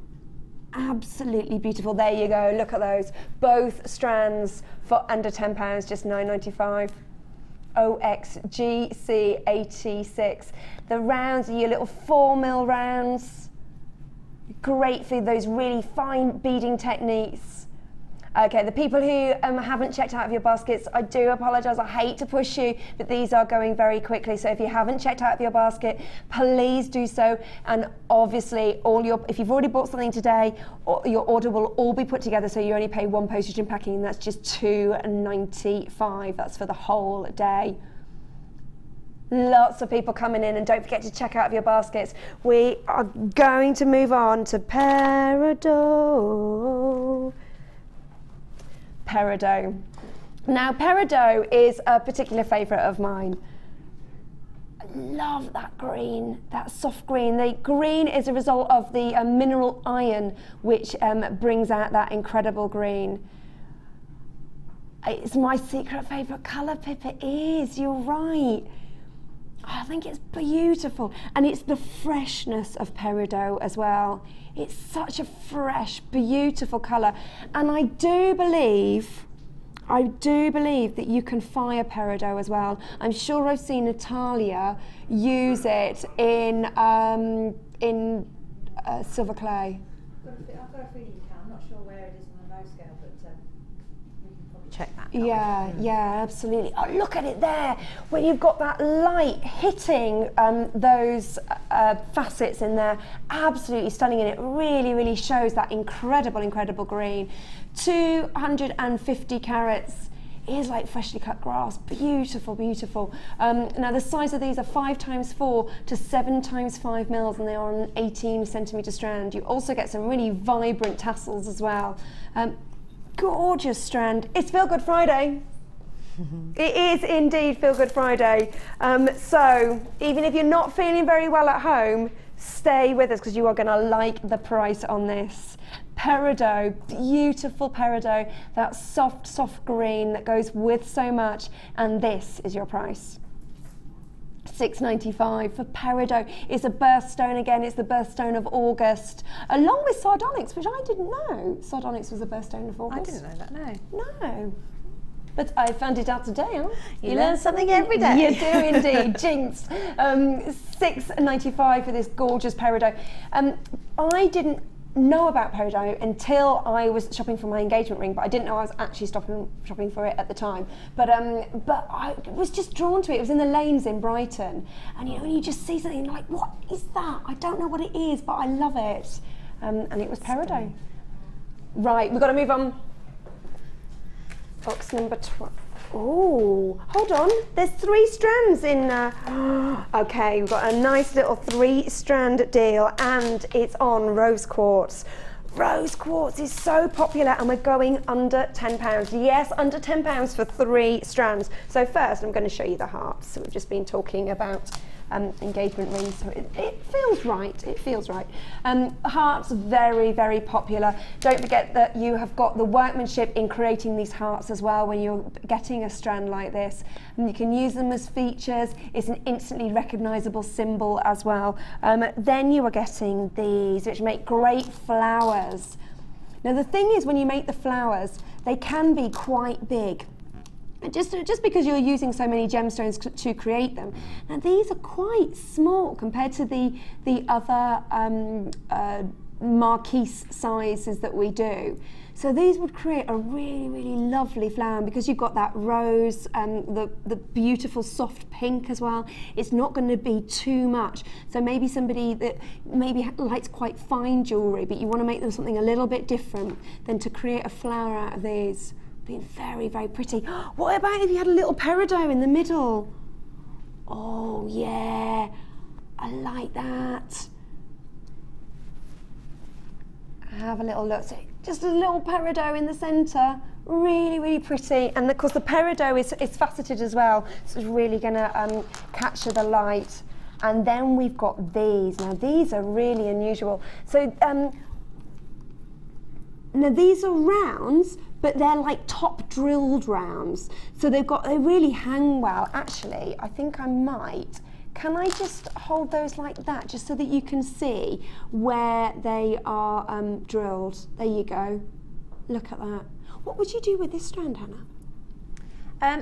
Absolutely beautiful. There you go. Look at those. Both strands for under £10, just £9.95. OXGC86. The rounds are your little 4 mil rounds. Great for those really fine beading techniques. Okay, the people who haven't checked out of your baskets, I do apologise, I hate to push you, but these are going very quickly. So if you haven't checked out of your basket, please do so. And obviously, if you've already bought something today, your order will all be put together, so you only pay 1 postage and packing, and that's just £2.95. That's for the whole day. Lots of people coming in, and don't forget to check out of your baskets. We are going to move on to Peridot. Peridot. Now, Peridot is a particular favourite of mine. Love that green, that soft green. The green is a result of the mineral iron, which brings out that incredible green. It's my secret favourite colour, Pip. It is, you're right. I think it's beautiful. And it's the freshness of peridot as well. It's such a fresh, beautiful colour. And I do believe that you can fire peridot as well. I'm sure I've seen Natalia use it in silver clay. I've got a feeling you can. I'm not sure where it is on the nose scale, but we can probably check that. Yeah, yeah, absolutely. Oh, look at it there, when you've got that light hitting those facets in there. Absolutely stunning, and it really, really shows that incredible, incredible green. 250 carats is like freshly cut grass. Beautiful, beautiful. Now the size of these are 5x4 to 7x5 mils, and they are an 18 centimetre strand. You also get some really vibrant tassels as well. Gorgeous strand. It's Feel Good Friday. It is indeed Feel Good Friday. So even if you're not feeling very well at home, stay with us because you are going to like the price on this. Peridot, beautiful peridot, that soft, soft green that goes with so much, and this is your price. £6.95 for peridot. It's a birthstone again, it's the birthstone of August, along with sardonyx, which I didn't know sardonyx was a birthstone of August. I didn't know that, no. No. But I found it out today, huh? You learn something every day. You do indeed, jinxed. £6.95 for this gorgeous peridot. I didn't know about peridot until I was shopping for my engagement ring, but I didn't know I was actually shopping for it at the time. But I was just drawn to it. It was in the lanes in Brighton, and you know, you just see something like, what is that? I don't know what it is, but I love it. And it was peridot. Right, we've got to move on. Box number 12. Oh, hold on. There's 3 strands in. Okay, we've got a nice little 3-strand deal, and it's on rose quartz. Rose quartz is so popular, and we're going under £10. Yes, under £10 for 3 strands. So first, I'm going to show you the hearts. So we've just been talking about engagement rings, so it feels right. It feels right. Hearts, very, very popular. Don't forget that you have got the workmanship in creating these hearts as well when you're getting a strand like this. And you can use them as features. It's an instantly recognisable symbol as well. Then you are getting these, which make great flowers. Now the thing is, when you make the flowers, they can be quite big. Just because you're using so many gemstones to create them. Now these are quite small compared to the other marquise sizes that we do. So these would create a really, really lovely flower, and because you've got that rose, the beautiful soft pink as well, it's not going to be too much. So maybe somebody that maybe likes quite fine jewellery, but you want to make them something a little bit different, then to create a flower out of these. Being very, very pretty. What about if you had a little peridot in the middle? Oh yeah, I like that. Have a little look. So just a little peridot in the centre. Really, really pretty. And of course the peridot is faceted as well, so it's really going to capture the light. And then we've got these. Now these are really unusual. So now these are rounds, but they're like top drilled rounds. So they really hang well. Actually, I think I might. Can I just hold those like that, just so that you can see where they are drilled? There you go. Look at that. What would you do with this strand, Hannah?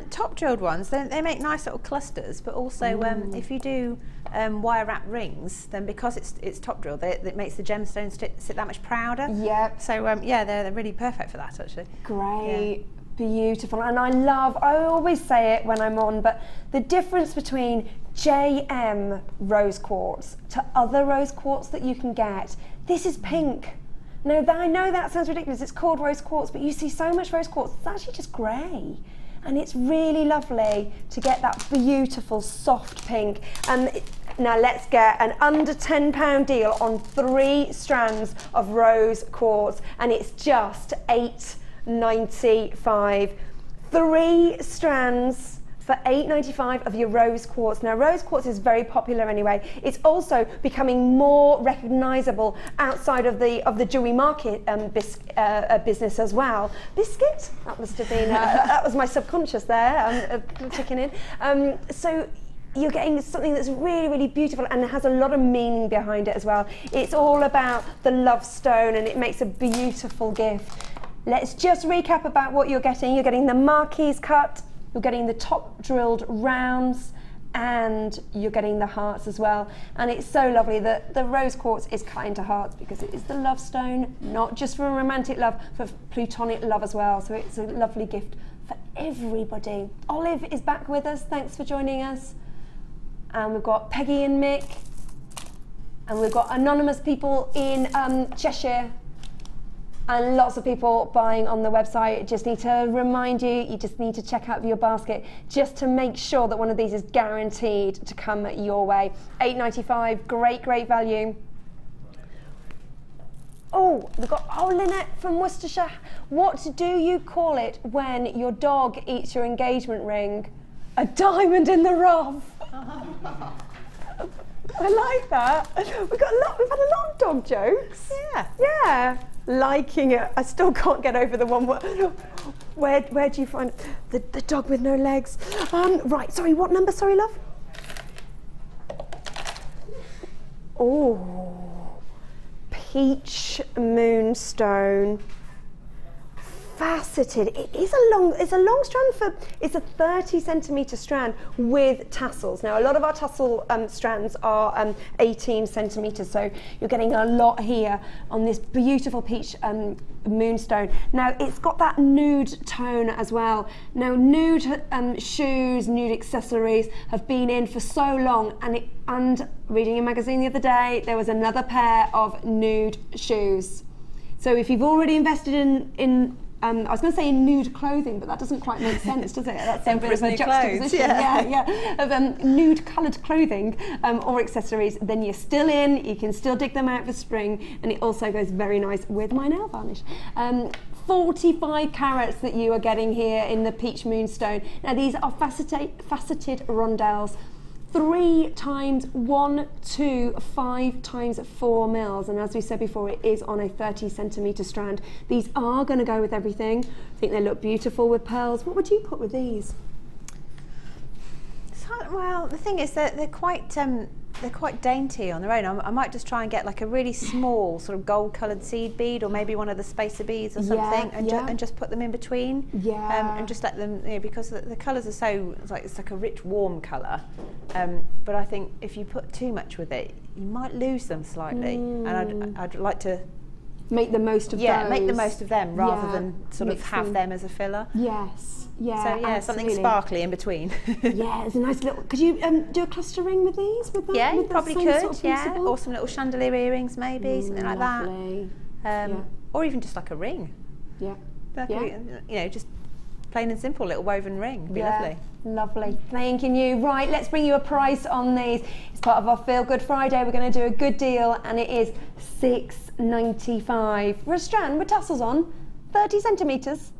Top drilled ones, they make nice little clusters, but also if you do wire wrap rings, then because it's top drilled, it makes the gemstones sit that much prouder. Yep. So yeah, they're really perfect for that actually. Great. Yeah. Beautiful. And I always say it when I'm on, but the difference between JM rose quartz to other rose quartz that you can get, this is pink. Now I know that sounds ridiculous, it's called rose quartz, but you see so much rose quartz, it's actually just grey. And it's really lovely to get that beautiful soft pink. Now let's get an under £10 deal on 3 strands of rose quartz, and it's just £8.95. 3 strands for $8.95 of your rose quartz. Now rose quartz is very popular anyway. It's also becoming more recognisable outside of the jewellery market business as well. Biscuit? That must have been, that was my subconscious there, ticking in. So you're getting something that's really, really beautiful and has a lot of meaning behind it as well. It's all about the love stone and it makes a beautiful gift. Let's just recap about what you're getting. You're getting the marquise cut, you're getting the top drilled rounds, and you're getting the hearts as well. And it's so lovely that the rose quartz is cut into hearts because it is the love stone, not just for romantic love, for platonic love as well. So it's a lovely gift for everybody. Olive is back with us. Thanks for joining us. And we've got Peggy and Mick. And we've got anonymous people in Cheshire. And lots of people buying on the website. Just need to remind you, you just need to check out your basket just to make sure that one of these is guaranteed to come your way. $8.95, great, great value. Oh, we've got, Lynette from Worcestershire. What do you call it when your dog eats your engagement ring? A diamond in the rough. I like that. We've had a lot of dog jokes. Yeah. Yeah. Liking it. I still can't get over the one where do you find the dog with no legs? Right, sorry, what number? Sorry, love. Oh, peach moonstone. Faceted. It's a long strand it's a 30 centimetre strand with tassels. Now a lot of our tassel strands are 18 centimetres, so you're getting a lot here on this beautiful peach moonstone. Now it's got that nude tone as well. Now nude shoes, nude accessories have been in for so long, and reading a magazine the other day, there was another pair of nude shoes. So if you've already invested in I was going to say in nude clothing, but that doesn't quite make sense, does it? That's a bit of a juxtaposition, of nude coloured clothing or accessories. Then you're still in, you can still dig them out for spring, and it also goes very nice with my nail varnish. 45 carats that you are getting here in the peach moonstone. Now these are faceted rondelles. 3 times 1 to 5 times 4 mils, and as we said before, it is on a 30 centimetre strand. These are going to go with everything. I think they look beautiful with pearls. What would you put with these? Well, the thing is that they're quite dainty on their own. I might just try and get like a really small sort of gold coloured seed bead, or maybe one of the spacer beads or something, and just put them in between. And just let them, because the colours are so, it's like a rich warm colour, but I think if you put too much with it, you might lose them slightly. And I'd like to make the most of those. Yeah, make the most of them rather than sort of have them as a filler. Yes. Yeah, so yeah, something sparkly in between. Yeah, it's a nice little. Could you do a cluster ring with these? Yeah, you probably could. Sort of or some little chandelier earrings, maybe something like that. Or even just like a ring. Yeah. That could be, just plain and simple little woven ring. It'd be lovely. Lovely, thanking you. Right, let's bring you a price on these. It's part of our Feel Good Friday. We're going to do a good deal, and it is $6.95 for a strand with tassels on, 30 centimetres.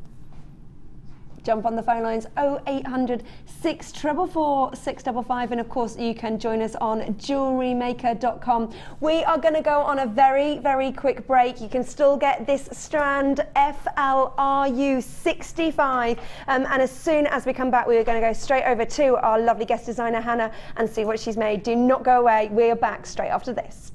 Jump on the phone lines 0800 644 655, and of course you can join us on JewelleryMaker.com. We are going to go on a very, very quick break. You can still get this strand FLRU 65, and as soon as we come back, we are going to go straight over to our lovely guest designer Hannah and see what she's made. Do not go away. We are back straight after this.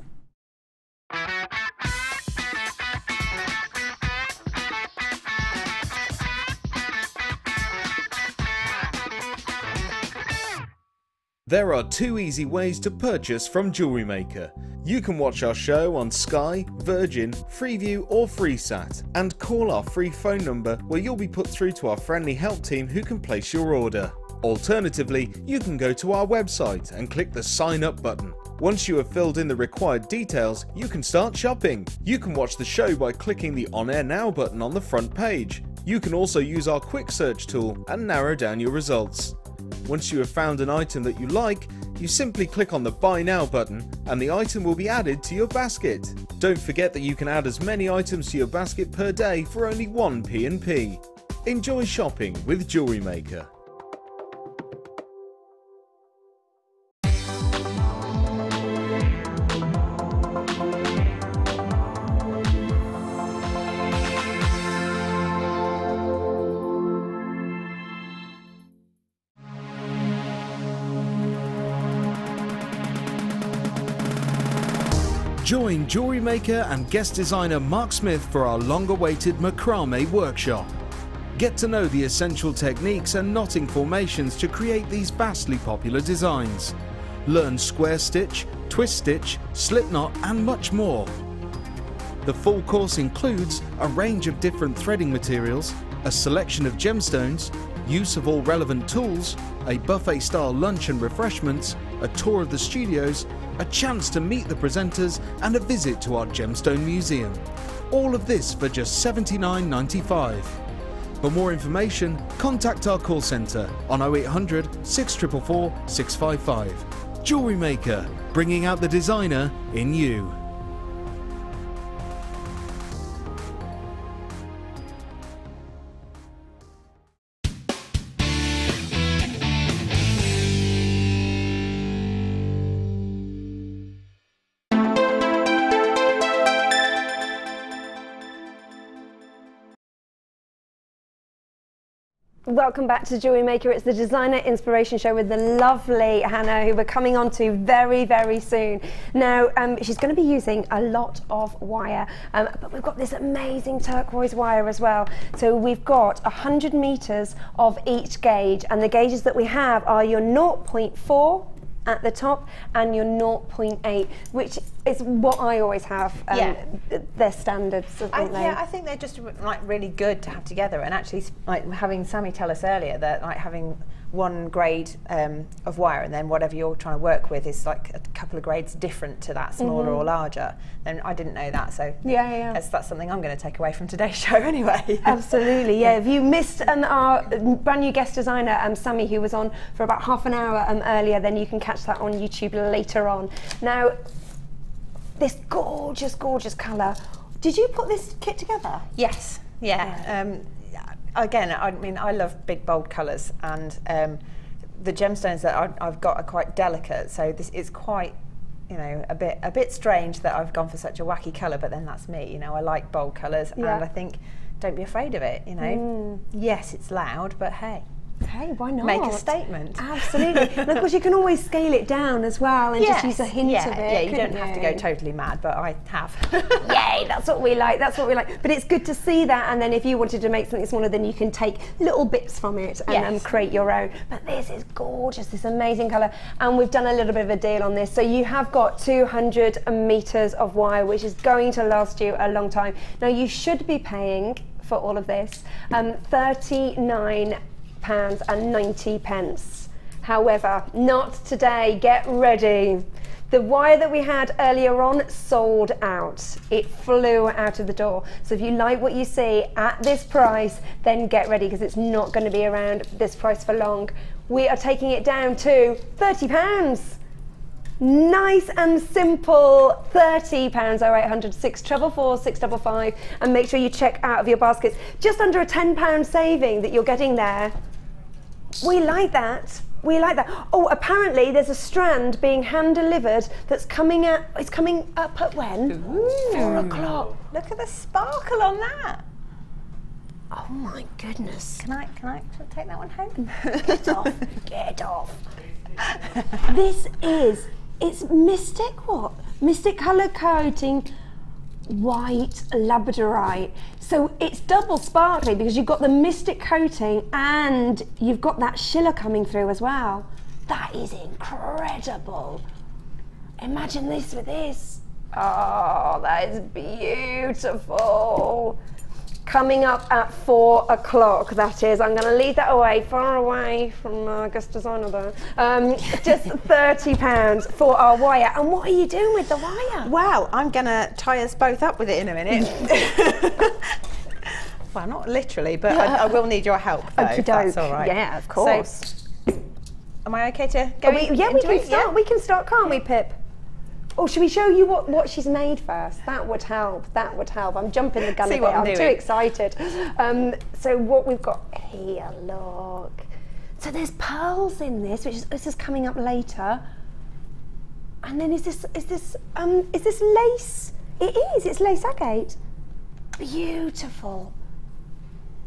There are 2 easy ways to purchase from Jewellery Maker. You can watch our show on Sky, Virgin, Freeview or FreeSat, and call our free phone number where you'll be put through to our friendly help team who can place your order. Alternatively, you can go to our website and click the sign up button. Once you have filled in the required details, you can start shopping. You can watch the show by clicking the On Air Now button on the front page. You can also use our quick search tool and narrow down your results. Once you have found an item that you like, you simply click on the Buy Now button and the item will be added to your basket. Don't forget that you can add as many items to your basket per day for only 1p&p. Enjoy shopping with Jewellery Maker. Join jewellery maker and guest designer Mark Smith for our long-awaited macrame workshop. Get to know the essential techniques and knotting formations to create these vastly popular designs. Learn square stitch, twist stitch, slip knot and much more. The full course includes a range of different threading materials, a selection of gemstones, use of all relevant tools, a buffet-style lunch and refreshments, a tour of the studios, a chance to meet the presenters and a visit to our gemstone museum. All of this for just $79.95. For more information, contact our call centre on 0800 644 655. Jewellery Maker, bringing out the designer in you. Welcome back to Jewellery Maker. It's the Designer Inspiration Show with the lovely Hannah, who we're coming on to very, very soon. Now, she's going to be using a lot of wire, but we've got this amazing turquoise wire as well. So we've got 100 meters of each gauge, and the gauges that we have are your 0.4 at the top and your 0.8, which is what I always have. They're standards, aren't they? Yeah, I think they're just like really good to have together, and actually like having Sammi tell us earlier that like having one grade of wire and then whatever you're trying to work with is like a couple of grades different to that, smaller or larger. Then I didn't know that, so that's something I'm going to take away from today's show anyway. Absolutely, yeah. If you missed our brand new guest designer, Sammi, who was on for about half an hour earlier, then you can catch that on YouTube later on. Now, this gorgeous, gorgeous colour. Did you put this kit together? Yes, yeah. Again, I mean, I love big, bold colours, and the gemstones that I've got are quite delicate, so this is quite, you know, a bit strange that I've gone for such a wacky colour, but then that's me, you know, I like bold colours, and I think, don't be afraid of it, you know. Yes, it's loud, but hey. Hey, why not? Make a statement. Absolutely. And of course, you can always scale it down as well and just use a hint of it. Yeah, you don't have to go totally mad, but I have. Yay, that's what we like, that's what we like. But it's good to see that, and then if you wanted to make something smaller, then you can take little bits from it and create your own. But this is gorgeous, this amazing colour. And we've done a little bit of a deal on this. So you have got 200 meters of wire, which is going to last you a long time. Now, you should be paying for all of this £39.90. However, not today. Get ready. The wire that we had earlier on sold out. It flew out of the door. So if you like what you see at this price, then get ready, because it's not going to be around this price for long. We are taking it down to £30. Nice and simple, £30, 0800 644 655, and make sure you check out of your baskets. Just under a £10 saving that you're getting there. We like that. We like that. Oh, apparently there's a strand being hand delivered that's coming out. It's coming up at when? Ooh. 4 o'clock. Look at the sparkle on that. Oh my goodness. Can I take that one home? Get off. Get off. It's Mystic what? Mystic colour coating, white labradorite. So it's double sparkly because you've got the Mystic coating and you've got that shiller coming through as well. That is incredible. Imagine this with this. Oh, that is beautiful. Coming up at 4 o'clock, that is. I'm going to leave that away, far away from guest designer there. Just £30 for our wire. And what are you doing with the wire? Well, I'm going to tie us both up with it in a minute. Well, not literally, but I will need your help, though, if that's all right. Yeah, of course. So, am I okay to go we can start. Yeah? We can start, can't we, Pip? Oh, should we show you what she's made first? That would help. That would help. I'm jumping the gun a bit. I'm too excited. So what we've got here, look. So there's pearls in this, this is coming up later. And then is this lace? It is. It's lace agate. Beautiful.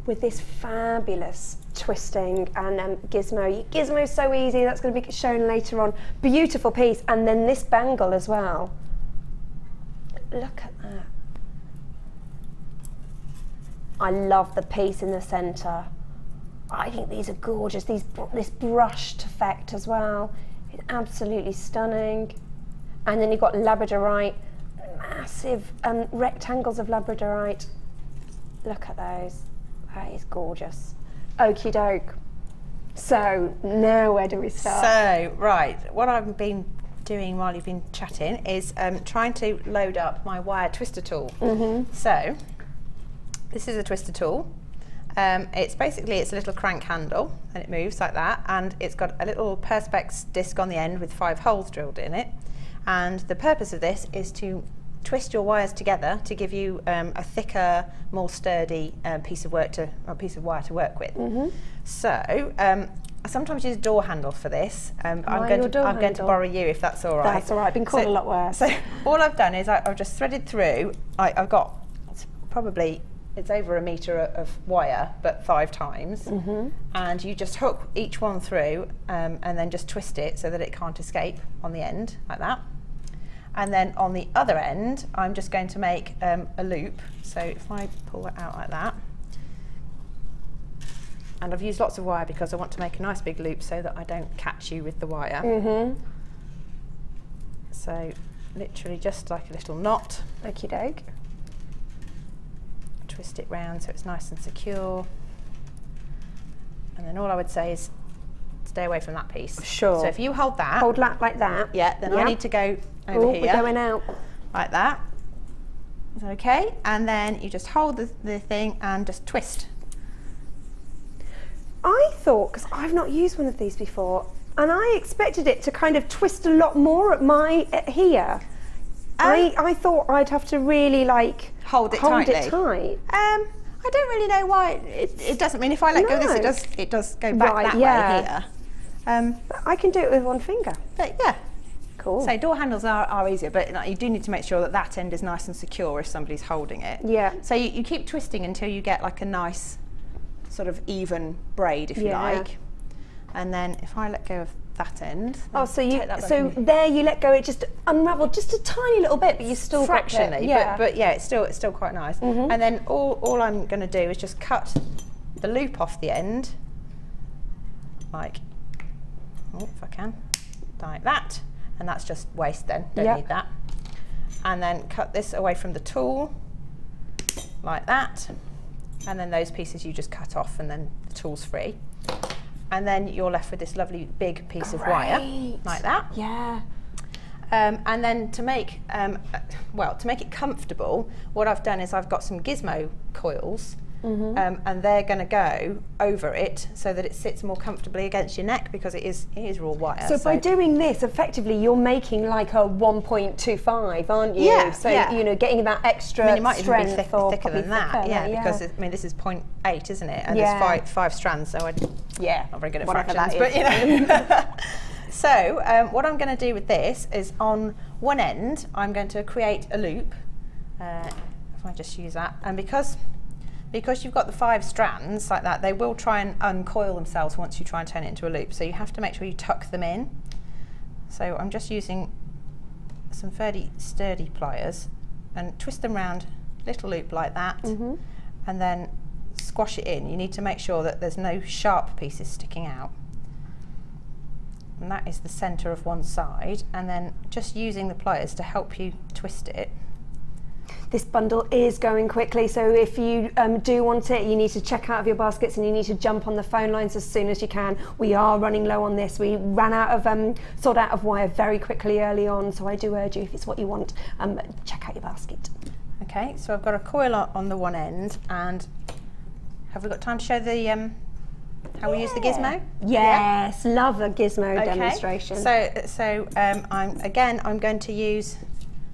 With this fabulous twisting and gizmo. Gizmo's so easy, that's going to be shown later on. Beautiful piece. And then this bangle as well. Look at that. I love the piece in the centre. I think these are gorgeous. This brushed effect as well. It's absolutely stunning. And then you've got labradorite, massive rectangles of labradorite. Look at those. That is gorgeous. Okie doke. So now where do we start? So, right, what I've been doing while you've been chatting is trying to load up my wire twister tool. So, this is a twister tool. It's a little crank handle and it moves like that, and it's got a little perspex disc on the end with 5 holes drilled in it, and the purpose of this is to twist your wires together to give you a thicker, more sturdy piece of wire to work with. So I sometimes use a door handle for this. I'm going to borrow you if that's all right. That's all right. I've been called a lot worse. So all I've done is I've just threaded through. I've got it's over 1 metre of wire, but 5 times, and you just hook each one through and then just twist it so that it can't escape on the end, like that. And then on the other end, I'm just going to make a loop. So if I pull it out like that, and I've used lots of wire because I want to make a nice big loop so that I don't catch you with the wire. So literally just like a little knot. Okie doke. Twist it round so it's nice and secure. And then all I would say is stay away from that piece. Sure. So if you hold that. Hold that like that. Yeah, then I need to go over here. We're going out. Like that. Okay, and then you just hold the thing and just twist. I thought, because I've not used one of these before, and I expected it to kind of twist a lot more at here. I thought I'd have to really like hold it tightly. I don't really know why it doesn't. I mean, if I let go of this, it does go back that way here. But I can do it with one finger. But yeah. Cool. So door handles are easier, but you do need to make sure that end is nice and secure if somebody's holding it. Yeah. So you keep twisting until you get like a nice sort of even braid, if you like. And then if I let go of that end. Oh, so there you let go, it just unravelled just a tiny little bit, but you still fractionally. But yeah, it's still quite nice. And then all I'm going to do is just cut the loop off the end, like, if I can, like that. And that's just waste then, don't need that. And then cut this away from the tool, like that. And then those pieces you just cut off and then the tool's free. And then you're left with this lovely big piece of wire, like that. Yeah. And then to make it comfortable, what I've done is I've got some gizmo coils, and they're going to go over it so that it sits more comfortably against your neck, because it is raw wire. So by doing this, effectively, you're making like a 1.25, aren't you? Yeah. So you know, getting that extra you might even be thicker than that. Because I mean, this is 0.8, isn't it? And there's five strands, so not very good at fractions, but you know. So what I'm going to do with this is on one end, I'm going to create a loop. If I just use that, and because you've got the 5 strands like that, they will try and uncoil themselves once you try and turn it into a loop. So you have to make sure you tuck them in. So I'm just using some fairly sturdy pliers and twist them round, little loop like that, and then squash it in. You need to make sure that there's no sharp pieces sticking out. And that is the centre of one side, and then just using the pliers to help you twist it. This bundle is going quickly, so if you do want it, you need to check out of your baskets and you need to jump on the phone lines as soon as you can. We are running low on this. We ran out of, sold out of wire very quickly early on, so I do urge you, if it's what you want, check out your basket. Okay, so I've got a coil on the one end, and have we got time to show the how we use the gizmo? Yes, love a gizmo demonstration. So I'm going to use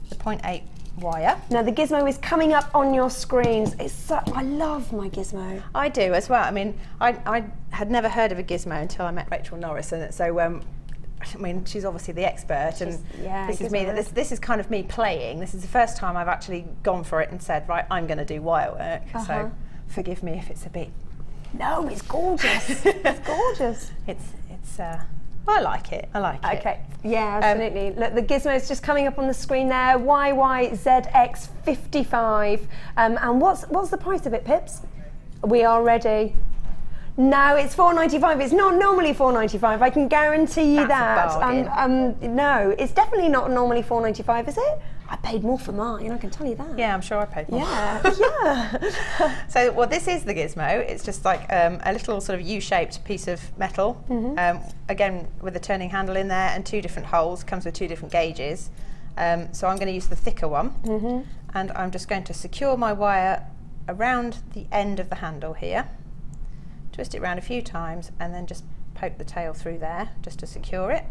the 0.8 wire. Now the gizmo is coming up on your screens. I love my gizmo. I do as well. I mean, I had never heard of a gizmo until I met Rachel Norris, and so I mean, she's obviously the expert, and this is me. This is kind of me playing. This is the first time I've actually gone for it and said, right, I'm going to do wire work. So forgive me if it's a bit. No, it's gorgeous. It's gorgeous. It's I like it. I like it. Okay. Yeah, absolutely. Look, the gizmo is just coming up on the screen there. YYZX55. And what's the price of it, Pips? We are ready. No, it's $4.95. It's not normally $4.95. I can guarantee you that. No, it's definitely not normally $4.95, is it? I paid more for mine, I can tell you that. Yeah, I'm sure I paid more. Yeah, yeah. So, well, this is the gizmo. It's just like a little sort of U-shaped piece of metal. Again, with a turning handle in there and 2 different holes. Comes with 2 different gauges. So I'm going to use the thicker one. And I'm just going to secure my wire around the end of the handle here. Twist it around a few times and then just poke the tail through there just to secure it.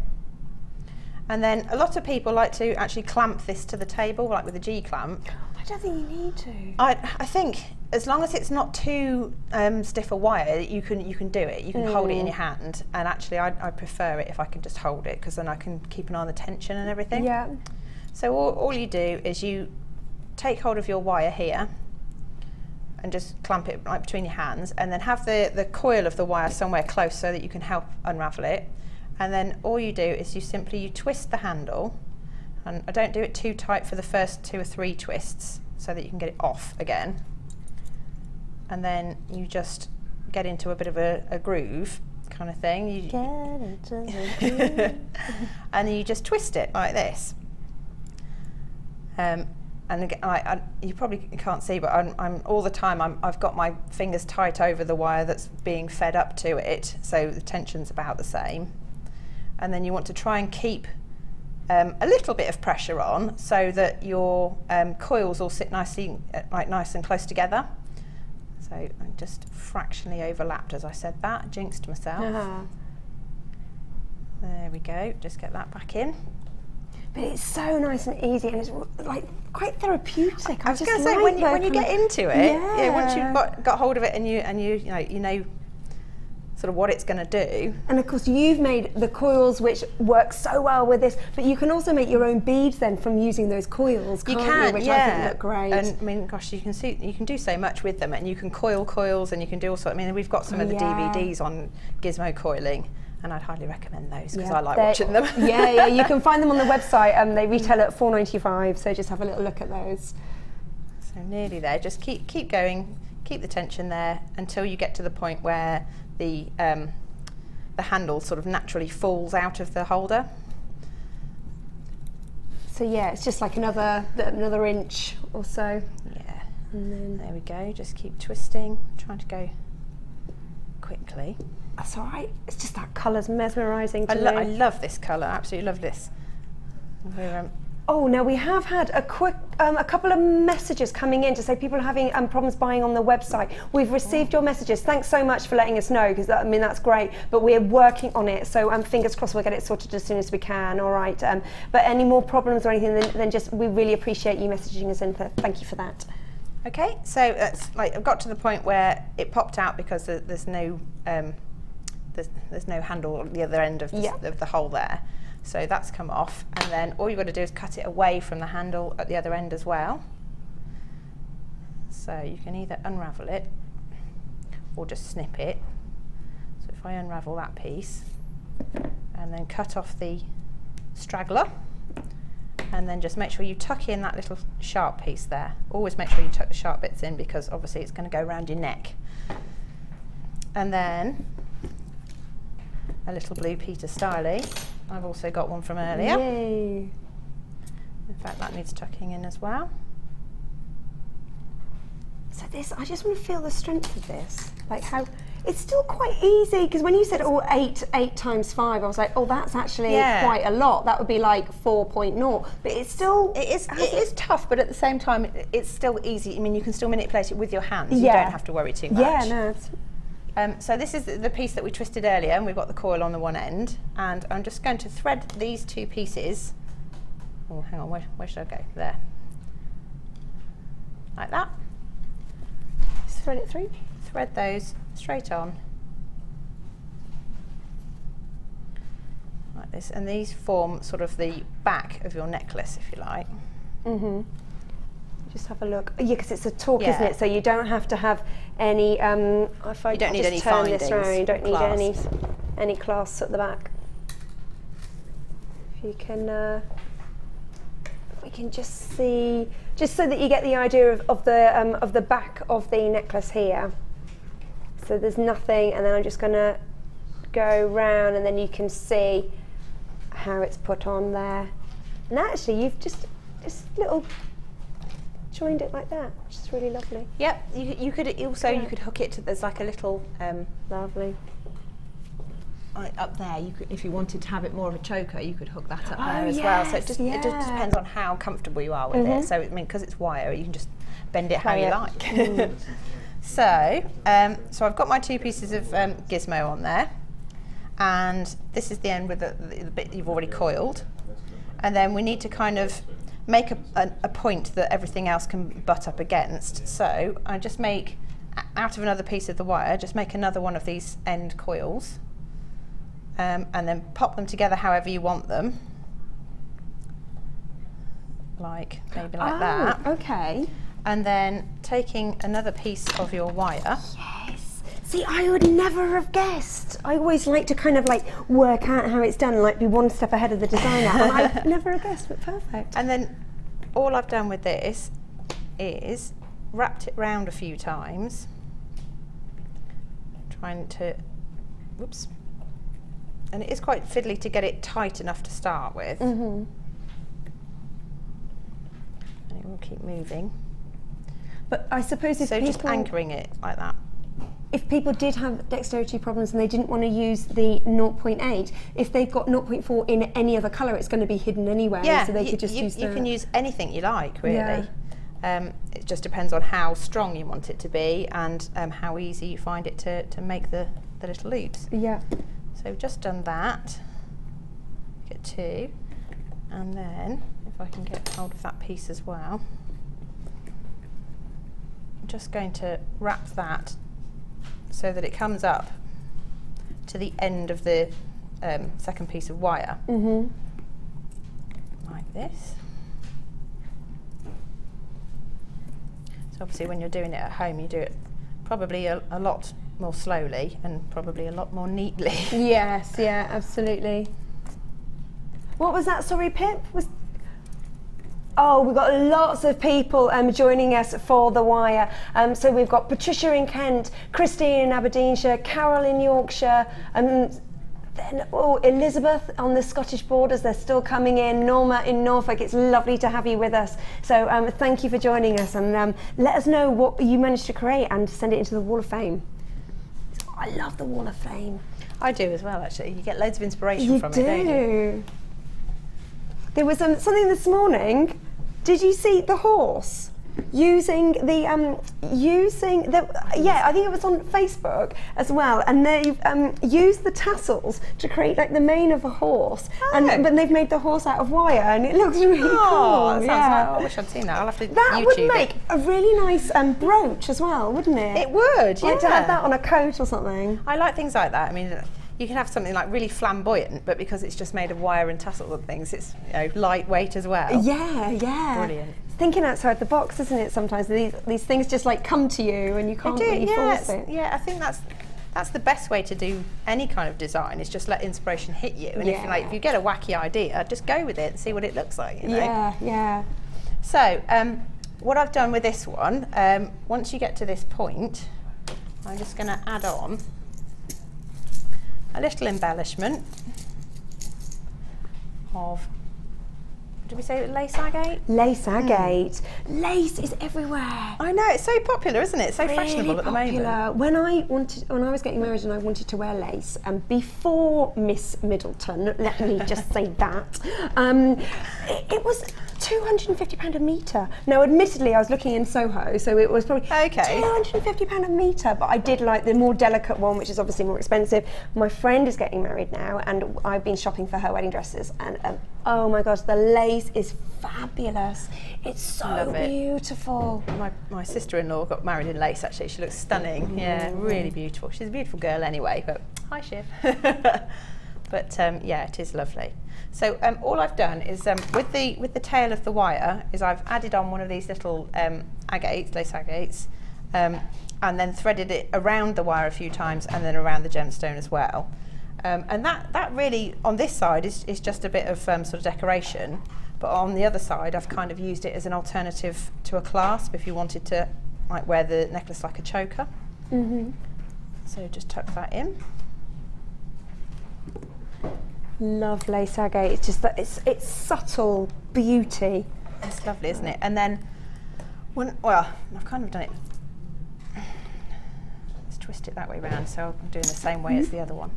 And then a lot of people like to actually clamp this to the table, like with a G-clamp. I don't think you need to. I think as long as it's not too stiff a wire, you can do it. You can hold it in your hand, and actually I prefer it if I can just hold it, because then I can keep an eye on the tension and everything. Yeah. So all you do is you take hold of your wire here and just clamp it right between your hands, and then have the coil of the wire somewhere close so that you can help unravel it. And then all you do is you twist the handle, and I don't do it too tight for the first 2 or 3 twists so that you can get it off again. And then you just get into a bit of a groove kind of thing. You get into the groove. And then you just twist it like this. And again, you probably can't see, but I'm all the time I've got my fingers tight over the wire that's being fed up to it, so the tension's about the same. And then you want to try and keep a little bit of pressure on so that your coils all sit nice and close together. So I'm just fractionally overlapped as I said that, jinxed myself. There we go, just get that back in. But it's so nice and easy, and it's like quite therapeutic. I was going to say, when you get into it, once you've got hold of it and you know sort of what it's going to do. And of course you've made the coils which work so well with this, but you can also make your own beads then from using those coils, can't you? Which I think look great. And I mean, gosh, you can do so much with them, and you can coil coils, and you can do all sorts. I mean, we've got some of the DVDs on gizmo coiling, and I'd highly recommend those because I like watching them. Yeah, you can find them on the website, and they retail at $4.95, so just have a little look at those. So nearly there, just keep going, keep the tension there until you get to the point where the handle sort of naturally falls out of the holder. So yeah, it's just like another inch or so. Yeah, and then there we go, just keep twisting, trying to go quickly. That's all right. It's just that colour's mesmerising to me. I love this colour. Absolutely love this. Oh, now we have had a couple of messages coming in to say people are having problems buying on the website. We've received your messages. Thanks so much for letting us know, because that's great. But we're working on it, so fingers crossed we'll get it sorted as soon as we can. All right. But any more problems or anything, then just we really appreciate you messaging us in. Thank you for that. Okay, so it's like I've got to the point where it popped out because there's no handle at the other end of the hole there. So that's come off, and then all you've got to do is cut it away from the handle at the other end as well. So you can either unravel it or just snip it. So if I unravel that piece and then cut off the straggler, and then just make sure you tuck in that little sharp piece there. Always make sure you tuck the sharp bits in, because obviously it's going to go around your neck. And then a little blue Peter Stylie. I've also got one from earlier. Yay. In fact, that needs tucking in as well. So this, I just want to feel the strength of this. Like how, it's still quite easy, because when you said 8 times 5, I was like, oh, that's actually quite a lot. That would be like 4.0, but it's still... It is tough, but at the same time, it's still easy. I mean, you can still manipulate it with your hands. You don't have to worry too much. Yeah, no, it's... So this is the piece that we twisted earlier, and we've got the coil on the one end, and I'm just going to thread these 2 pieces. Oh, hang on, where should I go? There. Like that. Just thread it through. Thread those straight on. Like this, and these form sort of the back of your necklace, if you like. Just have a look. Yeah, because it's a talk, isn't it? So you don't have to have any. If I you don't need any turn findings. this around, you don't need any clasps at the back. If you can, we can just see, just so that you get the idea of the back of the necklace here. So there's nothing, and then I'm just going to go round, and then you can see how it's put on there. And actually, you've just little joined it like that, which is really lovely. Yep, you could also you could hook it to, there's like a little lovely. Up there, you could, if you wanted to have it more of a choker, you could hook that up there as well. So it just depends on how comfortable you are with it. So I mean, because it's wire, you can just bend it how you like. So I've got my 2 pieces of gizmo on there, and this is the end with the bit you've already coiled, and then we need to kind of make a point that everything else can butt up against. So I just make, out of another piece of the wire, just make another one of these end coils. And then pop them together however you want them, like maybe like that. Okay. And then taking another piece of your wire. Yes. See, I would never have guessed. I always like to kind of like work out how it's done, like be one step ahead of the designer. And I never have guessed, but perfect. And then all I've done with this is wrapped it round a few times, trying to, whoops. And it is quite fiddly to get it tight enough to start with. And it will keep moving. But I suppose if so people, just anchoring it like that. If people did have dexterity problems and they didn't want to use the 0.8, if they've got 0.4 in any other colour, it's going to be hidden anyway. Yeah, so they could just use that. You can use anything you like, really. Yeah. It just depends on how strong you want it to be and how easy you find it to make the little loops. Yeah. So we've just done that, get 2, and then if I can get hold of that piece as well, I'm just going to wrap that so that it comes up to the end of the second piece of wire, like this. So obviously when you're doing it at home, you do it probably a lot more slowly and probably a lot more neatly. Yes, yeah, absolutely. What was that? Sorry, Pip? Oh, we've got lots of people joining us for the wire. So we've got Patricia in Kent, Christine in Aberdeenshire, Carol in Yorkshire, then Elizabeth on the Scottish borders, they're still coming in, Norma in Norfolk. It's lovely to have you with us. So thank you for joining us, and let us know what you managed to create and send it into the Wall of Fame. I love the Wall of Fame. I do as well, actually. You get loads of inspiration from it, don't you? There was something this morning. Did you see the horse using the yeah, I think it was on Facebook as well, and they've used the tassels to create like the mane of a horse, but they've made the horse out of wire, and it looks really cool. That sounds like, I wish I'd seen that. I'll have to that YouTube would make a really nice brooch as well, wouldn't it? It would, yeah. Like to have that on a coat or something. I like things like that. I mean, you can have something like really flamboyant, but because it's just made of wire and tassels and things, it's lightweight as well. Yeah, yeah. Brilliant. Thinking outside the box, isn't it? Sometimes these things just like come to you, and you can't really force it. Yeah, I think that's the best way to do any kind of design. Is just let inspiration hit you, and if you get a wacky idea, just go with it and see what it looks like. You know? Yeah, yeah. So what I've done with this one, once you get to this point, I'm just going to add on a little embellishment of, did we say lace agate? Lace agate. Lace is everywhere. I know, it's so popular, isn't it? It's so really fashionable at the moment. When I was getting married and I wanted to wear lace, before Miss Middleton, let me just say that, it was £250 a metre. Now, admittedly, I was looking in Soho, so it was probably £250 a metre, but I did like the more delicate one, which is obviously more expensive. My friend is getting married now, and I've been shopping for her wedding dresses, and oh my gosh, the lace is fabulous. It's so beautiful. My sister-in-law got married in lace, actually. She looks stunning. Yeah, really beautiful. She's a beautiful girl anyway, but hi, Shiv. But yeah, it is lovely. So all I've done is with the tail of the wire is I've added on one of these little agates, lace agates, and then threaded it around the wire a few times and then around the gemstone as well. And that really, on this side, is just a bit of sort of decoration. But on the other side, I've kind of used it as an alternative to a clasp if you wanted to like wear the necklace like a choker. So just tuck that in. Love lace agate. It's just that it's subtle beauty. It's lovely, isn't it? And then, well, I've kind of done it. Let's twist it that way round, so I'm doing the same way as the other one.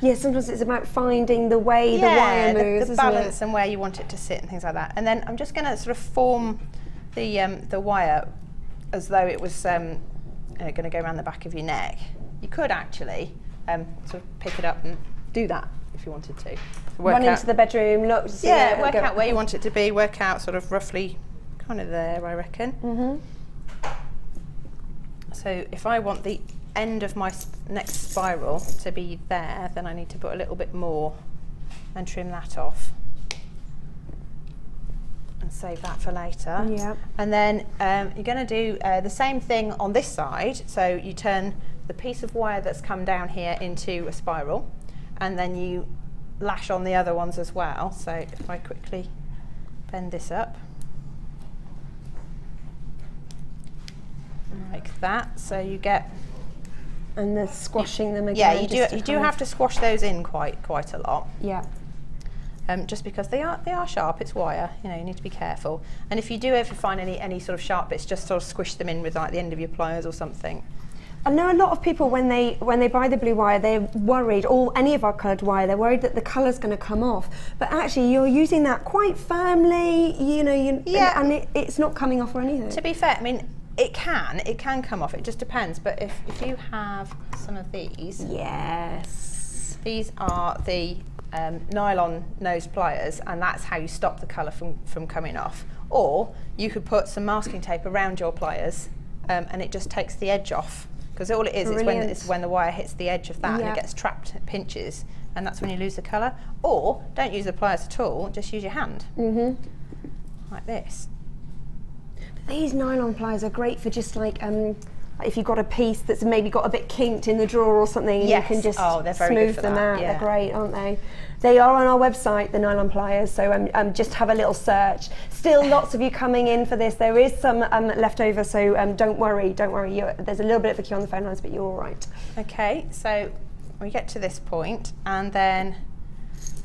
Yeah, sometimes it's about finding the way the wire moves, the balance and where you want it to sit and things like that. And then I'm just going to sort of form the wire as though it was going to go around the back of your neck. You could actually sort of pick it up and do that if you wanted to. Run into the bedroom, look. Yeah, work out where you want it to be. Work out sort of roughly, kind of there, I reckon. So if I want the end of my next spiral to be there, then I need to put a little bit more and trim that off and save that for later. Yeah. And then you're going to do the same thing on this side. So you turn the piece of wire that's come down here into a spiral, and then you lash on the other ones as well. So if I quickly bend this up like that, so you get. And then squashing them again. Yeah, you do have to squash those in quite a lot. Yeah. Just because they are sharp, it's wire. You know, you need to be careful. And if you do ever find any sort of sharp bits, just sort of squish them in with like the end of your pliers or something. I know a lot of people when they buy the blue wire, they're worried, or any of our coloured wire, they're worried that the colour's going to come off. But actually, you're using that quite firmly. You know, and it's not coming off or anything. To be fair, I mean. It can come off, it just depends, but if you have some of these, yes, these are the nylon nose pliers, and that's how you stop the colour from coming off. Or you could put some masking tape around your pliers and it just takes the edge off, because all it is is when the wire hits the edge of that and it gets trapped, it pinches, and that's when you lose the colour. Or don't use the pliers at all, just use your hand, like this. These nylon pliers are great for just like if you've got a piece that's maybe got a bit kinked in the drawer or something, you can just smooth them out. Yeah. They're great, aren't they? They are on our website, the nylon pliers, so just have a little search. Still lots of you coming in for this. There is some left over, so don't worry. There's a little bit of a queue on the phone lines, but you're all right. Okay, so we get to this point, and then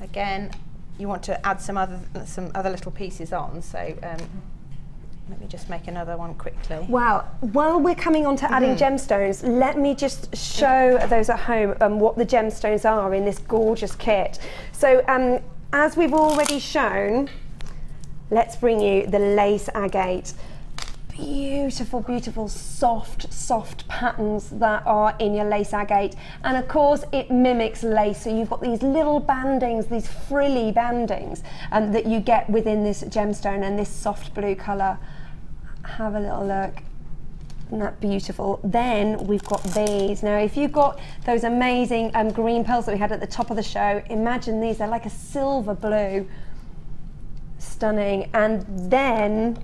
again, you want to add some other little pieces on. So. Let me just make another one quickly. Wow, while we're coming on to adding gemstones, let me just show those at home what the gemstones are in this gorgeous kit. So as we've already shown, let's bring you the lace agate. Beautiful, beautiful, soft patterns that are in your lace agate. And of course, it mimics lace. So you've got these little bandings, these frilly bandings that you get within this gemstone and this soft blue colour. Have a little look. Isn't that beautiful? Then we've got these. Now, if you've got those amazing green pearls that we had at the top of the show, imagine these. They're like a silver blue. Stunning. And then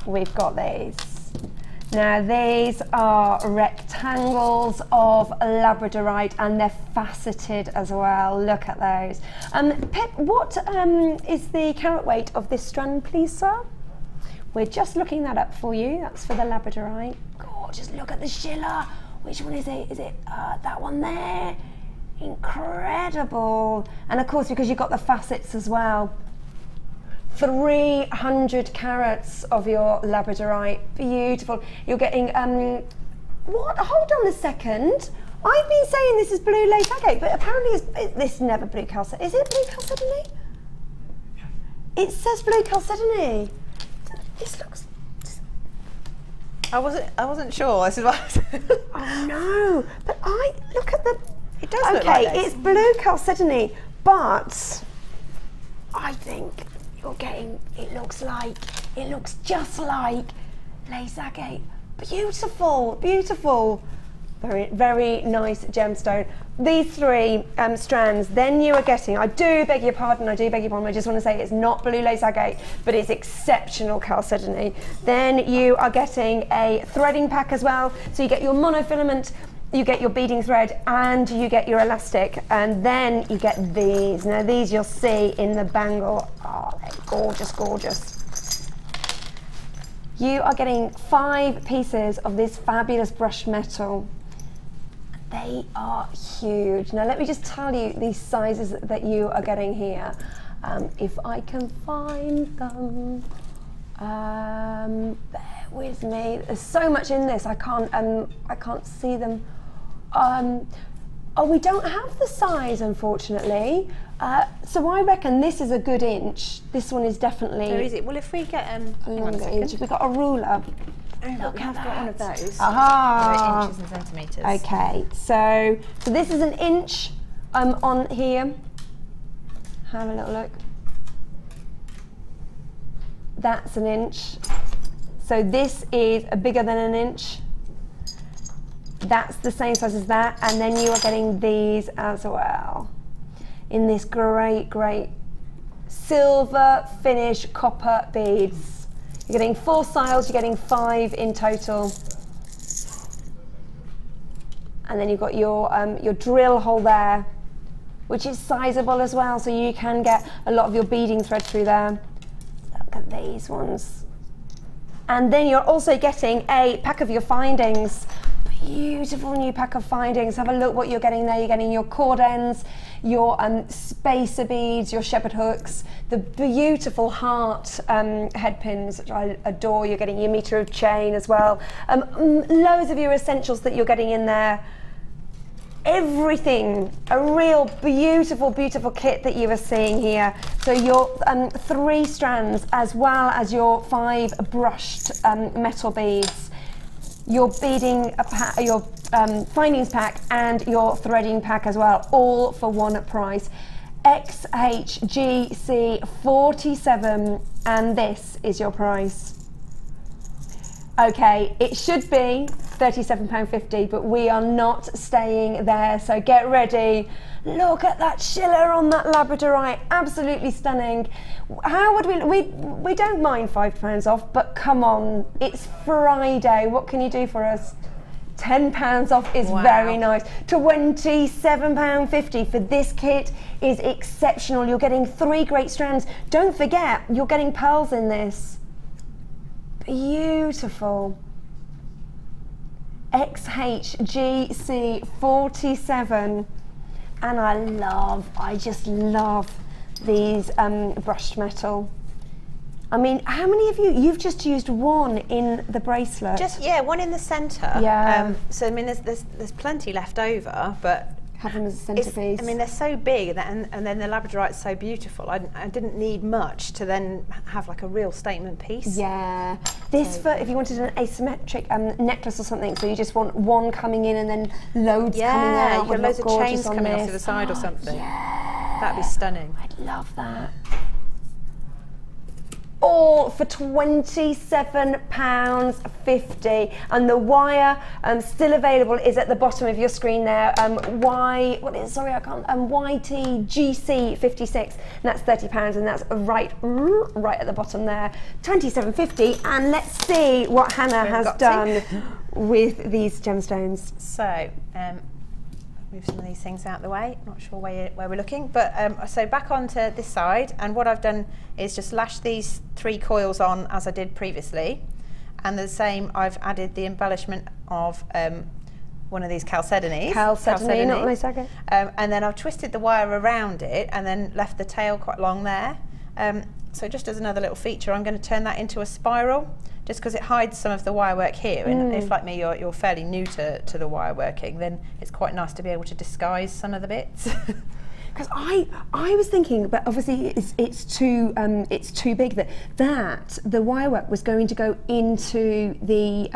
we've got these. Now these are rectangles of labradorite, and they're faceted as well. Look at those. Pip, what is the carat weight of this strand, please, sir? We're just looking that up for you. That's for the labradorite. Gorgeous, look at the schiller. Which one is it? Is it that one there? Incredible. And of course, because you've got the facets as well. 300 carats of your labradorite. Beautiful. You're getting, what? Hold on a second. I've been saying this is blue lace agate, but apparently this is never blue chalcedony. Is it blue chalcedony? It says blue chalcedony. This looks... I wasn't sure. This is what I said. Oh no, but look at the... It does look like this. Okay, it's blue chalcedony, but I think you're getting, it looks just like lace agate. Beautiful, beautiful. Very, very nice gemstone. These three strands, then you are getting, I do beg your pardon, I just want to say it's not blue lace agate, but it's exceptional chalcedony. Then you are getting a threading pack as well, so you get your monofilament you get your beading thread and you get your elastic, and then you get these. Now these you'll see in the bangle. Oh, they're gorgeous, gorgeous. You are getting 5 pieces of this fabulous brushed metal. They are huge. Now let me just tell you these sizes that you are getting here. If I can find them, bear with me. There's so much in this. I can't see them. Oh, we don't have the size, unfortunately. So I reckon this is a good inch. This one is definitely. There is it. Well, if we get a longer inch, we've got a ruler. Look, we have got one of those. Aha! Inches and centimetres. Okay, so this is an inch on here. Have a little look. That's an inch. So this is bigger than an inch. That's the same size as that, and then you are getting these as well in this great, great silver finish copper beads. You're getting 4 styles, you're getting 5 in total. And then you've got your drill hole there, which is sizable as well, so you can get a lot of your beading thread through there. Look at these ones. And then you're also getting a pack of your findings. Beautiful new pack of findings. Have a look what you're getting there. You're getting your cord ends, your spacer beads, your shepherd hooks, the beautiful heart head pins, which I adore. You're getting your meter of chain as well. Loads of your essentials that you're getting in there. Everything, a real beautiful, beautiful kit that you are seeing here. So your 3 strands, as well as your 5 brushed metal beads, your beading, your findings pack, and your threading pack as well, all for one price. XHGC 47, and this is your price. Okay, it should be £37.50, but we are not staying there, so get ready. Look at that shiller on that labradorite, absolutely stunning. How would we don't mind £5 off, but come on, it's Friday, what can you do for us? £10 off is very nice. £27.50 for this kit is exceptional. You're getting 3 great strands. Don't forget, you're getting pearls in this. Beautiful. XHGC 47, and I just love these brushed metal. I mean, how many of you've just used one in the bracelet? Just one in the centre. Yeah. So I mean, there's plenty left over, but have them as a centerpiece. I mean, they're so big, and then the labradorite's so beautiful. I didn't need much to then have like a real statement piece. Yeah. This for if you wanted an asymmetric necklace or something, so you just want one coming in and then loads coming out. You've got loads of chains coming off to the side or something. Yeah. That'd be stunning. I'd love that. All for £27.50, and the wire still available is at the bottom of your screen there. YTGC 56, and that's £30, and that's right at the bottom there. £27.50, and let's see what Hannah has done with these gemstones. So. Move some of these things out of the way, not sure where we're looking, but so back onto this side, and what I've done is just lash these 3 coils on as I did previously, and the same, I've added the embellishment of one of these chalcedonies, not my second, and then I've twisted the wire around it and then left the tail quite long there. So just as another little feature, I'm going to turn that into a spiral, just because it hides some of the wire work here, and if like me you're fairly new to the wire working, then it's quite nice to be able to disguise some of the bits. Because I was thinking, but obviously it's too big that the wire work was going to go into the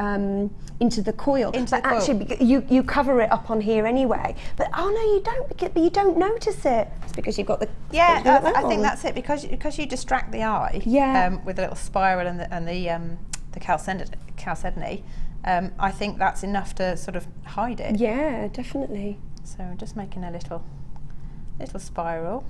coil. Actually, you cover it up on here anyway. But oh no, you don't. But you don't notice it. It's because you've got the I think that's it, because you distract the eye. With a little spiral and the chalcedony. I think that's enough to sort of hide it. Yeah, definitely. So I'm just making a little spiral.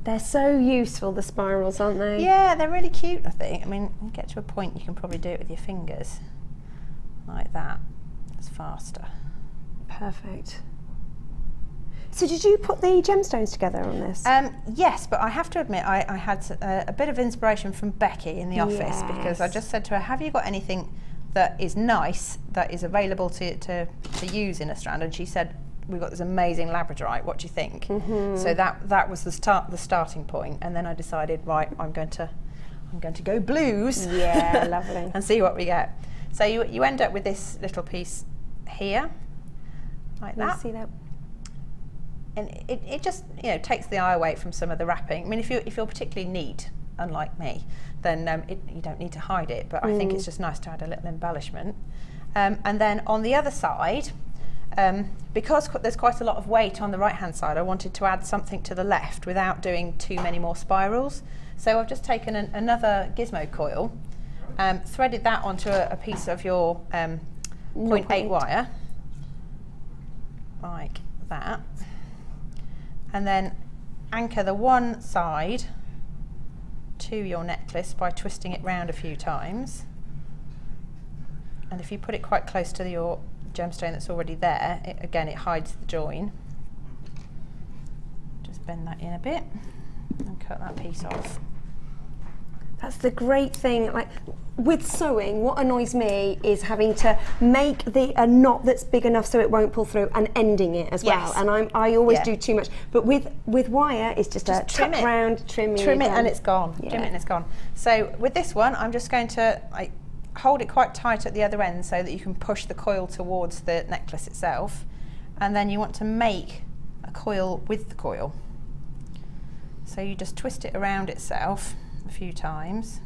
They're so useful, the spirals, aren't they? Yeah, they're really cute, I think. I mean, you get to a point you can probably do it with your fingers. like that. It's faster. Perfect. So did you put the gemstones together on this? Yes, but I have to admit I had a bit of inspiration from Becky in the office, because I just said to her, have you got anything that is nice, that is available to use in a strand? And she said, we've got this amazing labradorite, what do you think? So that was the starting point, and then I decided, right, I'm going to go blues. Yeah, lovely. And see what we get. So you end up with this little piece here, like that. See that? And it just, you know, takes the eye away from some of the wrapping. I mean, if you're particularly neat, unlike me, then you don't need to hide it, but I think it's just nice to add a little embellishment. And then on the other side, because there's quite a lot of weight on the right hand side, I wanted to add something to the left without doing too many more spirals. So I've just taken another gizmo coil, threaded that onto a piece of your 0.8 wire, like that, and then anchor the one side to your necklace by twisting it round a few times. And if you put it quite close to your gemstone that's already there, again it hides the join. Just bend that in a bit and cut that piece off. That's the great thing, like with sewing, what annoys me is having to make a knot that's big enough so it won't pull through, and ending it as well. And I always do too much. But with wire, it's just a trim it round, trim it and it's gone. Trim it and it's gone. So with this one, I'm just going to hold it quite tight at the other end so that you can push the coil towards the necklace itself. And then you want to make a coil with the coil. So you just twist it around itself a few times.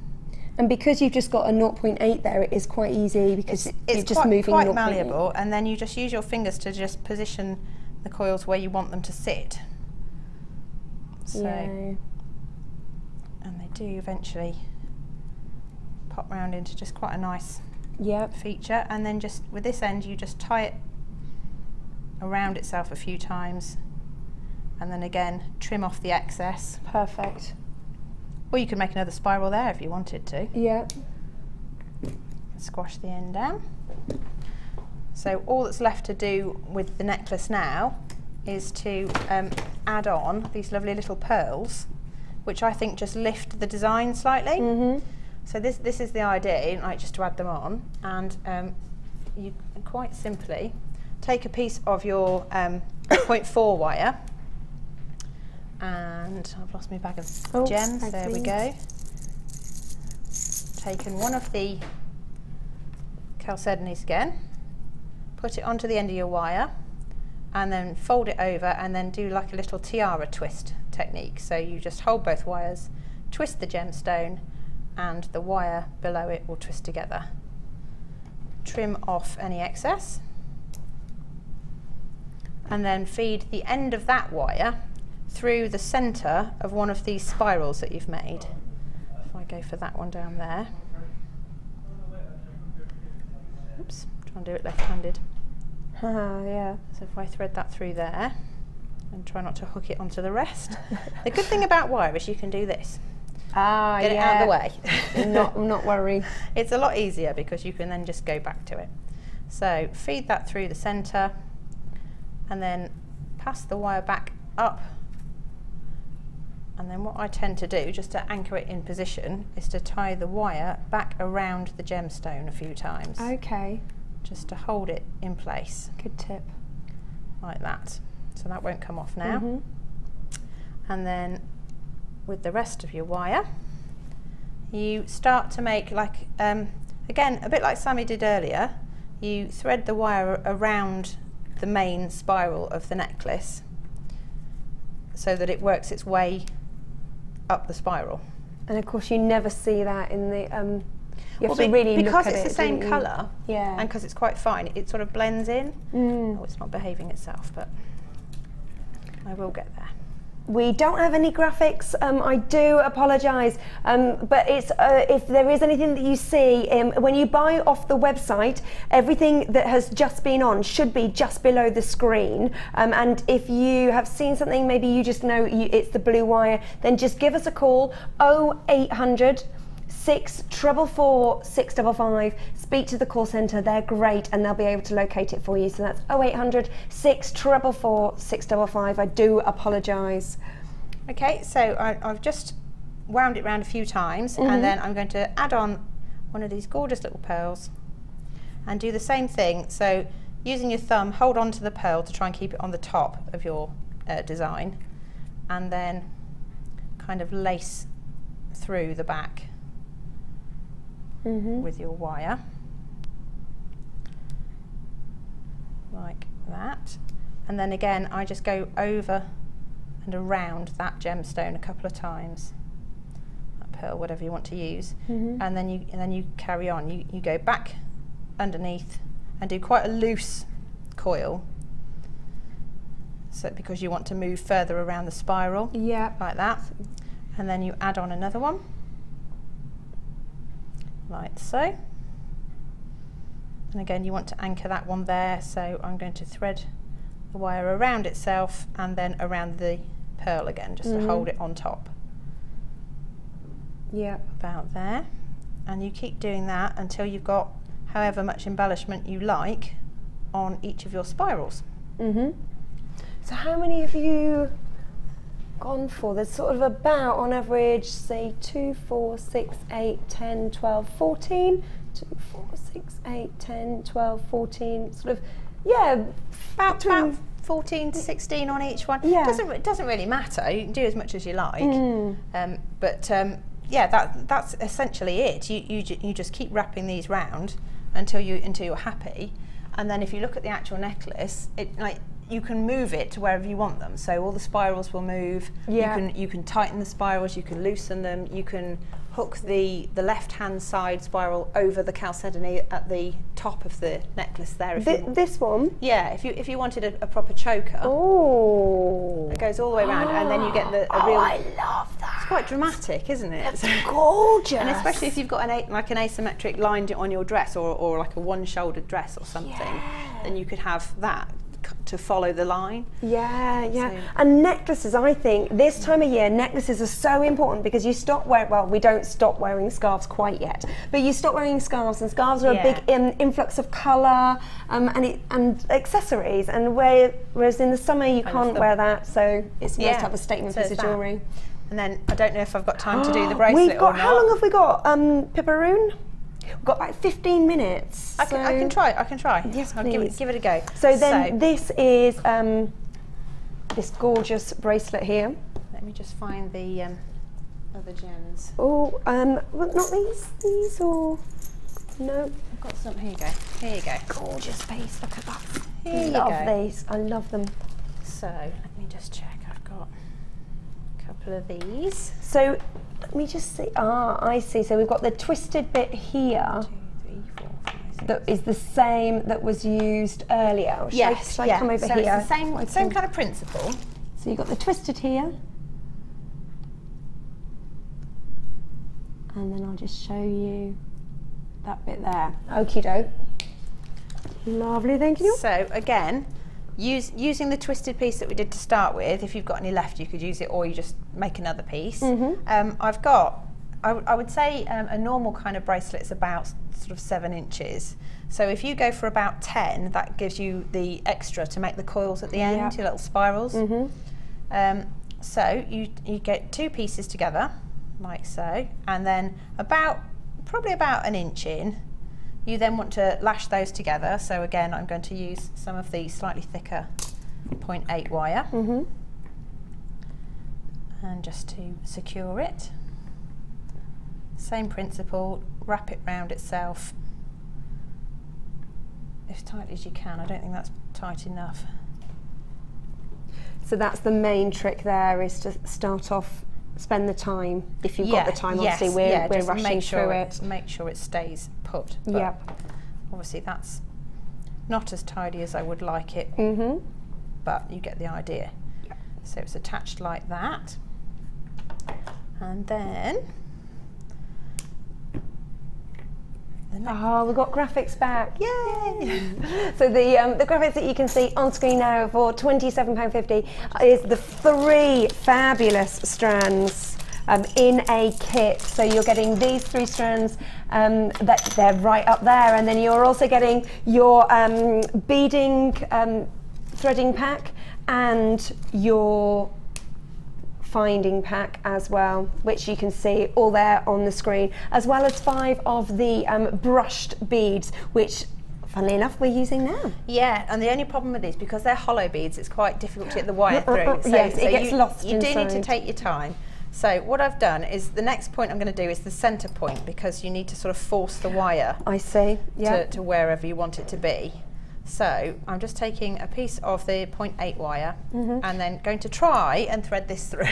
And because you've just got a 0.8 there, it is quite easy because it's just moving quite malleable, and then you just use your fingers to just position the coils where you want them to sit. So, and they do eventually pop round into just quite a nice feature. And then just with this end, you just tie it around itself a few times, and then again trim off the excess. Perfect. Or you could make another spiral there if you wanted to. Yeah. Squash the end down. So all that's left to do with the necklace now is to add on these lovely little pearls, which I think just lift the design slightly. So this is the idea, like just to add them on, and you can quite simply take a piece of your 0.4 wire. And I've lost my bag of gems, there we go. Taken one of the chalcedonies again, put it onto the end of your wire, and then fold it over and then do like a little tiara twist technique. So you just hold both wires, twist the gemstone, and the wire below it will twist together. Trim off any excess, and then feed the end of that wire through the centre of one of these spirals that you've made. If I go for that one down there. Oops, try and do it left-handed. Yeah. So if I thread that through there and try not to hook it onto the rest. The good thing about wire is you can do this. Get it out of the way. not worry. It's a lot easier because you can then just go back to it. So feed that through the centre and then pass the wire back up. And then what I tend to do, just to anchor it in position, is to tie the wire back around the gemstone a few times. Okay. Just to hold it in place. Good tip. Like that. So that won't come off now. And then with the rest of your wire, you start to make like, again, a bit like Sammi did earlier, you thread the wire around the main spiral of the necklace so that it works its way up the spiral. And of course you never see that in the, you have to really look at it. Because it's the same colour, and because it's quite fine, it sort of blends in. Oh, it's not behaving itself, but I will get there. We don't have any graphics, I do apologise, but it's, if there is anything that you see, when you buy off the website, everything that has just been on should be just below the screen, and if you have seen something, maybe you just know it's the blue wire, then just give us a call, 0800 644 655. Speak to the call centre, they're great and they'll be able to locate it for you. So that's 0800 644 655. I do apologise. Okay, so I've just wound it round a few times, and then I'm going to add on one of these gorgeous little pearls and do the same thing. So using your thumb, hold on to the pearl to try and keep it on the top of your design, and then kind of lace through the back with your wire like that. And then again I just go over and around that gemstone a couple of times, that pearl, whatever you want to use, and then you carry on. You go back underneath and do quite a loose coil, so because you want to move further around the spiral, like that, and then you add on another one like so, and again you want to anchor that one there, so I'm going to thread the wire around itself and then around the pearl again, just to hold it on top. About there, and you keep doing that until you've got however much embellishment you like on each of your spirals. So how many have you gone for? There's sort of about, on average, say 2, 4, 6, 8, 10, 12, 14. 2, 4, 6, 8, 10, 12, 14. Sort of, yeah, about 14 to 16 on each one. It doesn't really matter. You can do as much as you like. Yeah, that's essentially it. You just keep wrapping these round until you're happy, and then if you look at the actual necklace, you can move it to wherever you want them. So all the spirals will move. You can tighten the spirals. You can loosen them. You can hook the left-hand side spiral over the chalcedony at the top of the necklace there. This one? Yeah, if you wanted a proper choker. Oh. It goes all the way around, and then you get a real. I love that. It's quite dramatic, isn't it? That's gorgeous. And especially if you've got an asymmetric line on your dress, or like a one-shouldered dress or something, then you could have that to follow the line. And necklaces, I think this time of year necklaces are so important, because you stop wearing, well, we don't stop wearing scarves quite yet, but you stop wearing scarves, and scarves are a big influx of colour and accessories, and whereas in the summer you can't wear that, so it's nice to have a statement piece of jewellery. And then I don't know if I've got time to do the bracelet or not. How long have we got, Pipparoon? We've got about 15 minutes. I can try. Yes, I'll give it a go. So then this is this gorgeous bracelet here. Let me just find the other gems. Oh, well, not these. These or no? I've got some. Here you go. Here you go. Gorgeous piece. Look at that. Here you love go. these. I love them. So let me just check. I've got a couple of these. So let me just see. I see. So we've got the twisted bit here. 1, 2, 3, 4, 5, 6. That is the same that was used earlier. Shall I come over so here? It's the same kind of principle. So you've got the twisted here. And then I'll just show you that bit there. Okie doke. Lovely, thank you. So again, using the twisted piece that we did to start with, if you've got any left you could use it, or you just make another piece. I've got, I would say a normal kind of bracelet is about sort of 7 inches. So if you go for about 10, that gives you the extra to make the coils at the end, your little spirals. So you get 2 pieces together, like so, and then probably about 1 inch in, you then want to lash those together. So again, I'm going to use some of the slightly thicker 0.8 wire, and just to secure it. Same principle, wrap it round itself as tightly as you can. I don't think that's tight enough. So that's the main trick there, is to start off, spend the time, if you've got the time. Obviously we're rushing through it. Make sure it stays put. Obviously that's not as tidy as I would like it, but you get the idea. So it's attached like that, and then we've got graphics back. Yay! So the graphics that you can see on screen now for £27.50 is the 3 fabulous strands in a kit. So you're getting these 3 strands that they're right up there, and then you're also getting your beading threading pack and your finding pack as well, which you can see all there on the screen, as well as 5 of the brushed beads, which funnily enough we're using now. Yeah, and the only problem with these, because they're hollow beads, it's quite difficult to get the wire through. So, yes, it gets lost You inside. do need to take your time. So what I've done is the next point I'm going to do is the centre point, because you need to sort of force the wire I see. Yeah. to wherever you want it to be. So I'm just taking a piece of the 0.8 wire and then going to try and thread this through.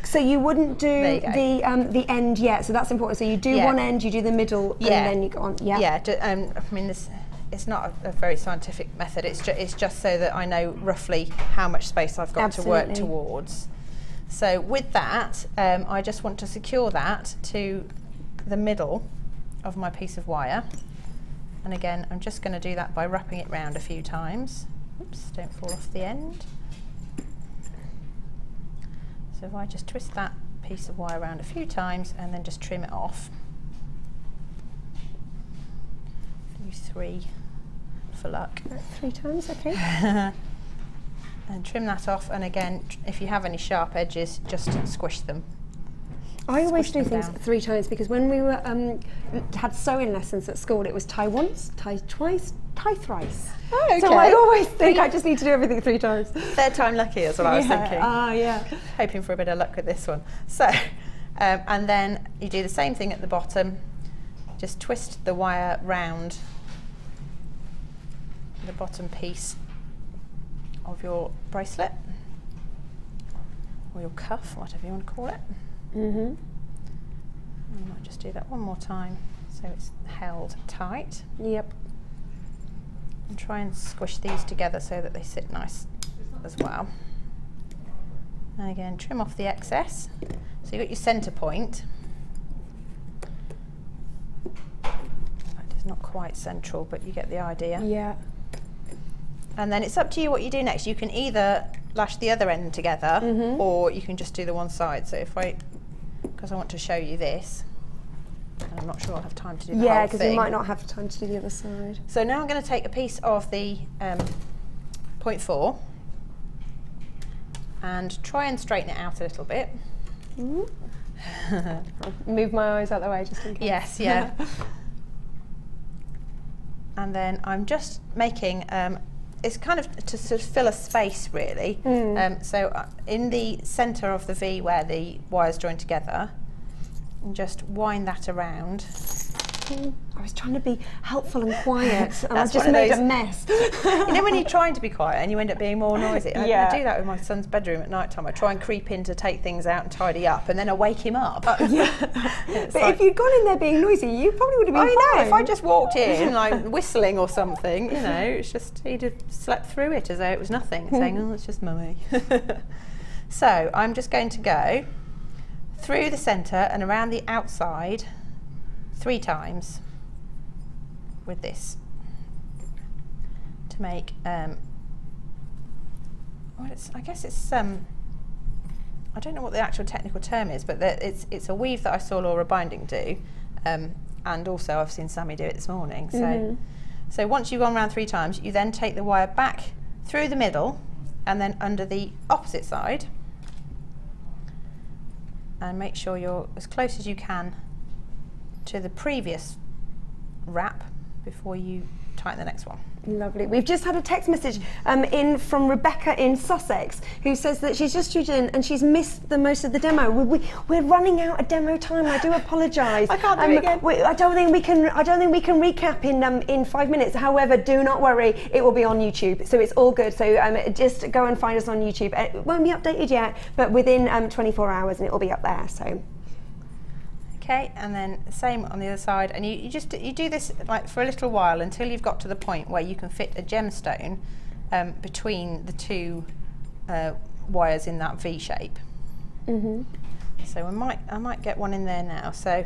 So you wouldn't do the end yet, so that's important. So you do one end, you do the middle, and then you go on. Yeah. Yeah. I mean, it's not a very scientific method. It's just so that I know roughly how much space I've got to work towards. So with that, I just want to secure that to the middle of my piece of wire. And again, I'm just going to do that by wrapping it round a few times. Oops, don't fall off the end. So if I just twist that piece of wire around a few times and then just trim it off. Do 3 for luck. 3 times, okay. And trim that off, and again, if you have any sharp edges, just squish them. I always do things 3 times, because when we were had sewing lessons at school, it was tie once, tie twice, tie thrice. Oh, okay. So I always think I just need to do everything 3 times. 3rd time lucky is what I was thinking. Yeah. Hoping for a bit of luck with this one. So, and then you do the same thing at the bottom. Just twist the wire round the bottom piece of your bracelet, or your cuff, whatever you want to call it. I might just do that one more time so it's held tight. Yep. And try and squish these together so that they sit nice as well. And again, trim off the excess. So you've got your centre point. It's not quite central, but you get the idea. Yeah. And then it's up to you what you do next. You can either lash the other end together, or you can just do the one side. So if because I want to show you this, and I'm not sure I'll have time to do the whole thing. Yeah, because we might not have time to do the other side. So now I'm going to take a piece of the 0.4 and try and straighten it out a little bit. Move my eyes out the way just in case. Yes, yeah. And then I'm just making it's kind of to sort of fill a space, really. So in the centre of the V where the wires join together, and just wind that around. I was trying to be helpful and quiet, and I've just made a mess. You know when you're trying to be quiet and you end up being more noisy? I do that with my son's bedroom at night time. I try and creep in to take things out and tidy up, and then I wake him up. But if you'd gone in there being noisy, you probably would have been fine. I know, if I just walked in like whistling or something, you know, it's just, he'd have slept through it as though it was nothing, saying, oh, it's just mummy. So I'm just going to go through the centre and around the outside 3 times with this to make I guess it's I don't know what the actual technical term is, but it's a weave that I saw Laura Binding do, and also I've seen Sammi do it this morning. So once you've gone around 3 times, you then take the wire back through the middle and then under the opposite side, and make sure you're as close as you can to the previous wrap before you tighten the next one. Lovely. We've just had a text message in from Rebecca in Sussex, who says that she's just tuned in and she's missed the most of the demo. We're running out of demo time. I do apologise. I can't do it again. I don't think we can recap in 5 minutes. However, do not worry. It will be on YouTube, so it's all good. So just go and find us on YouTube. It won't be updated yet, but within 24 hours, and it will be up there. So. Okay, and then same on the other side, and you do this like for a little while until you've got to the point where you can fit a gemstone between the 2 wires in that V shape. So I might get one in there now. So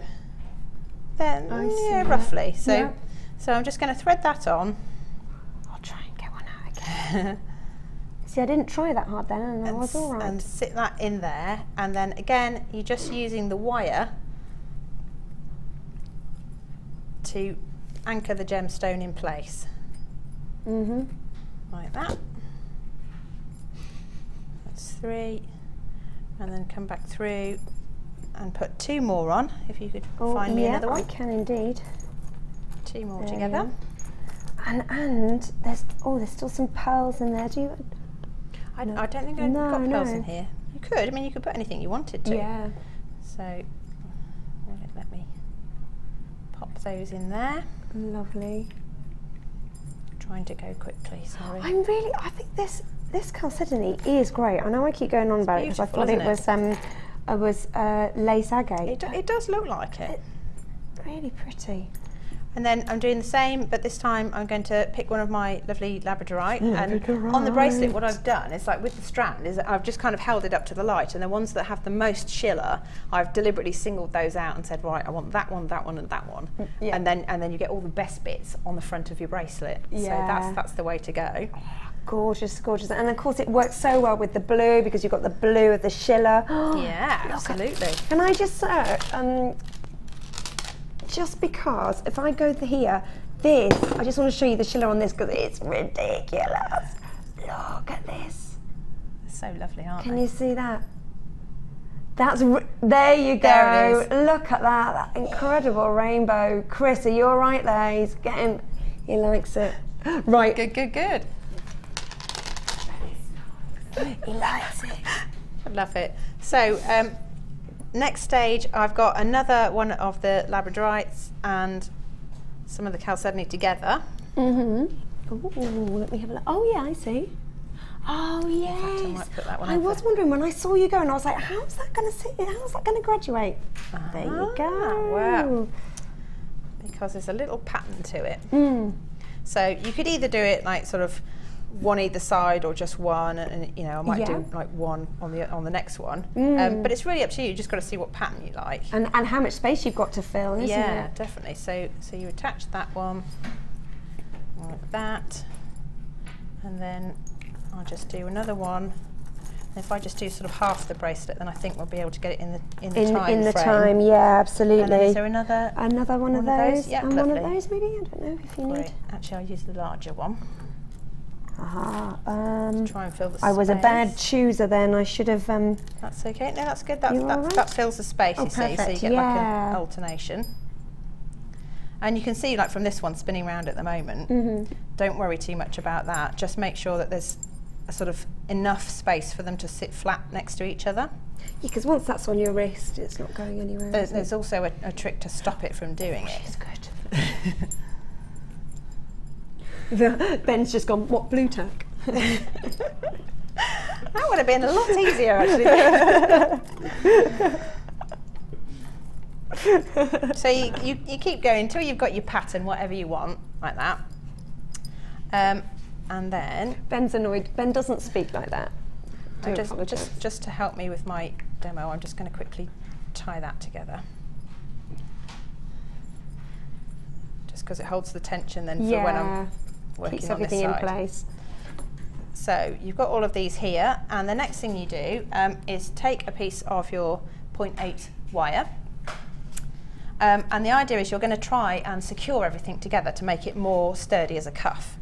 then, yeah, roughly. So so I'm just going to thread that on. I'll try and get one out again. See, I didn't try that hard then, and I was all right. And sit that in there, and then again, you're just using the wire to anchor the gemstone in place. Like that. That's 3, and then come back through and put 2 more on. If you could find me another one. I can indeed. 2 more together. And there's still some pearls in there. Do you? I don't think I've got pearls in here. You could. I mean, you could put anything you wanted to. Yeah. So let me pop those in there. Lovely. Trying to go quickly. Sorry. I think this chalcedony is great. I know I keep going on about it because I thought it was lace agate. It does look like it. Really pretty. And then I'm doing the same, but this time I'm going to pick one of my lovely labradorite. And on the bracelet, what I've done is, like with the strand, is I've just kind of held it up to the light, and the ones that have the most shiller, I've deliberately singled those out and said, right, I want that one, that one, and that one. Yeah. And then you get all the best bits on the front of your bracelet. Yeah. So that's the way to go. Gorgeous, gorgeous. And of course it works so well with the blue because you've got the blue of the shiller. Yeah, absolutely. Can I just search? Just because if I go here, I just want to show you the shiller on this because it's ridiculous. Look at this. They're so lovely, aren't they? Can you see that? There you go. There it is. Look at that incredible rainbow. Chris, are you all right there? He likes it. Right. Good. He likes it. I love it. So next stage, I've got another one of the labradorites and some of the chalcedony together. Ooh, let me have a look. Oh yeah, I see. Oh yes. In fact, I might put that one I was wondering when I saw you go, and I was like, how's that going to sit? How's that going to graduate? There you go. Wow. Because there's a little pattern to it. So you could either do it like sort of one either side or just one, and you know, I might do like one on the next one. But it's really up to you. You just got to see what pattern you like and how much space you've got to fill, isn't it? Yeah, definitely. So you attach that one like that, and then I'll just do another one. And if I just do sort of half the bracelet, then I think we'll be able to get it in the time. Yeah, absolutely. And then is there another one of those? Yeah, and lovely. one of those maybe. I don't know if you need. Actually, I'll use the larger one. Try and fill the space. I was a bad chooser then. I should have. That's okay. No, that's good. That fills the space. You see, so you get like an alternation. And you can see, like from this one spinning around at the moment. Don't worry too much about that. Just make sure that there's a sort of enough space for them to sit flat next to each other. Yeah, because once that's on your wrist, it's not going anywhere. There's also a trick to stop it from doing it. It's good. Ben's just gone, what, blue tack? That would have been a lot easier, actually. So you keep going until you've got your pattern, whatever you want, like that. And then Ben's annoyed. Ben doesn't speak like that. Just to help me with my demo, I'm just going to quickly tie that together. Just because it holds the tension then for when I'm working keeps on this everything side. in place. So you've got all of these here, and the next thing you do is take a piece of your 0.8 wire. And the idea is you're going to try and secure everything together to make it more sturdy as a cuff.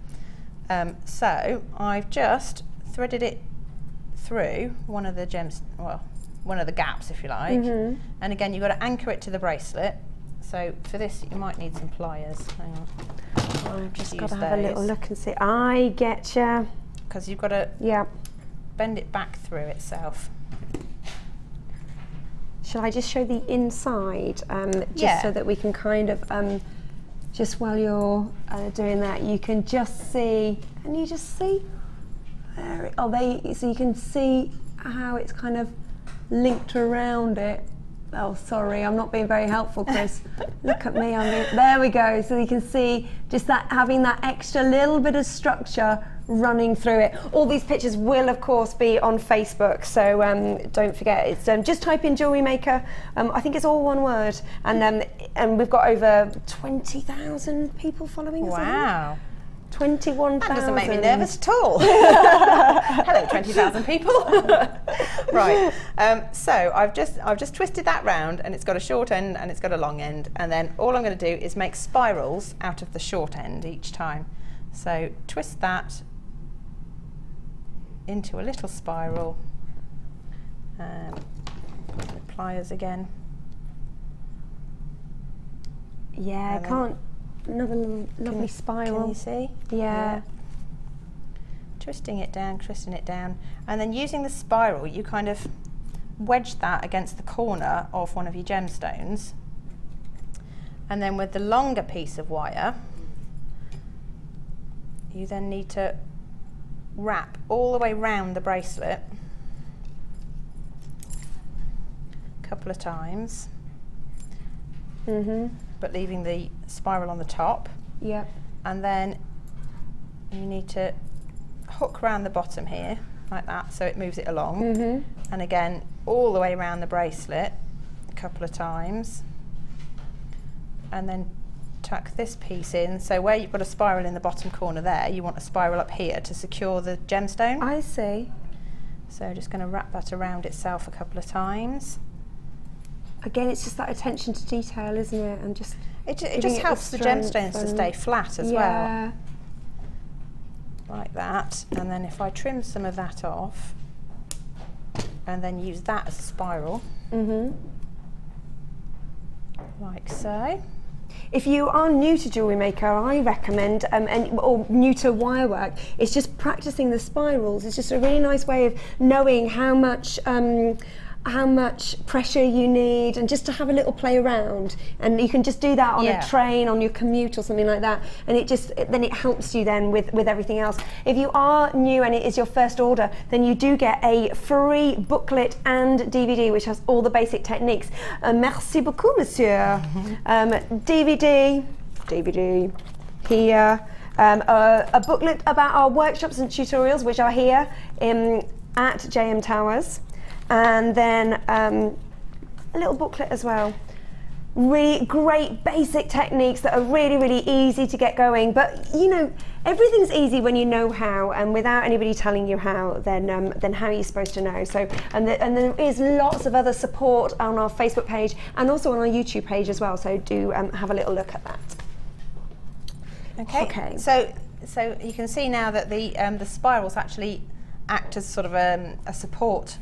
So I've just threaded it through one of the one of the gaps, if you like. And again, you've got to anchor it to the bracelet. So for this, you might need some pliers. Hang on. I've just got to have a little look and see. I get you. Because you've got to bend it back through itself. Shall I just show the inside, just so that we can kind of, just while you're doing that, you can just see, can you just see? So you can see how it's kind of linked around it. Oh, sorry, I'm not being very helpful, Chris. Look at me, there we go. So you can see just that, having that extra little bit of structure running through it. All these pictures will, of course, be on Facebook, so don't forget. It's just type in Jewellery Maker. I think it's all one word, and we've got over 20,000 people following us. Wow. 21,000. That doesn't make me nervous at all. Hello, 20,000 people. Right. So I've just twisted that round, and it's got a short end and it's got a long end. And then all I'm going to do is make spirals out of the short end each time. So twist that into a little spiral. Put the pliers again. Yeah, I can't. Another lovely spiral. Can you see? Yeah. Twisting it down, and then using the spiral, you kind of wedge that against the corner of one of your gemstones, and then with the longer piece of wire, you then need to wrap all the way round the bracelet a couple of times. But leaving the spiral on the top. Yep. And then you need to hook around the bottom here, like that, so it moves it along. And again, all the way around the bracelet a couple of times. And then tuck this piece in. So where you've got a spiral in the bottom corner there, you want a spiral up here to secure the gemstone. I see. So just going to wrap that around itself a couple of times. Again, it's just that attention to detail, isn't it? And just it just helps the gemstones to stay flat as well. Like that. And then if I trim some of that off, and then use that as a spiral, like so. If you are new to Jewellery Maker, I recommend, or new to Wirework, it's just practicing the spirals. It's just a really nice way of knowing how much pressure you need, and just to have a little play around. And you can just do that on a train, on your commute or something like that, and then it helps you then with everything else. If you are new and it is your first order, then you do get a free booklet and DVD which has all the basic techniques. Merci beaucoup, monsieur. DVD here, a booklet about our workshops and tutorials which are here at JM Towers. And then a little booklet as well. Really great basic techniques that are really, really easy to get going. But you know, everything's easy when you know how, and without anybody telling you how, then how are you supposed to know? So, and there is lots of other support on our Facebook page and also on our YouTube page as well. So do have a little look at that. Okay. So you can see now that the spirals actually act as sort of a support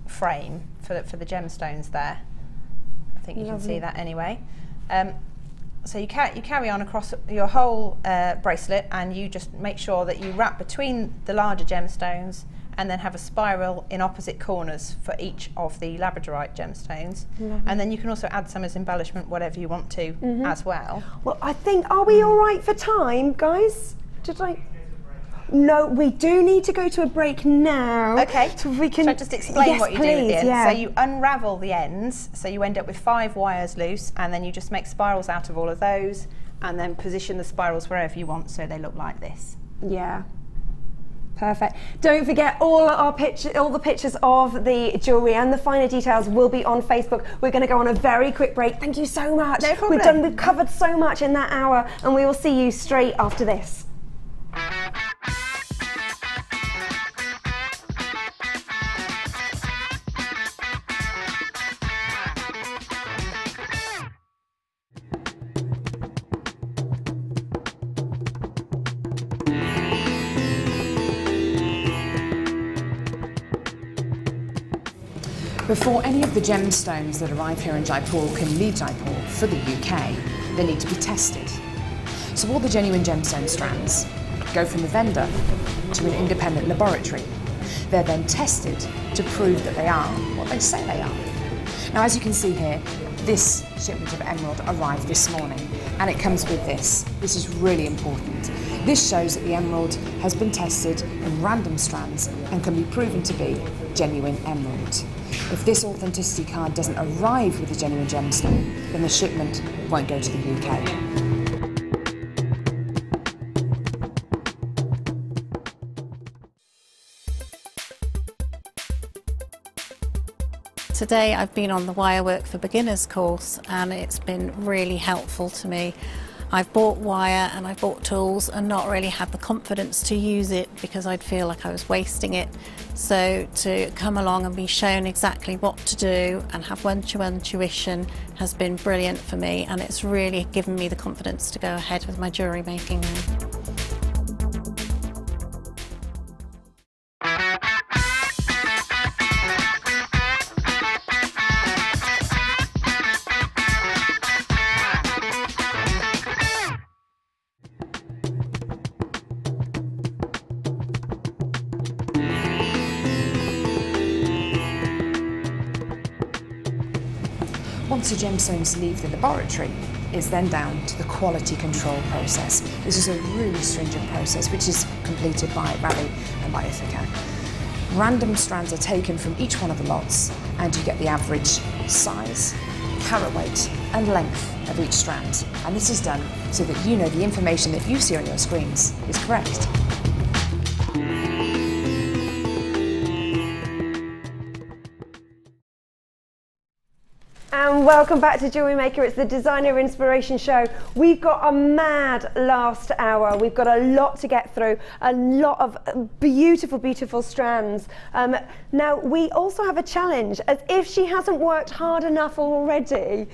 frame for the gemstones there. I think you can see that anyway. So you carry on across your whole bracelet, and you just make sure that you wrap between the larger gemstones and then have a spiral in opposite corners for each of the labradorite gemstones. And then you can also add some as embellishment, whatever you want to as well. Well, I think, are we all right for time, guys? No, we do need to go to a break now. Okay, so we can. Shall I just explain what you do at the end? So you unravel the ends, so you end up with 5 wires loose, and then you just make spirals out of all of those, and then position the spirals wherever you want so they look like this. Yeah. Perfect. Don't forget, all the pictures of the jewellery and the finer details will be on Facebook. We're going to go on a very quick break. Thank you so much. No problem. We've covered so much in that hour, and we will see you straight after this. Before any of the gemstones that arrive here in Jaipur can leave Jaipur for the UK, they need to be tested. So all the genuine gemstone strands go from the vendor to an independent laboratory. They're then tested to prove that they are what they say they are. Now, as you can see here, this shipment of emerald arrived this morning, and it comes with this. This is really important. This shows that the emerald has been tested in random strands and can be proven to be genuine emerald. If this authenticity card doesn't arrive with a genuine gemstone, then the shipment won't go to the UK. Today I've been on the Wirework for Beginners course, and it's been really helpful to me. I've bought wire and I've bought tools and not really had the confidence to use it because I'd feel like I was wasting it. So to come along and be shown exactly what to do and have one-to-one tuition has been brilliant for me, and it's really given me the confidence to go ahead with my jewellery making now. Once the gemstones leave the laboratory, it's then down to the quality control process. This is a really stringent process which is completed by Raleigh and by Ithaca. Random strands are taken from each one of the lots and you get the average size, carat weight and length of each strand. And this is done so that you know the information that you see on your screens is correct. And welcome back to Jewellery Maker. It's the Designer Inspiration Show. We've got a mad last hour. We've got a lot to get through, a lot of beautiful, beautiful strands. Now, we also have a challenge, as if she hasn't worked hard enough already.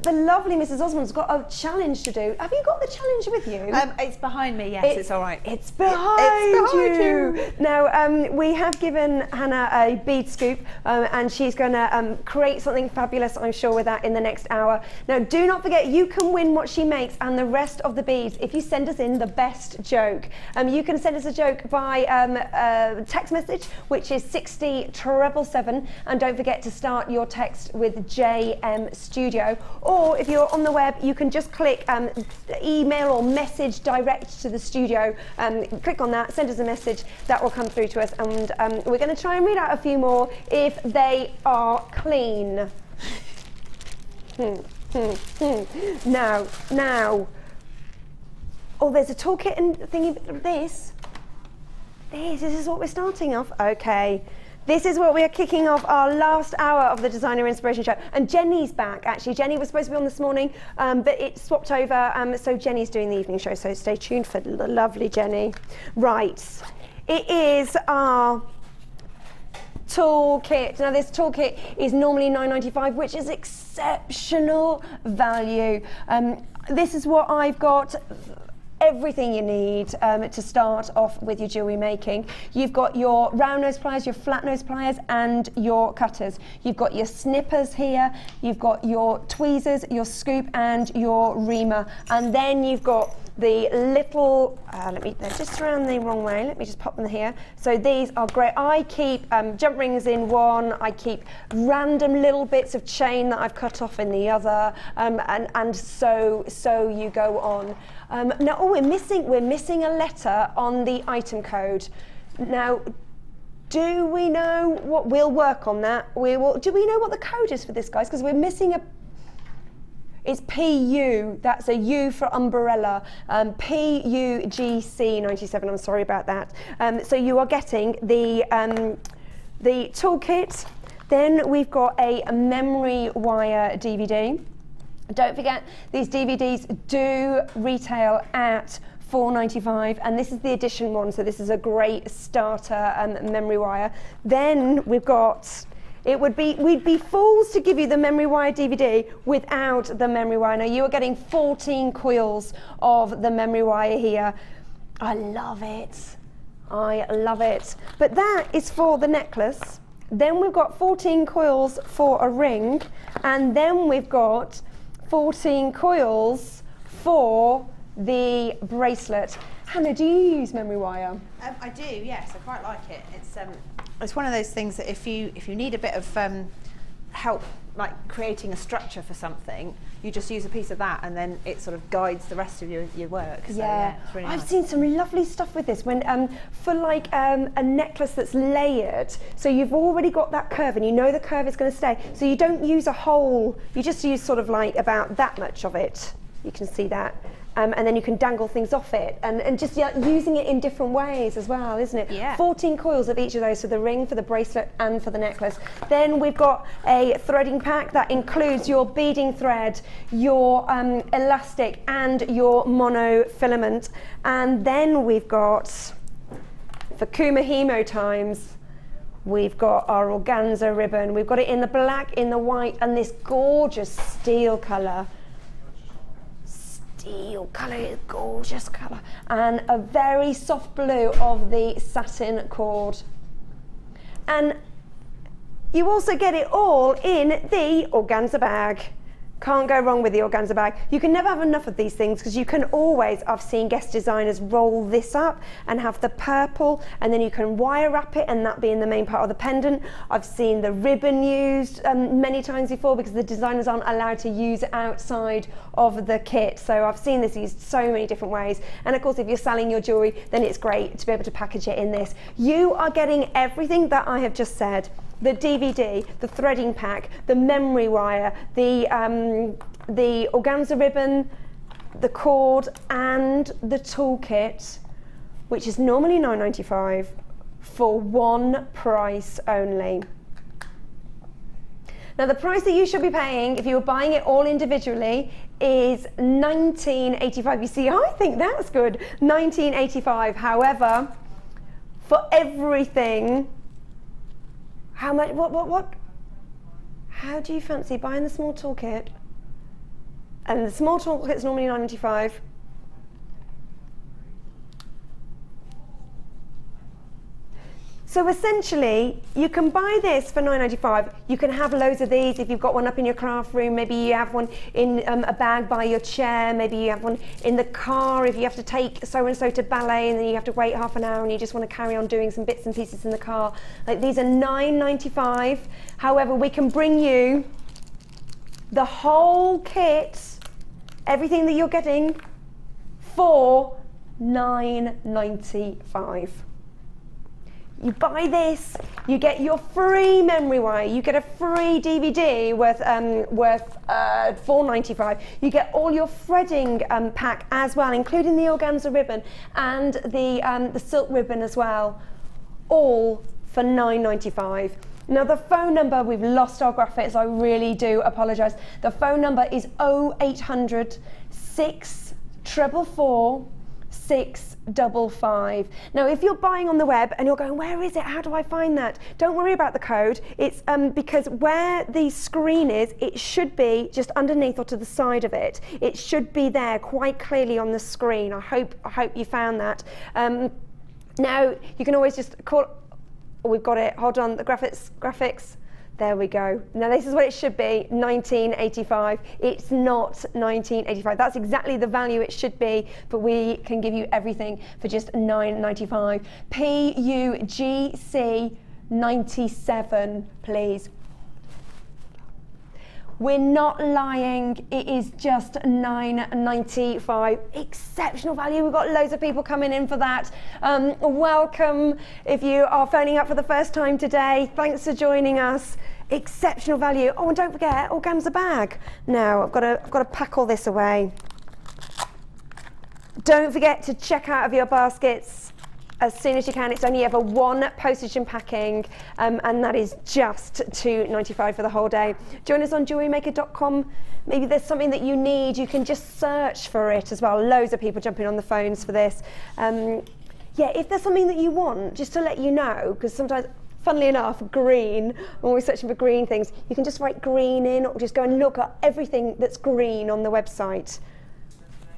The lovely Mrs. Osbourne's got a challenge to do. Have you got the challenge with you? It's behind me, yes, it's all right. It's behind you. Now, we have given Hannah a bead scoop and she's going to create something fabulous, I'm sure, with that in the next hour. Now, do not forget, you can win what she makes and the rest of the beads if you send us in the best joke. You can send us a joke by text message, which is 60777, and don't forget to start your text with JM Studio. Or if you're on the web, you can just click email or message direct to the studio. Click on that, send us a message, that will come through to us, and we're going to try and read out a few more if they are clean. Now. Oh, there's a toolkit and thingy. This is what we're starting off. Okay. This is what we are kicking off our last hour of the Designer Inspiration Show. And Jenny's back, actually. Jenny was supposed to be on this morning, but it swapped over, so Jenny's doing the evening show, so stay tuned for the lovely Jenny. Right, it is our toolkit. Now, this toolkit is normally £9.95, which is exceptional value. This is what I've got. Everything you need to start off with your jewellery making. You've got your round nose pliers, your flat nose pliers, and your cutters. You've got your snippers here, you've got your tweezers, your scoop, and your reamer. And then you've got the little, they're just around the wrong way, let me just pop them here. So these are great. I keep jump rings in one, I keep random little bits of chain that I've cut off in the other, and so you go on. Now, we're missing a letter on the item code. Now, do we know what, we'll work on that. Do we know what the code is for this, guys? Because we're missing it's PU, that's a U for umbrella, PUGC 97, I'm sorry about that. So you are getting the toolkit, then we've got a memory wire DVD. Don't forget, these DVDs do retail at £4.95, and this is the edition one, so this is a great starter memory wire. Then we've got, we'd be fools to give you the memory wire DVD without the memory wire. Now, you are getting 14 coils of the memory wire here. I love it. I love it. But that is for the necklace. Then we've got 14 coils for a ring, and then we've got 14 coils for the bracelet. Hannah, do you use memory wire? I do, yes. I quite like it. It's one of those things that if you need a bit of help, like creating a structure for something, you just use a piece of that, and then it sort of guides the rest of your work. So, yeah, it's really nice. I've seen some lovely stuff with this when for like a necklace that's layered, so you've already got that curve and you know the curve is going to stay, so you don't use a whole, you just use sort of like about that much of it. You can see that. And then you can dangle things off it, and just using it in different ways as well, isn't it? Yeah. 14 coils of each of those for the ring, for the bracelet, and for the necklace. Then we've got a threading pack that includes your beading thread, your elastic, and your monofilament. And then we've got, for Kumahimo times, we've got our organza ribbon. We've got it in the black, in the white, and this gorgeous steel colour. Steel colour, gorgeous colour, and a very soft blue of the satin cord. And you also get it all in the organza bag. Can't go wrong with the organza bag. You can never have enough of these things because you can always, I've seen guest designers roll this up and have the purple, and then you can wire wrap it and that being the main part of the pendant. I've seen the ribbon used many times before because the designers aren't allowed to use it outside of the kit. So I've seen this used so many different ways. And of course, if you're selling your jewellery, then it's great to be able to package it in this. You are getting everything that I have just said. The DVD, the threading pack, the memory wire, the organza ribbon, the cord, and the toolkit, which is normally $9.95, for one price only. Now, the price that you should be paying if you were buying it all individually is $19.85. You see, I think that's good, $19.85. However, for everything, how much, what? How do you fancy buying the small toolkit? And the small toolkit is normally $9.95. So essentially, you can buy this for $9.95. You can have loads of these if you've got one up in your craft room. Maybe you have one in a bag by your chair. Maybe you have one in the car if you have to take so-and-so to ballet and then you have to wait half an hour and you just want to carry on doing some bits and pieces in the car. Like, these are $9.95. However, we can bring you the whole kit, everything that you're getting, for $9.95. You buy this, you get your free memory wire, you get a free DVD worth $4.95. You get all your threading pack as well, including the organza ribbon and the silk ribbon as well, all for $9.95. Now, the phone number, we've lost our graphics, I really do apologise. The phone number is 0800 644 655. Now, if you're buying on the web and you're going, where is it? How do I find that? Don't worry about the code. It's because where the screen is, it should be just underneath or to the side of it. It should be there quite clearly on the screen. I hope you found that. Now, you can always just call. Oh, we've got it. Hold on. The graphics. There we go. Now, this is what it should be, $19.85. It's not $19.85. That's exactly the value it should be, but we can give you everything for just $9.95. PUGC 97, please. We're not lying, it is just $9.95. Exceptional value. We've got loads of people coming in for that. Welcome if you are phoning up for the first time today. Thanks for joining us. Exceptional value. Oh, and don't forget, organza bag. Now, I've got to pack all this away. Don't forget to check out of your baskets as soon as you can. It's only ever one postage and packing, and that is just $2.95 for the whole day. Join us on JewelleryMaker.com. Maybe there's something that you need. You can just search for it as well. Loads of people jumping on the phones for this. Yeah, if there's something that you want, just to let you know, because sometimes, funnily enough, green, I'm always searching for green things. You can just write green in, or just go and look at everything that's green on the website.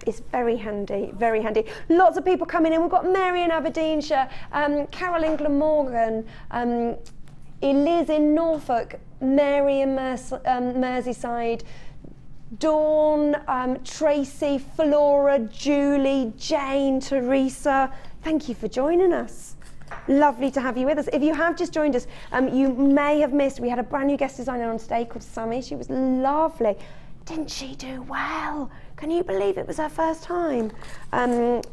It's very handy, very handy. Lots of people coming in. We've got Mary in Aberdeenshire, Carol in Glamorgan, Eliz in Norfolk, Mary in Merseyside, Dawn, Tracy, Flora, Julie, Jane, Teresa. Thank you for joining us. Lovely to have you with us. If you have just joined us, you may have missed, we had a brand new guest designer on today called Sammi. She was lovely. Didn't she do well? Can you believe it was her first time? And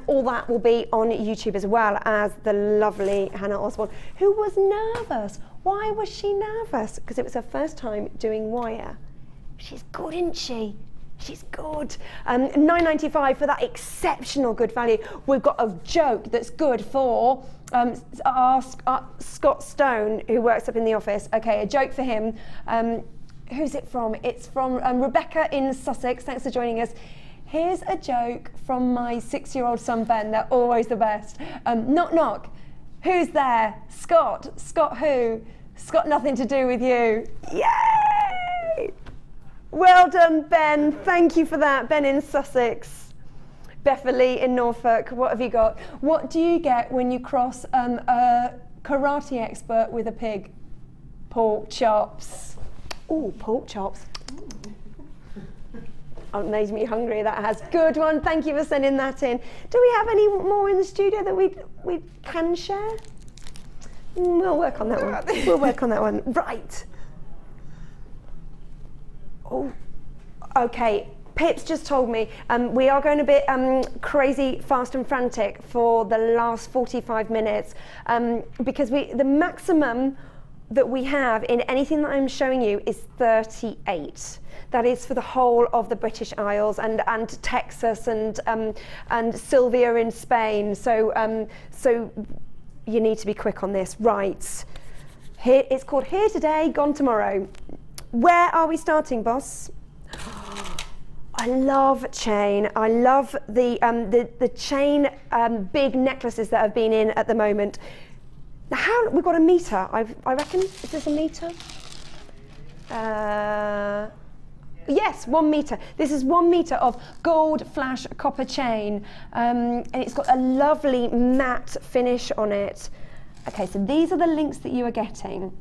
all that will be on YouTube, as well as the lovely Hannah Osbourne, who was nervous. Why was she nervous? Because it was her first time doing wire. She's good, isn't she? She's good. £9.95 for that exceptional good value. We've got a joke that's good for Scott Stone, who works up in the office. Okay, a joke for him. Who's it from? It's from Rebecca in Sussex. Thanks for joining us. Here's a joke from my 6-year-old son Ben. They're always the best. Knock knock. Who's there? Scott. Scott who? Scott nothing to do with you. Yay! Well done, Ben. Thank you for that. Ben in Sussex. Beverly in Norfolk. What have you got? What do you get when you cross a karate expert with a pig? Pork chops. Ooh, pork chops. Oh, it made me hungry, that has. Good one, thank you for sending that in. Do we have any more in the studio that we can share? We'll work on that one. We'll work on that one. Right. Oh, okay. Pip's just told me we are going a bit crazy, fast and frantic for the last 45 minutes because the maximum that we have in anything that I'm showing you is 38. That is for the whole of the British Isles and Texas and Sylvia in Spain. So so you need to be quick on this. Right. Here it's called Here Today, Gone Tomorrow. Where are we starting, boss? I love chain. I love the chain big necklaces that have been in at the moment. How we've got a meter. I reckon. Is this a meter? Yes, 1 meter. This is 1 meter of gold flash copper chain, and it's got a lovely matte finish on it. Okay, so these are the links that you are getting.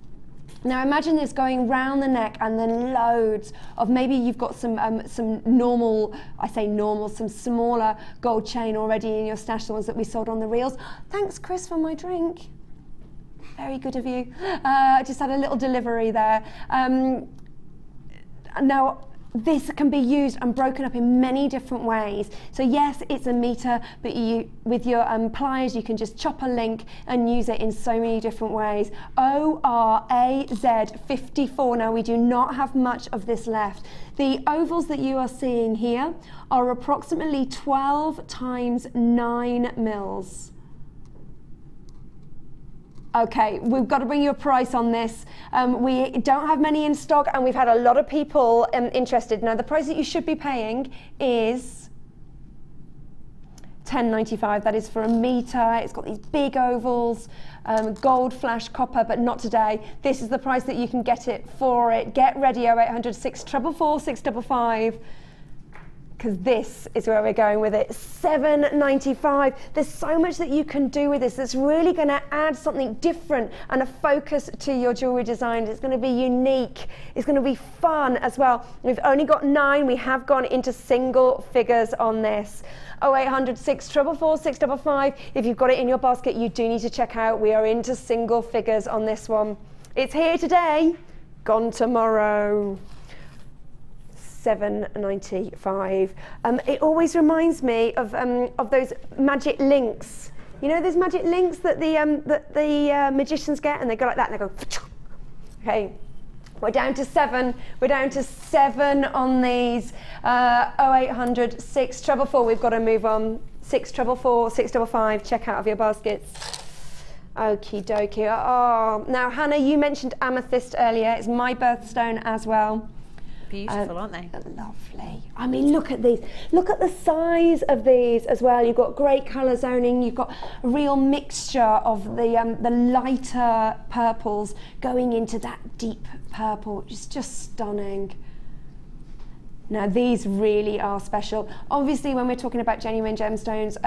Now imagine this going round the neck and then loads of, maybe you've got some normal, I say normal, some smaller gold chain already in your stash, the ones that we sold on the reels. Thanks, Chris, for my drink. Very good of you. I just had a little delivery there. Now, this can be used and broken up in many different ways. So yes, it's a meter, but with your pliers, you can just chop a link and use it in so many different ways. ORAZ 54. Now, we do not have much of this left. The ovals that you are seeing here are approximately 12 times 9 mils. Okay, we've got to bring you a price on this. We don't have many in stock and we've had a lot of people interested. Now the price that you should be paying is £10.95. That is for a meter. It's got these big ovals, gold flash copper, but not today. This is the price that you can get it for it. Get ready, 0800 644 655. Because this is where we're going with it. £7.95. There's so much that you can do with this that's really going to add something different and a focus to your jewellery design. It's going to be unique. It's going to be fun as well. We've only got 9. We have gone into single figures on this. 0800 644 655. If you've got it in your basket, you do need to check out. We are into single figures on this one. It's here today, gone tomorrow. £7.95. It always reminds me of those magic links. You know those magic links that the magicians get, and they go like that, and they go. Okay, we're down to 7. We're down to 7 on these. 0800 644. We've got to move on. 644 655. Check out of your baskets. Okie dokie. Oh, now Hannah, you mentioned amethyst earlier. It's my birthstone as well. Beautiful, aren't they? Lovely. I mean, look at these. Look at the size of these as well. You've got great colour zoning. You've got a real mixture of the lighter purples going into that deep purple. It's just stunning. Now, these really are special. Obviously, when we're talking about genuine gemstones,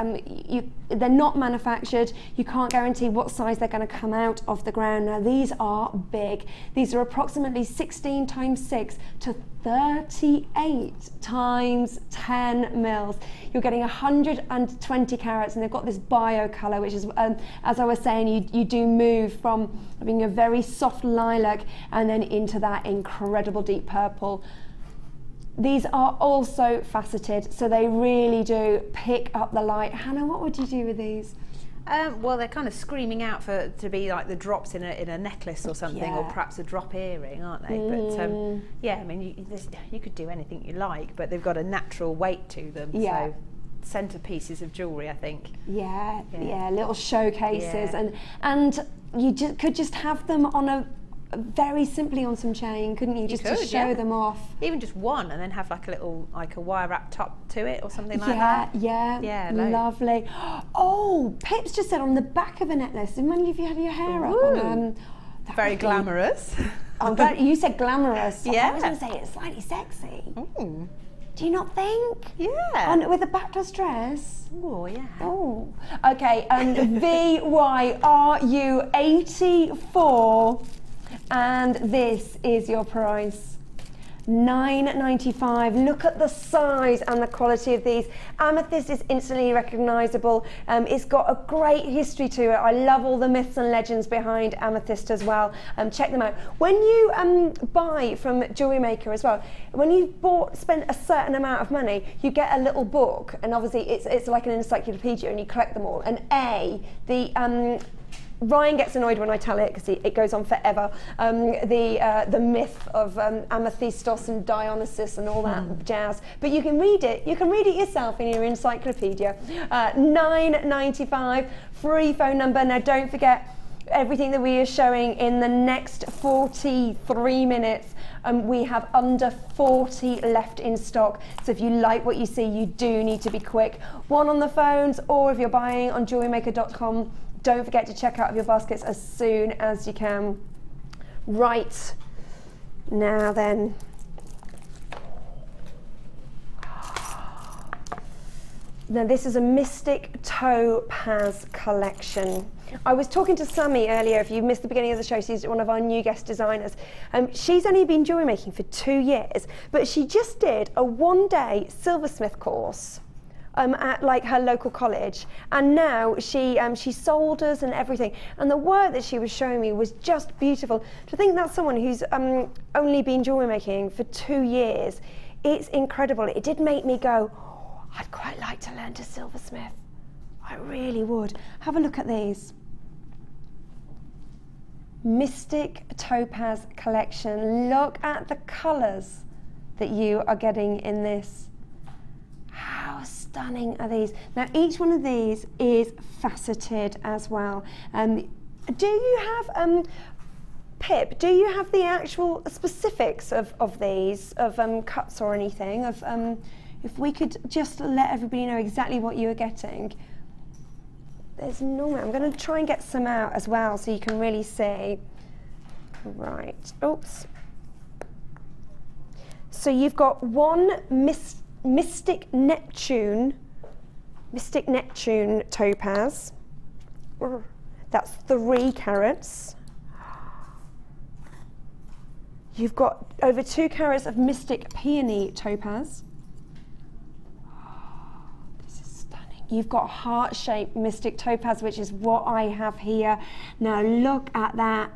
they're not manufactured. You can't guarantee what size they're going to come out of the ground. Now, these are big. These are approximately 16 times 6 to 38 times 10 mils. You're getting 120 carats, and they've got this bio colour, which is, as I was saying, you do move from having a very soft lilac and then into that incredible deep purple. These are also faceted, so they really do pick up the light. Hannah, what would you do with these? Well, they're kind of screaming out to be like the drops in a necklace or something, or perhaps a drop earring, aren't they? But yeah, I mean, you could do anything you like, but they've got a natural weight to them. Yeah. So centerpieces of jewellery, I think. Yeah, little showcases, and you could just have them on a very simply on some chain, couldn't you? Just to show them off. Even just one, and then have like a little, like a wire wrap top to it or something like that. Yeah, lovely. Oh, Pip's just said on the back of a necklace. Imagine if you had your hair up on. Very glamorous. I'm glad you said glamorous. Yeah. I was going to say it's slightly sexy. Ooh. Do you not think? Yeah. And with a backless dress. Oh, yeah. Oh. Okay, VYRU84. And this is your price. £9.95. Look at the size and the quality of these. Amethyst is instantly recognisable. It's got a great history to it. I love all the myths and legends behind amethyst as well. Check them out. When you buy from Jewellery Maker as well, when you've spent a certain amount of money, you get a little book, and obviously it's like an encyclopedia, and you collect them all. And Ryan gets annoyed when I tell it because it goes on forever. The myth of Amethystos and Dionysus and all that jazz. But you can read it. You can read it yourself in your encyclopedia. £9.95. Free phone number. Now don't forget everything that we are showing in the next 43 minutes. We have under 40 left in stock. So if you like what you see, you do need to be quick. One on the phones, or if you're buying on JewelleryMaker.com. Don't forget to check out your baskets as soon as you can. Right, now then. Now this is a Mystic Topaz collection. I was talking to Sammi earlier. If you missed the beginning of the show, she's one of our new guest designers. She's only been jewellery making for 2 years, but she just did a one-day silversmith course. At like her local college, and now she solders and everything, and the work that she was showing me was just beautiful. To think that's someone who's only been jewellery making for 2 years, it's incredible. It did make me go, oh, I'd quite like to learn to silversmith. I really would. Have a look at these. Mystic Topaz collection. Look at the colours that you are getting in this. How stunning are these? Now each one of these is faceted as well. Do you have, Pip, do you have the actual specifics of these, of cuts or anything? If we could just let everybody know exactly what you are getting. There's no, I'm going to try and get some out as well so you can really see. Right, oops. So you've got one Mystic Neptune topaz. That's 3 carats. You've got over 2 carats of Mystic Peony topaz. This is stunning. You've got heart-shaped Mystic topaz, which is what I have here. Now look at that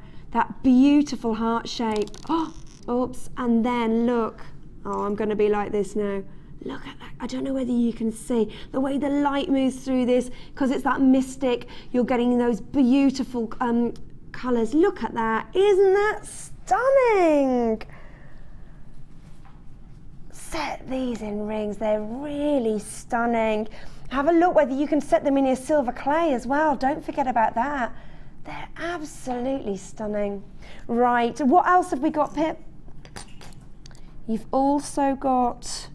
beautiful heart shape. Oh, oops, and then look. Oh, I'm going to be like this now. Look at that. I don't know whether you can see the way the light moves through this, because it's that mystic. You're getting those beautiful colours. Look at that. Isn't that stunning? Set these in rings. They're really stunning. Have a look whether you can set them in your silver clay as well. Don't forget about that. They're absolutely stunning. Right. What else have we got, Pip? You've also got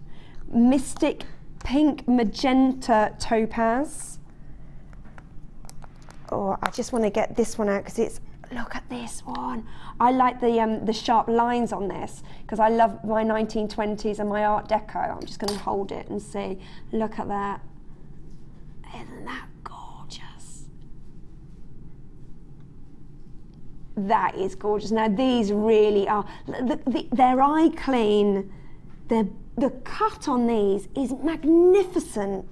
Mystic Pink Magenta Topaz. Oh, I just want to get this one out because it's, look at this one. I like the sharp lines on this because I love my 1920s and my Art Deco. I'm just going to hold it and see. Look at that. Isn't that gorgeous? That is gorgeous. Now these really are, they're eye clean. The cut on these is magnificent.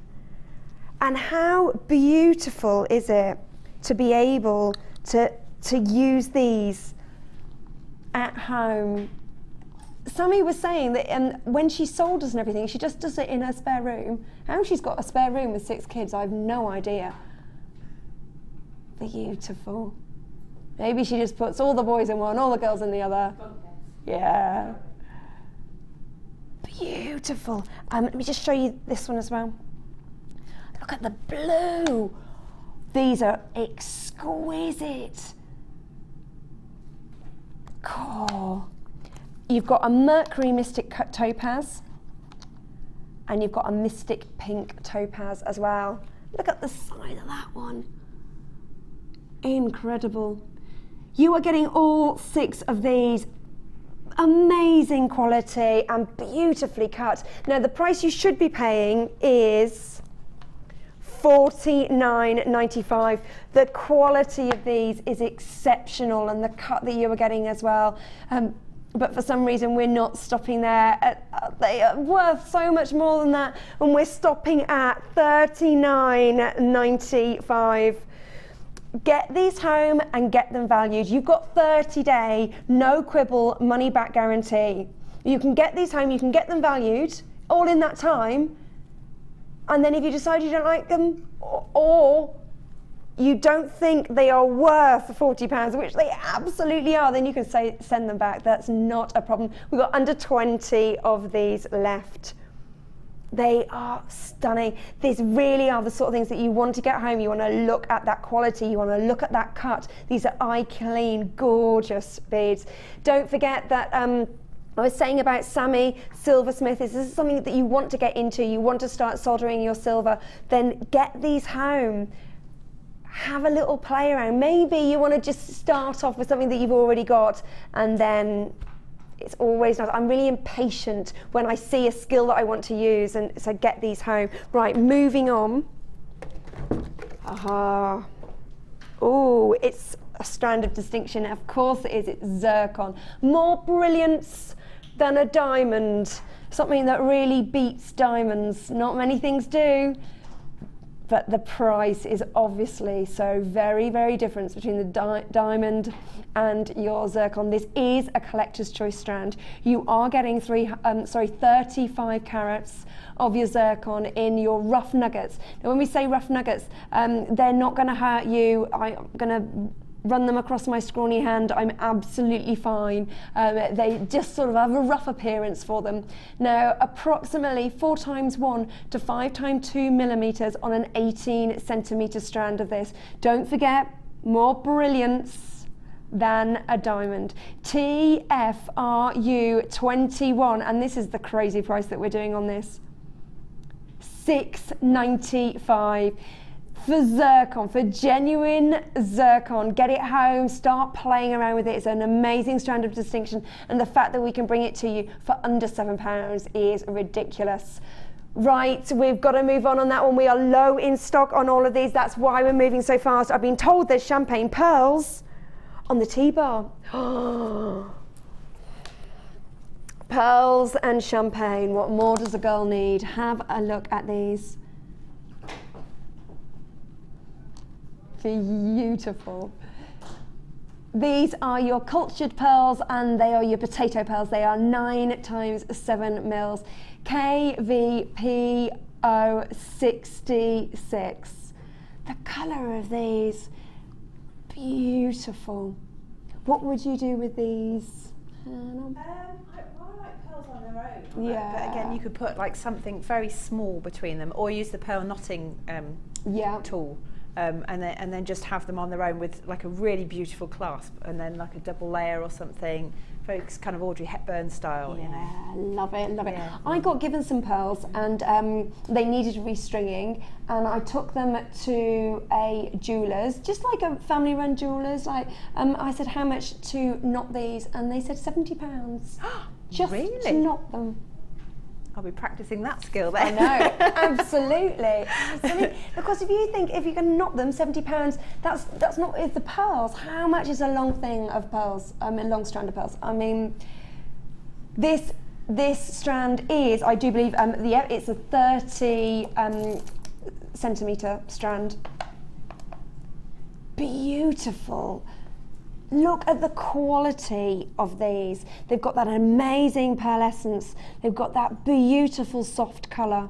And how beautiful is it to be able to use these at home. Sammi was saying that when she solders and everything, she just does it in her spare room. How she's got a spare room with 6 kids, I have no idea. Beautiful. Maybe she just puts all the boys in one, all the girls in the other. Yeah. Beautiful. Let me just show you this one as well. Look at the blue. These are exquisite. Cool. You've got a Mercury Mystic Topaz and you've got a Mystic Pink Topaz as well. Look at the side of that one. Incredible. You are getting all 6 of these. Amazing quality and beautifully cut. Now the price you should be paying is $49.95. The quality of these is exceptional and the cut that you are getting as well. But for some reason we're not stopping there. They are worth so much more than that, and we're stopping at $39.95. Get these home and get them valued. You've got 30-day, no quibble, money back guarantee. You can get these home, you can get them valued, all in that time, and then if you decide you don't like them, or you don't think they are worth £40, which they absolutely are, then you can send them back. That's not a problem. We've got under 20 of these left. They are stunning. These really are the sort of things that you want to get home. You want to look at that quality. You want to look at that cut. These are eye clean, gorgeous beads. Don't forget that I was saying about Sammi silversmith. This is something that you want to get into. You want to start soldering your silver. Then get these home. Have a little play around. Maybe you want to just start off with something that you've already got, and then it's always nice. I'm really impatient when I see a skill that I want to use, and so get these home. Right, moving on. Aha. Oh, it's a strand of distinction. Of course it is. It's zircon. More brilliance than a diamond. Something that really beats diamonds. Not many things do. But the price is obviously so very, very different between the diamond and your zircon. This is a collector's choice strand. You are getting 35 carats of your zircon in your rough nuggets. Now when we say rough nuggets, they're not going to hurt you. I'm going to run them across my scrawny hand. I'm absolutely fine. They just sort of have a rough appearance for them. Now, approximately 4 times 1 to 5 times 2 millimeters on an 18 centimeter strand of this. Don't forget, more brilliance than a diamond. TFRU 21, and this is the crazy price that we're doing on this. $6.95. For zircon, for genuine zircon. Get it home, start playing around with it. It's an amazing strand of distinction, and the fact that we can bring it to you for under £7 is ridiculous. Right, we've got to move on that one. We are low in stock on all of these. That's why we're moving so fast. I've been told there's champagne pearls on the T-bar. Pearls and champagne. What more does a girl need? Have a look at these. Beautiful. These are your cultured pearls, and they are your potato pearls. They are 9 times 7 mils. KVPO66. The colour of these, beautiful. What would you do with these? I like pearls on their own. Yeah. But again, you could put like something very small between them, or use the pearl knotting tool. And then just have them on their own with like a really beautiful clasp, and then like a double layer or something, very kind of Audrey Hepburn style. Yeah, you know. love it, love it. Yeah. I got given some pearls, and they needed restringing, and I took them to a jeweller's, just like a family-run jeweller's. Like I said, how much to knot these, and they said £70. Just really? to knot them. I'll be practicing that skill then. I know, absolutely, absolutely. Because if you can knot them, £70, that's not with the pearls. How much is a long thing of pearls? A long strand of pearls. I mean, this strand is, I do believe, it's a 30 centimetre strand. Beautiful. Look at the quality of these. They've got that amazing pearlescence. They've got that beautiful soft colour.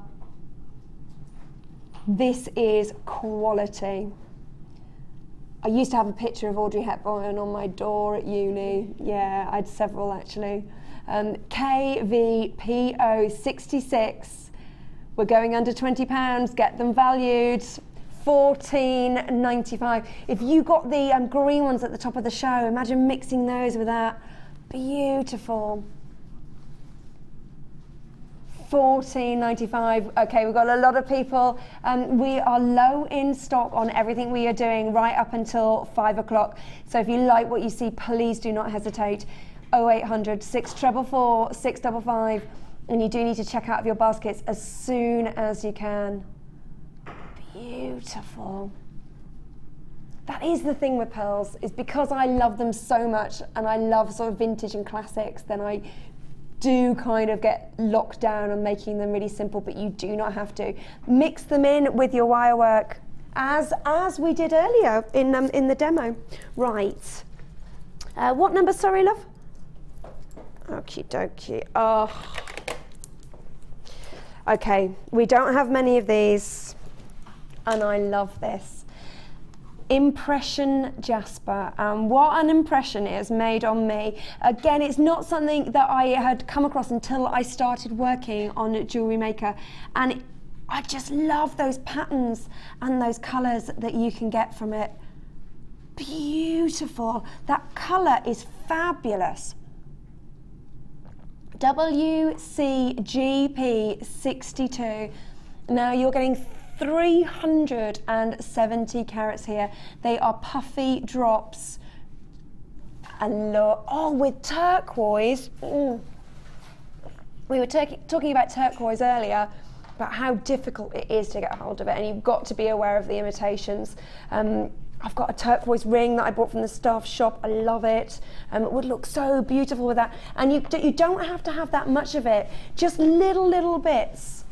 This is quality. I used to have a picture of Audrey Hepburn on my door at uni. Yeah, I had several actually. KVPO66. We're going under £20. Get them valued. $14.95. If you got the green ones at the top of the show, imagine mixing those with that. Beautiful. $14.95. Okay, we've got a lot of people. We are low in stock on everything we are doing right up until 5 o'clock. So if you like what you see, please do not hesitate. 0800 644 655. And you do need to check out your baskets as soon as you can. Beautiful. That is the thing with pearls, is because I love them so much and I love sort of vintage and classics, then I do kind of get locked down on making them really simple, but you do not have to. Mix them in with your wire work as we did earlier in the demo. Right. What number, sorry, love? Okie dokie. Oh. Okay, we don't have many of these, and I love this. Impression Jasper, and what an impression it has made on me. Again, it's not something that I had come across until I started working on Jewellery Maker, and I just love those patterns and those colours that you can get from it. Beautiful. That colour is fabulous. WCGP62. Now you're getting 370 carats here. They are puffy drops. And look, oh, with turquoise. We were talking about turquoise earlier, about how difficult it is to get hold of it, and you've got to be aware of the imitations. I've got a turquoise ring that I bought from the staff shop. I love it. It would look so beautiful with that. And you don't have to have that much of it. Just little bits.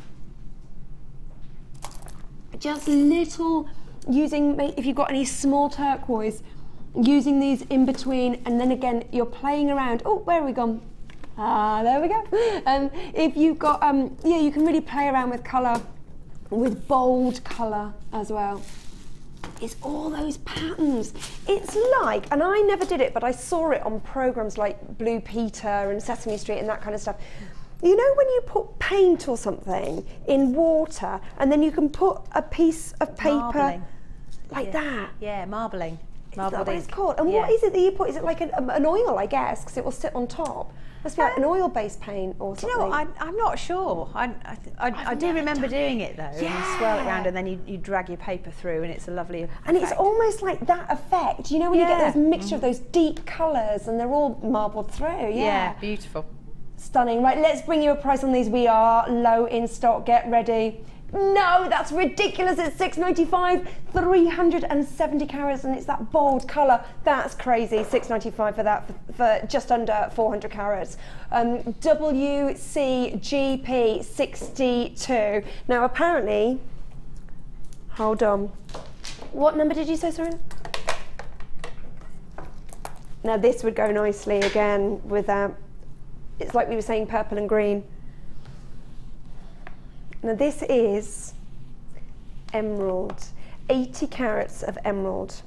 Just little, using, if you've got any small turquoise, using these in between, and then again, you're playing around. Oh, where have we gone? Ah, there we go. If you've got, yeah, you can really play around with colour, with bold colour as well. It's all those patterns. It's like, and I never did it, but I saw it on programmes like Blue Peter and Sesame Street and that kind of stuff. You know when you put paint or something in water and then you can put a piece of paper Marbling. Like that? Yeah, marbling. Is that what it's called? And what is it that you put? Is it like an oil, I guess, because it will sit on top? Must be like an oil-based paint or something. Do you know what? I'm not sure. I do remember doing it though. Yeah. And you swirl it around and then you drag your paper through, and it's a lovely effect. And it's almost like that effect. You know when you get this mixture of those deep colours and they're all marbled through. Yeah, beautiful. Stunning. Right, let's bring you a price on these. We are low in stock. Get ready. No, that's ridiculous. It's $6.95, 370 carats, and it's that bold colour. That's crazy. $6.95 for that, for just under 400 carats. WCGP62. Now, apparently, hold on. What number did you say, sorry? Now, this would go nicely again with that. It's like we were saying, purple and green. Now this is emerald, 80 carats of emerald.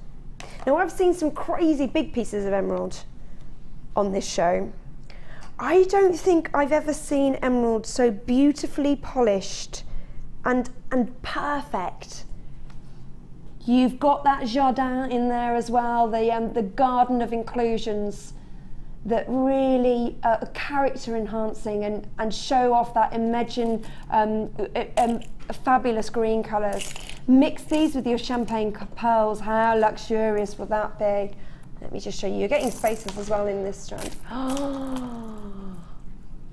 Now I've seen some crazy big pieces of emerald on this show. I don't think I've ever seen emerald so beautifully polished and perfect. You've got that jardin in there as well, the garden of inclusions that really are character enhancing and show off that fabulous green colours. Mix these with your champagne pearls. How luxurious would that be? Let me just show you. You're getting spaces as well in this strand. Oh,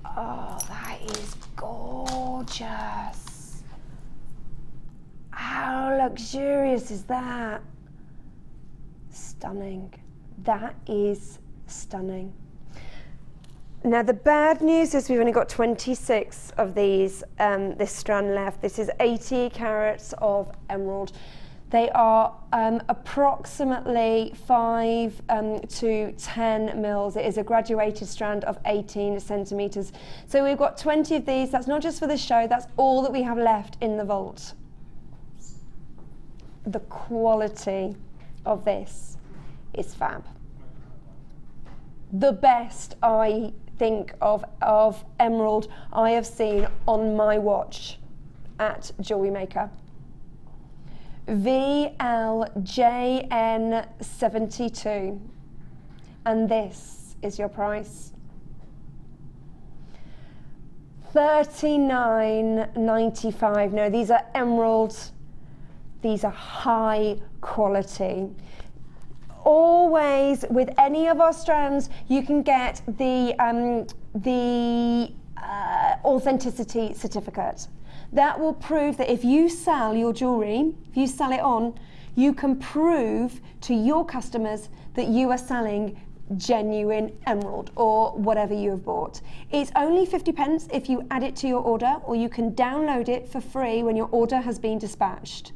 that is gorgeous. How luxurious is that? Stunning. That is stunning. Now the bad news is we've only got 26 of these, this strand left. This is 80 carats of emerald. They are approximately 5 to 10 mils. It is a graduated strand of 18 centimetres. So we've got 20 of these. That's not just for the show, that's all that we have left in the vault. The quality. of this is fab. The best, I think, of emerald I have seen on my watch at Jewellery Maker. VLJN72, and this is your price. $39.95. No, these are emeralds. These are high quality. Always with any of our strands, you can get the authenticity certificate. That will prove that if you sell your jewellery, if you sell it on, you can prove to your customers that you are selling genuine emerald or whatever you have bought. It's only 50p if you add it to your order, or you can download it for free when your order has been dispatched.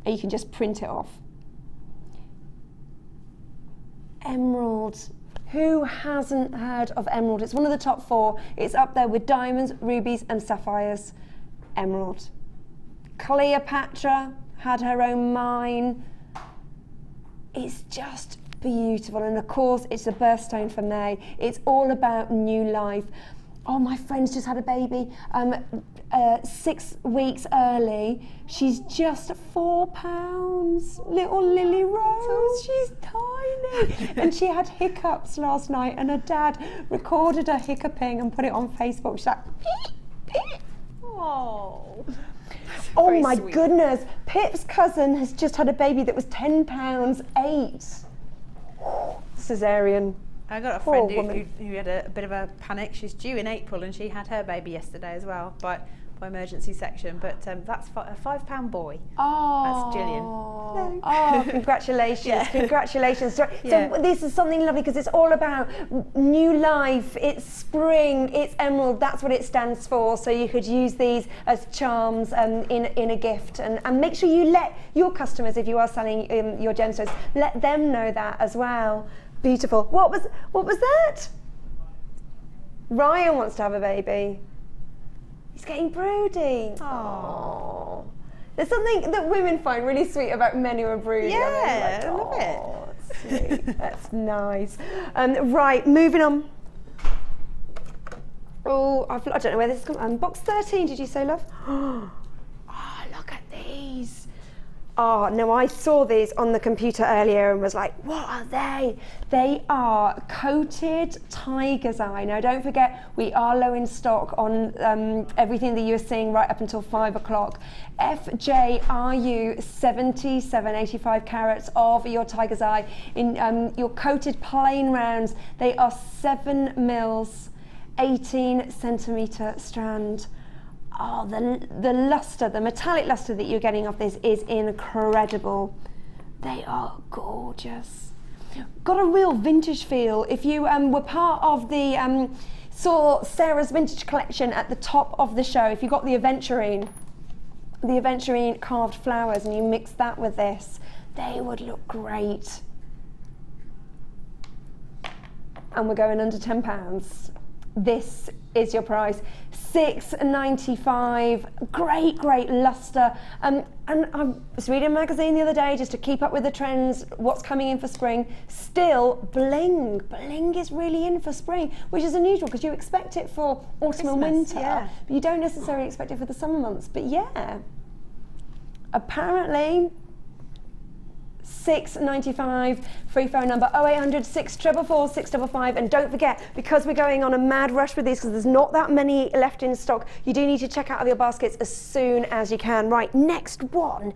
And you can just print it off. Emerald. Who hasn't heard of emerald? It's one of the top 4. It's up there with diamonds, rubies and sapphires. Emerald. Cleopatra had her own mine. It's just beautiful, and of course it's a birthstone for May. It's all about new life. Oh, my friend's just had a baby 6 weeks early. She's just 4 pounds. Little Lily Rose, she's tiny. And she had hiccups last night, and her dad recorded her hiccuping and put it on Facebook. She's like, peep, peep. Oh. Oh my goodness. Pip's cousin has just had a baby that was 10 pounds 8. Cesarean. I got a friend who had a bit of a panic. She's due in April, and she had her baby yesterday as well, by emergency section. But that's a £5 boy. Oh, that's Gillian. No. Oh, congratulations! Yeah. Congratulations! So this is something lovely, because it's all about new life. It's spring. It's emerald. That's what it stands for. So you could use these as charms in a gift, and make sure you let your customers, if you are selling your gemstones, let them know that as well. Beautiful. What was that? Ryan wants to have a baby. He's getting broody. Aww. There's something that women find really sweet about men who are broody. Yeah, I love it. Sweet. That's nice. Right, moving on. Oh, I don't know where this is coming. Box 13, did you say, love? Oh, look at these. Oh, no, I saw these on the computer earlier and was like, what are they? They are coated tiger's eye. Now, don't forget, we are low in stock on everything that you're seeing right up until 5 o'clock. FJRU 7785 carats of your tiger's eye. In your coated plain rounds, they are 7 mils, 18 centimetre strand. Oh, the luster, the metallic luster that you're getting off this is incredible. They are gorgeous. Got a real vintage feel. If you were part of the, saw Sarah's vintage collection at the top of the show, if you got the aventurine carved flowers and you mix that with this, they would look great. And we're going under £10. This is your price. $6.95. Great luster. And I was reading a magazine the other day just to keep up with the trends, what's coming in for spring. Still, bling. Bling is really in for spring, which is unusual because you expect it for autumn and winter, but you don't necessarily expect it for the summer months. But yeah, apparently, $6.95, free phone number 0800 644 655, and don't forget, because we're going on a mad rush with these, because there's not that many left in stock, you do need to check out of your baskets as soon as you can. Right, next one.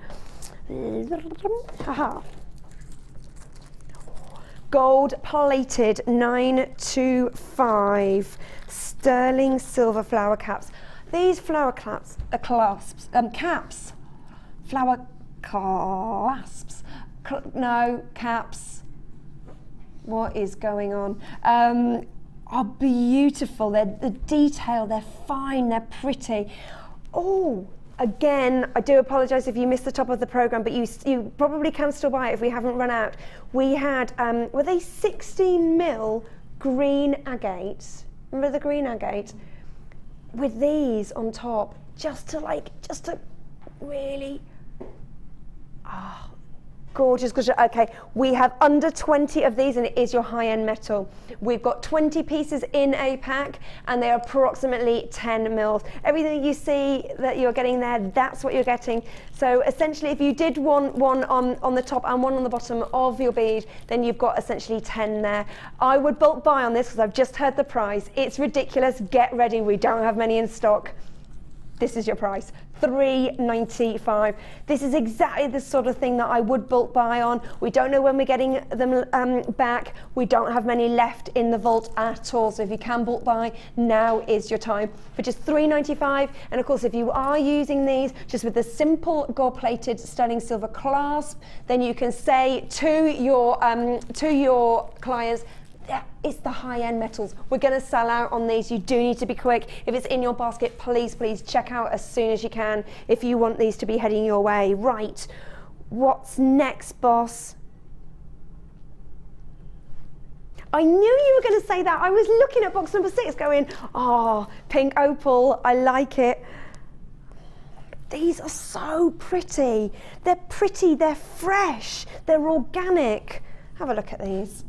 Gold plated 925 sterling silver flower caps. These flower caps are clasps, flower clasps. No, caps. What is going on? Are beautiful. They're the detail. They're fine. They're pretty. Oh, again, I do apologise if you missed the top of the programme, but you probably can still buy it if we haven't run out. We had were they 16 mil green agate? Remember the green agate? With these on top, just to really. Oh. Gorgeous, gorgeous. Okay, we have under 20 of these and it is your high-end metal. We've got 20 pieces in a pack and they're approximately 10 mils. Everything you see that you're getting there, that's what you're getting. So essentially if you did want one on the top and one on the bottom of your bead, then you've got essentially 10 there. I would bulk buy on this because I've just heard the price. It's ridiculous. Get ready, we don't have many in stock. This is your price, $3.95. This is exactly the sort of thing that I would bulk buy on. We don't know when we're getting them back. We don't have many left in the vault at all. So if you can bulk buy, now is your time for just $3.95. And of course, if you are using these just with the simple gold-plated sterling silver clasp, then you can say to your clients, it's the high-end metals. We're going to sell out on these. You do need to be quick. If it's in your basket, please check out as soon as you can if you want these to be heading your way. Right, what's next, boss? I knew you were going to say that. I was looking at box number 6 going, oh, pink opal, I like it. These are so pretty. They're pretty, they're fresh, they're organic. Have a look at these.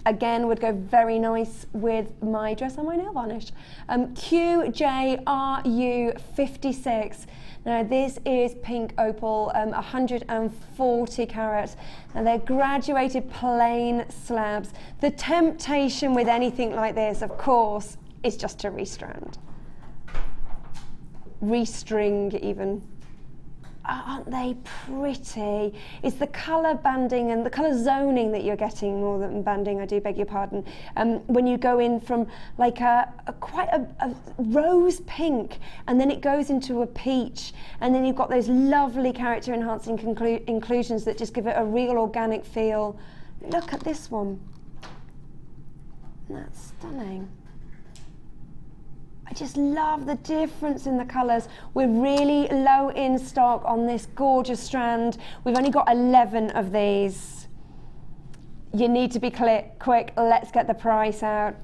Again, would go very nice with my dress and my nail varnish. QJRU56. Now this is pink opal, 140 carats. And they're graduated plain slabs. The temptation with anything like this, of course, is just to restrand. Restring even. Aren't they pretty? It's the colour banding and the colour zoning that you're getting, more than banding, I do beg your pardon. When you go in from like quite a rose pink and then it goes into a peach and then you've got those lovely character enhancing inclusions that just give it a real organic feel. Look at this one. That's stunning. I just love the difference in the colours. We're really low in stock on this gorgeous strand. We've only got 11 of these. You need to be quick. Let's get the price out.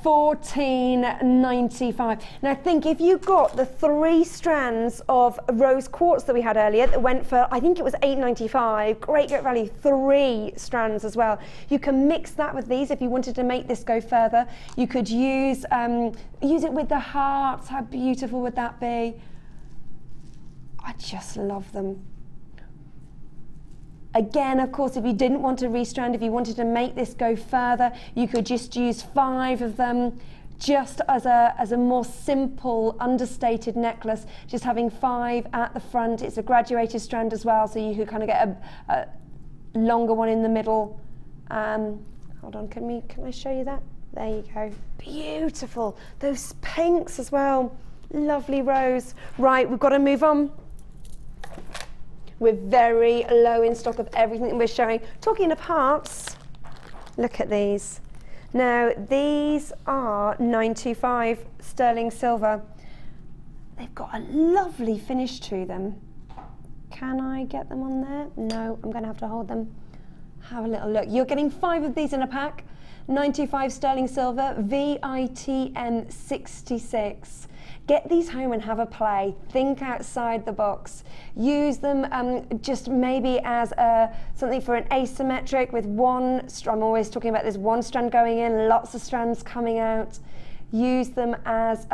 $14.95. Now think, if you got the 3 strands of rose quartz that we had earlier that went for, I think it was $8.95, great value, 3 strands as well. You can mix that with these if you wanted to make this go further. You could use it with the hearts. How beautiful would that be? I just love them. Again, of course, if you didn't want to restrand, if you wanted to make this go further, you could just use 5 of them just as a more simple, understated necklace, just having 5 at the front. It's a graduated strand as well, so you could kind of get a longer one in the middle. Hold on, can I show you that? There you go. Beautiful. Those pinks as well. Lovely rose. Right, we've got to move on. We're very low in stock of everything that we're showing. Talking of hearts, look at these. Now, these are 925 sterling silver. They've got a lovely finish to them. Can I get them on there? No, I'm going to have to hold them. Have a little look. You're getting 5 of these in a pack. 925 sterling silver, VITM 66. Get these home and have a play. Think outside the box. Use them just maybe as something for an asymmetric with one strand. I'm always talking about this one strand going in, lots of strands coming out. Use them as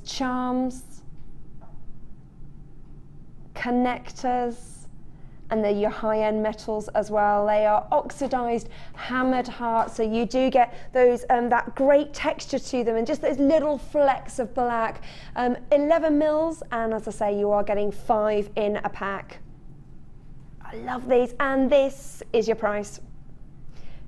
charms, connectors, and they're your high-end metals as well. They are oxidized, hammered hearts, so you do get those that great texture to them and just those little flecks of black. 11 mils, and as I say, you are getting 5 in a pack. I love these, and this is your price.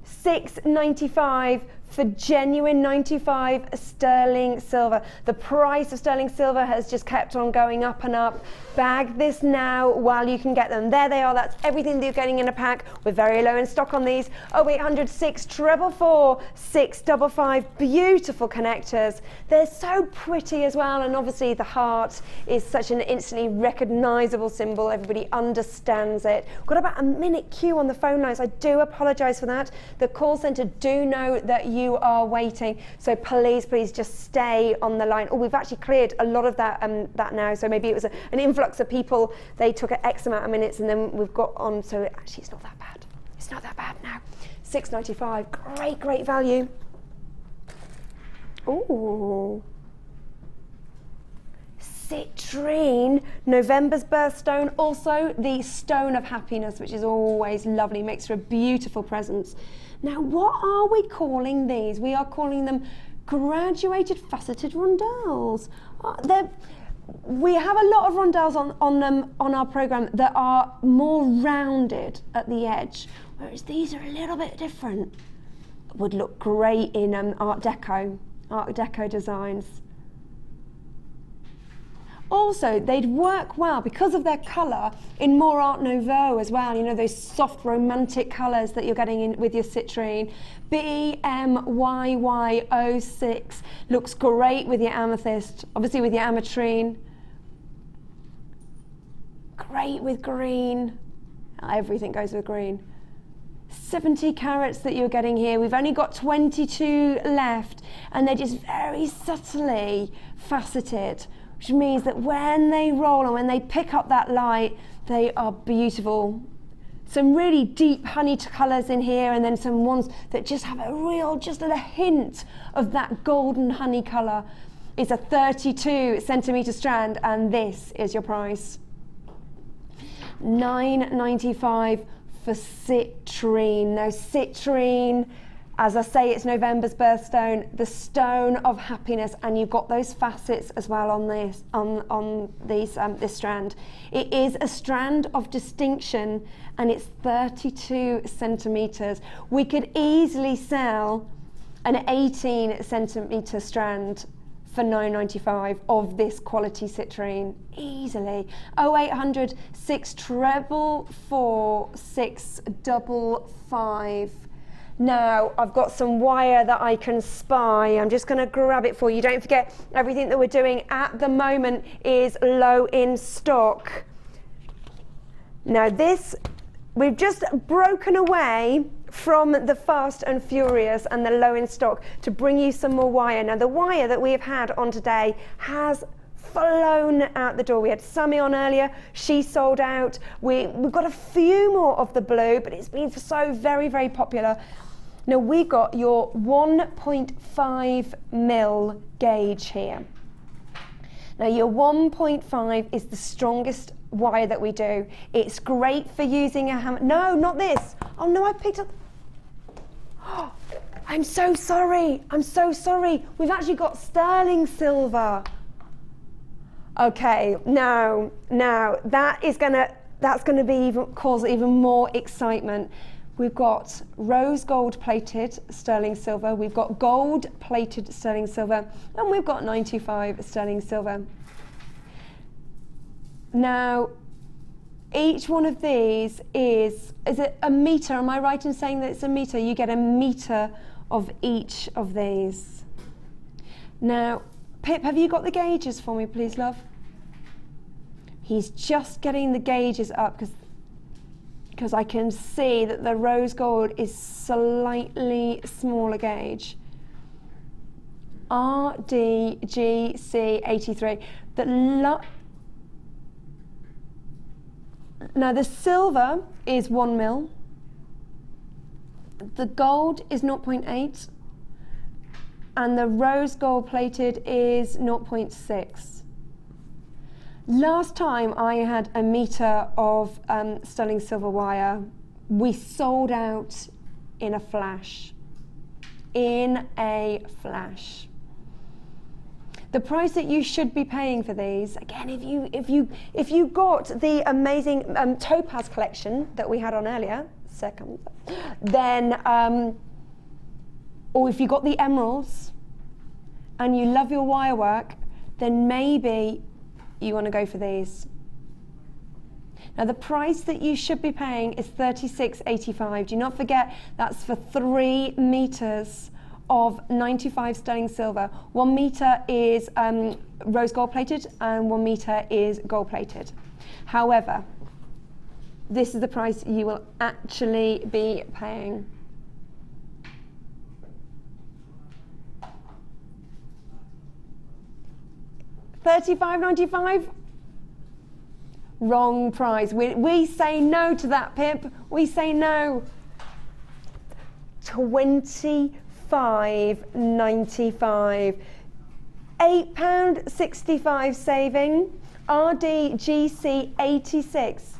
$6.95 for genuine 95 sterling silver. The price of sterling silver has just kept on going up and up. Bag this now while you can get them. There they are. That's everything that you're getting in a pack. We're very low in stock on these. 0800 644 655. Beautiful connectors. They're so pretty as well, and obviously the heart is such an instantly recognizable symbol. Everybody understands it. We've got about a minute queue on the phone lines. I do apologize for that. The call center do know that you you are waiting. So please, please just stay on the line. Oh, we've actually cleared a lot of that now. So maybe it was an influx of people. They took X amount of minutes and then we've got on. So actually it's not that bad. It's not that bad now. £6.95, great value. Ooh. Citrine, November's birthstone, also the stone of happiness, which is always lovely, makes for a beautiful present. Now, what are we calling these? We are calling them graduated faceted rondelles. We have a lot of rondelles on our programme that are more rounded at the edge, whereas these are a little bit different. Would look great in Art Deco designs. Also, they'd work well because of their colour in more Art Nouveau as well. You know, those soft romantic colours that you're getting in with your citrine. BMYY06 looks great with your amethyst, obviously with your ametrine. Great with green. Everything goes with green. 70 carats that you're getting here. We've only got 22 left, and they're just very subtly faceted, which means that when they roll and when they pick up that light, they are beautiful. Some really deep honey colours in here, and then some ones that just have a real, just a hint of that golden honey colour. It's a 32 centimetre strand, and this is your price. £9.95 for citrine. Now citrine, as I say, it's November's birthstone, the stone of happiness, and you've got those facets as well on this, this strand. It is a strand of distinction, and it's 32 centimetres. We could easily sell an 18 centimetre strand for £9.95 of this quality citrine, easily. 0800 644 655. Now, I've got some wire that I can spy. I'm just going to grab it for you. Don't forget, everything that we're doing at the moment is low in stock. Now this, we've just broken away from the Fast and Furious and the low in stock to bring you some more wire. Now the wire that we have had on today has flown out the door. We had Sammi on earlier, she sold out. We've got a few more of the blue, but it's been so very, very popular. Now we've got your 1.5 mil gauge here. Now your 1.5 is the strongest wire that we do. It's great for using a hammer. No, not this. Oh no, I picked up. Oh, I'm so sorry. I'm so sorry. We've actually got sterling silver. Okay, now that's gonna be cause even more excitement. We've got rose gold plated sterling silver, we've got gold plated sterling silver, and we've got 925 sterling silver. Now, each one of these is it a metre? Am I right in saying that it's a metre? You get a metre of each of these. Now, Pip, have you got the gauges for me, please, love? He's just getting the gauges up because I can see that the rose gold is slightly smaller gauge. RDGC83. Now the silver is 1 mil. The gold is 0.8. And the rose gold plated is 0.6. Last time I had a metre of sterling silver wire, we sold out in a flash. In a flash. The price that you should be paying for these, again, if you got the amazing topaz collection that we had on earlier, then or if you got the emeralds and you love your wire work, then maybe you want to go for these. Now the price that you should be paying is $36.85. Do not forget, that's for 3 meters of 95 sterling silver. 1 meter is rose gold plated and 1 meter is gold plated. However, this is the price you will actually be paying. 35.95? Wrong price. We say no to that, Pip. We say no. £25.95. £8.65 saving. RDGC 86.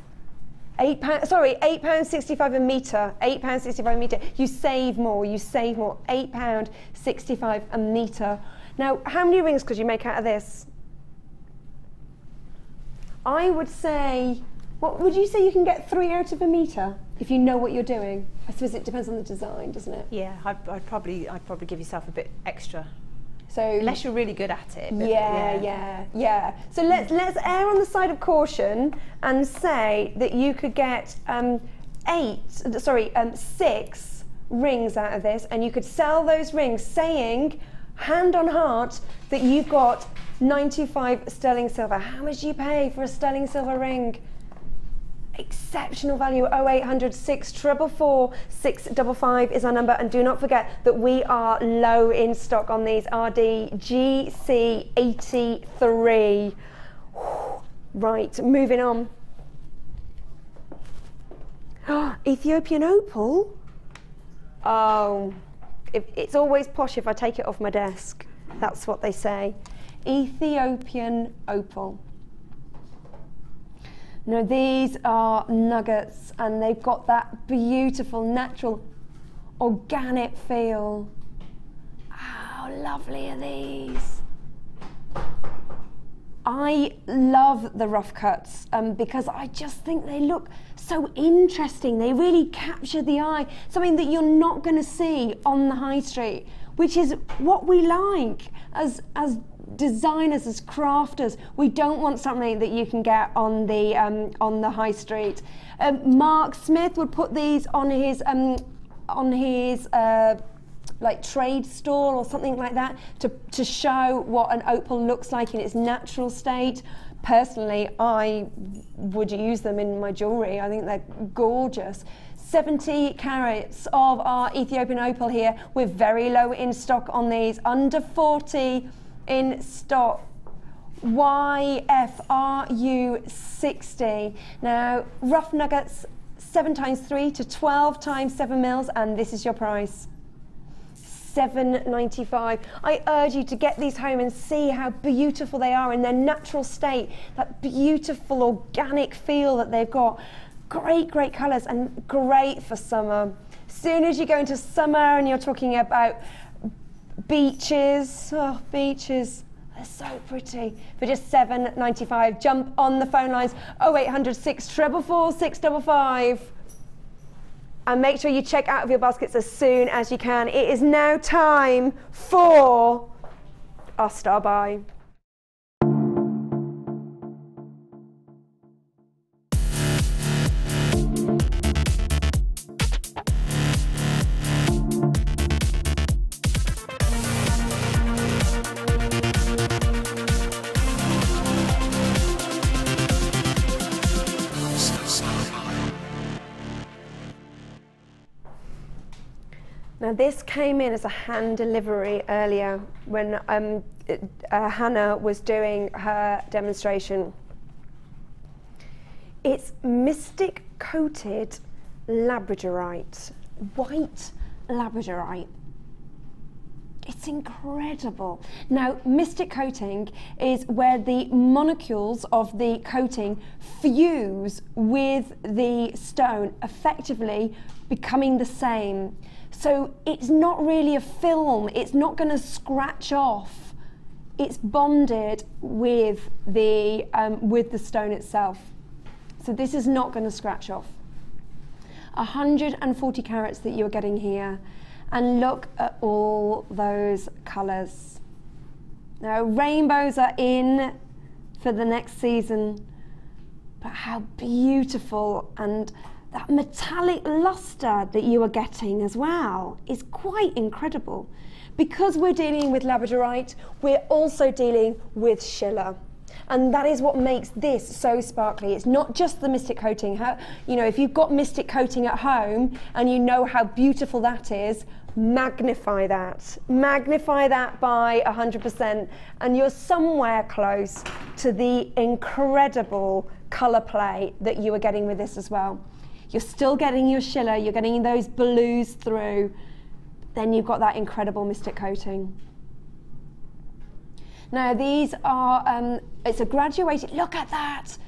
£8.65 a metre. £8.65 a metre. You save more. You save more. £8.65 a metre. Now, how many rings could you make out of this? I would say, what would you say you can get 3 out of a metre if you know what you're doing? I suppose it depends on the design, doesn't it? Yeah, I'd probably give yourself a bit extra. So unless you're really good at it. Yeah. So let's err on the side of caution and say that you could get 6 rings out of this, and you could sell those rings saying, hand on heart, that you've got 925 sterling silver. How much do you pay for a sterling silver ring? Exceptional value. 0800 644 655 is our number, and do not forget that we are low in stock on these. RDGC 83. Right, moving on. Ethiopian opal. Oh, it's always posh if I take it off my desk. That's what they say. Ethiopian opal. Now these are nuggets, and they've got that beautiful, natural, organic feel. How lovely are these? I love the rough cuts because I just think they look so interesting. They really capture the eye, something that you're not going to see on the high street, which is what we like as designers, as crafters. We don't want something that you can get on the high street. Mark Smith would put these on his like trade store or something like that to show what an opal looks like in its natural state. Personally, I would use them in my jewellery. I think they're gorgeous. 70 carats of our Ethiopian opal here. We're very low in stock on these, under 40 in stock. YFRU 60. Now, rough nuggets, 7 times 3 to 12 times 7 mils, and this is your price. $7.95. I urge you to get these home and see how beautiful they are in their natural state, that beautiful organic feel that they've got. Great colours and great for summer. Soon as you go into summer and you're talking about beaches, beaches, they're so pretty. For just $7.95, jump on the phone lines 0800 644 655. And make sure you check out of your baskets as soon as you can. It is now time for our star buy. Now this came in as a hand delivery earlier when Hannah was doing her demonstration. It's mystic coated labradorite, white labradorite. It's incredible. Now, mystic coating is where the molecules of the coating fuse with the stone, effectively becoming the same. So it's not really a film, it's not going to scratch off. It's bonded with the stone itself. So this is not going to scratch off. 140 carats that you're getting here. And look at all those colours. Now, rainbows are in for the next season, but how beautiful, and that metallic luster that you are getting as well is quite incredible. Because we're dealing with labradorite, we're also dealing with Schiller. And that is what makes this so sparkly. It's not just the mystic coating. You know, if you've got mystic coating at home and you know how beautiful that is, magnify that by 100%, and you're somewhere close to the incredible colour play that you are getting with this as well. You're still getting your shiller, you're getting those blues through, then you've got that incredible Mystic coating. Now these are, it's a graduated, look at that!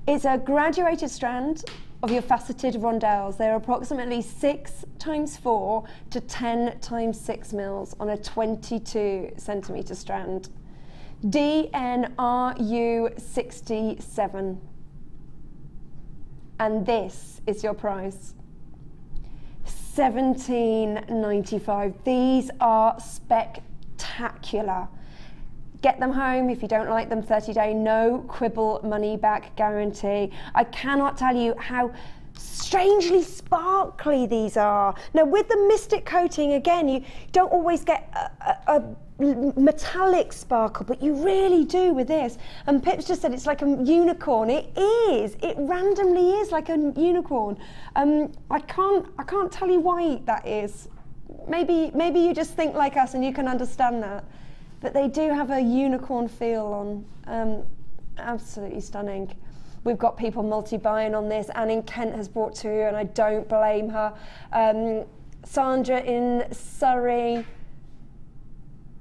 It's a graduated strand of your faceted rondelles. They're approximately 6 × 4 to 10 × 6 mils on a 22 centimetre strand. DNRU67. And this is your price. $17.95. These are spectacular. Get them home. If you don't like them, 30-day no quibble money back guarantee. I cannot tell you how strangely sparkly these are. Now with the Mystic coating, again, you don't always get a metallic sparkle, but you really do with this. And Pip's just said it's like a unicorn. It is. It randomly is like a unicorn. I can't tell you why that is. Maybe you just think like us and you can understand that. But they do have a unicorn feel on. Absolutely stunning. We've got people multi-buying on this. Anne in Kent has bought 2, and I don't blame her. Sandra in Surrey.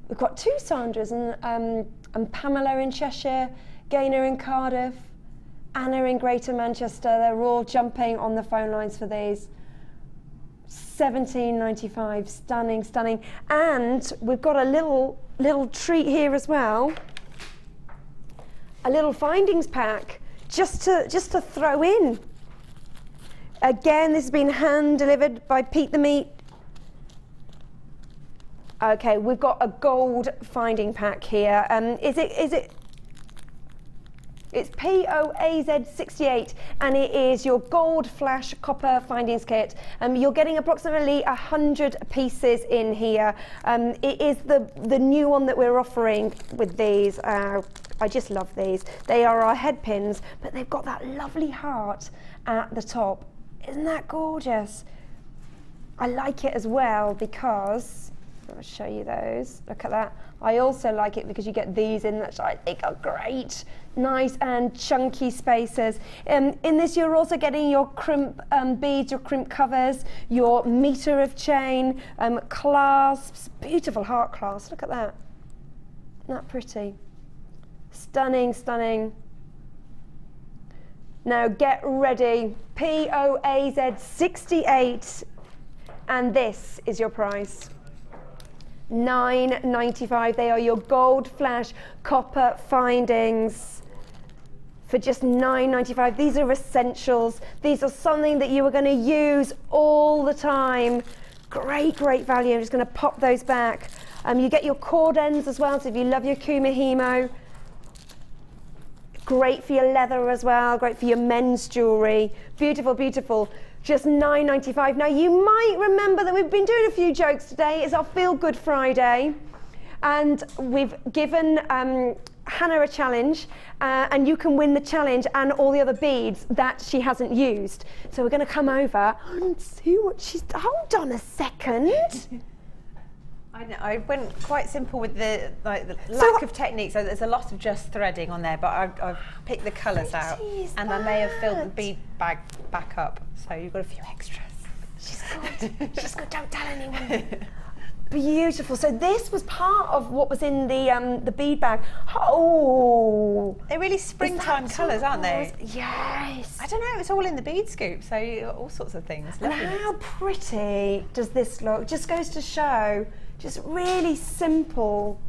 We've got 2 Sandras, and Pamela in Cheshire, Gaynor in Cardiff, Anna in Greater Manchester. They're all jumping on the phone lines for these. $17.95, stunning, stunning. And we've got a little treat here as well. A little findings pack just to throw in. Again, this has been hand delivered by Pete the Meat. Okay, we've got a gold finding pack here. It's POAZ68, and it is your gold flash copper findings kit. You're getting approximately 100 pieces in here. It is the new one that we're offering with these. I just love these. They are our head pins, but they've got that lovely heart at the top. Isn't that gorgeous? I like it as well because, I'll show you those. Look at that. I also like it because you get these in, which I think are great. Nice and chunky spacers. In this, you're also getting your crimp beads, your crimp covers, your meter of chain, clasps, beautiful heart clasps. Look at that. Isn't that pretty? Stunning, stunning. Now get ready. POAZ68, and this is your price. $9.95. They are your gold flash copper findings for just $9.95. These are essentials. These are something that you are going to use all the time. Great, great value. I'm just going to pop those back. You get your cord ends as well, so if you love your Kumihimo. Great for your leather as well, great for your men's jewellery. Beautiful, beautiful. Just $9.95. Now you might remember that we've been doing a few jokes today. It's our Feel Good Friday, and we've given Hannah a challenge, and you can win the challenge and all the other beads that she hasn't used. So we're going to come over and see what she's. Hold on a second. I know, I went quite simple with the lack of technique, so there's a lot of just threading on there, but I've picked the colours out, and I may have filled the bead bag back up, so you've got a few extras. She's good. She's good. Don't tell anyone. Beautiful. So this was part of what was in the bead bag. Oh, they're really springtime colours, aren't they? Yes. I don't know. It's all in the bead scoop, so you got all sorts of things. And how pretty does this look? Just goes to show. Just really simple,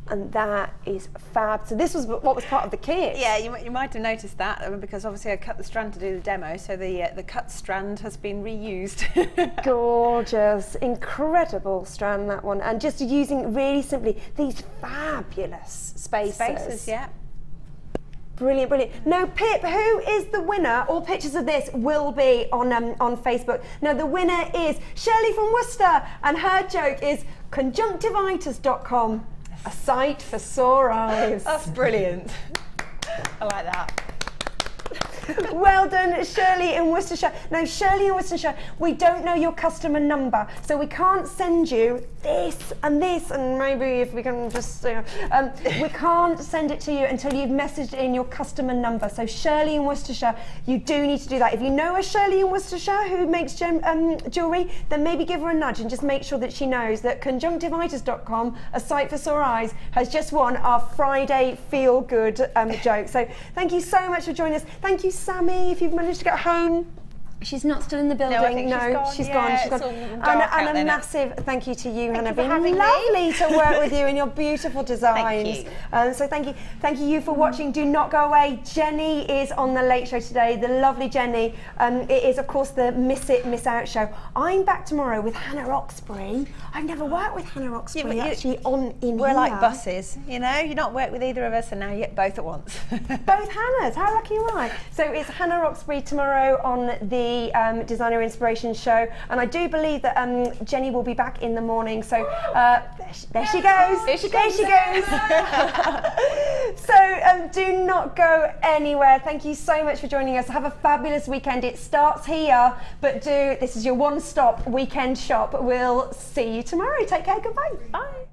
and that is fab. So this was what was part of the kit. Yeah, you might have noticed that because obviously I cut the strand to do the demo, so the cut strand has been reused. Gorgeous, incredible strand, that one, and just using really simply these fabulous spacers. Spacers, yeah. Brilliant, brilliant. Now, Pip, who is the winner? All pictures of this will be on Facebook. Now, the winner is Shirley from Worcester, and her joke is conjunctivitis.com, a site for sore eyes. That's brilliant. I like that. Well done, Shirley in Worcestershire. Now, Shirley in Worcestershire, we don't know your customer number, so we can't send you this, and maybe if we can just, we can't send it to you until you've messaged in your customer number. So Shirley in Worcestershire, you do need to do that. If you know a Shirley in Worcestershire who makes jewellery, then maybe give her a nudge and just make sure that she knows that conjunctivitis.com, a site for sore eyes, has just won our Friday Feel Good joke. So thank you so much for joining us. Thank you, Sammi, if you've managed to get home. She's not still in the building. No, I think she's gone. She's gone. And a massive thank you to you, Hannah. It's been lovely to work with you and your beautiful designs. Thank you. So thank you for watching. Do not go away. Jenny is on the Late Show today. The lovely Jenny. It is, of course, the Miss It, Miss Out show. I'm back tomorrow with Hannah Oxbury. I've never worked with Hannah Oxbury actually We're here. like buses, you know. You've not worked with either of us, and now you get both at once. Both Hannahs. How lucky am I? So it's Hannah Oxbury tomorrow on the Designer Inspiration show, and I do believe that Jenny will be back in the morning. So there she goes. There she goes. So do not go anywhere. Thank you so much for joining us. Have a fabulous weekend. It starts here, but this is your one-stop weekend shop. We'll see you tomorrow. Take care. Goodbye. Bye.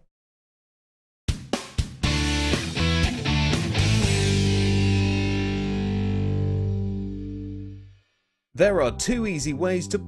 There are 2 easy ways to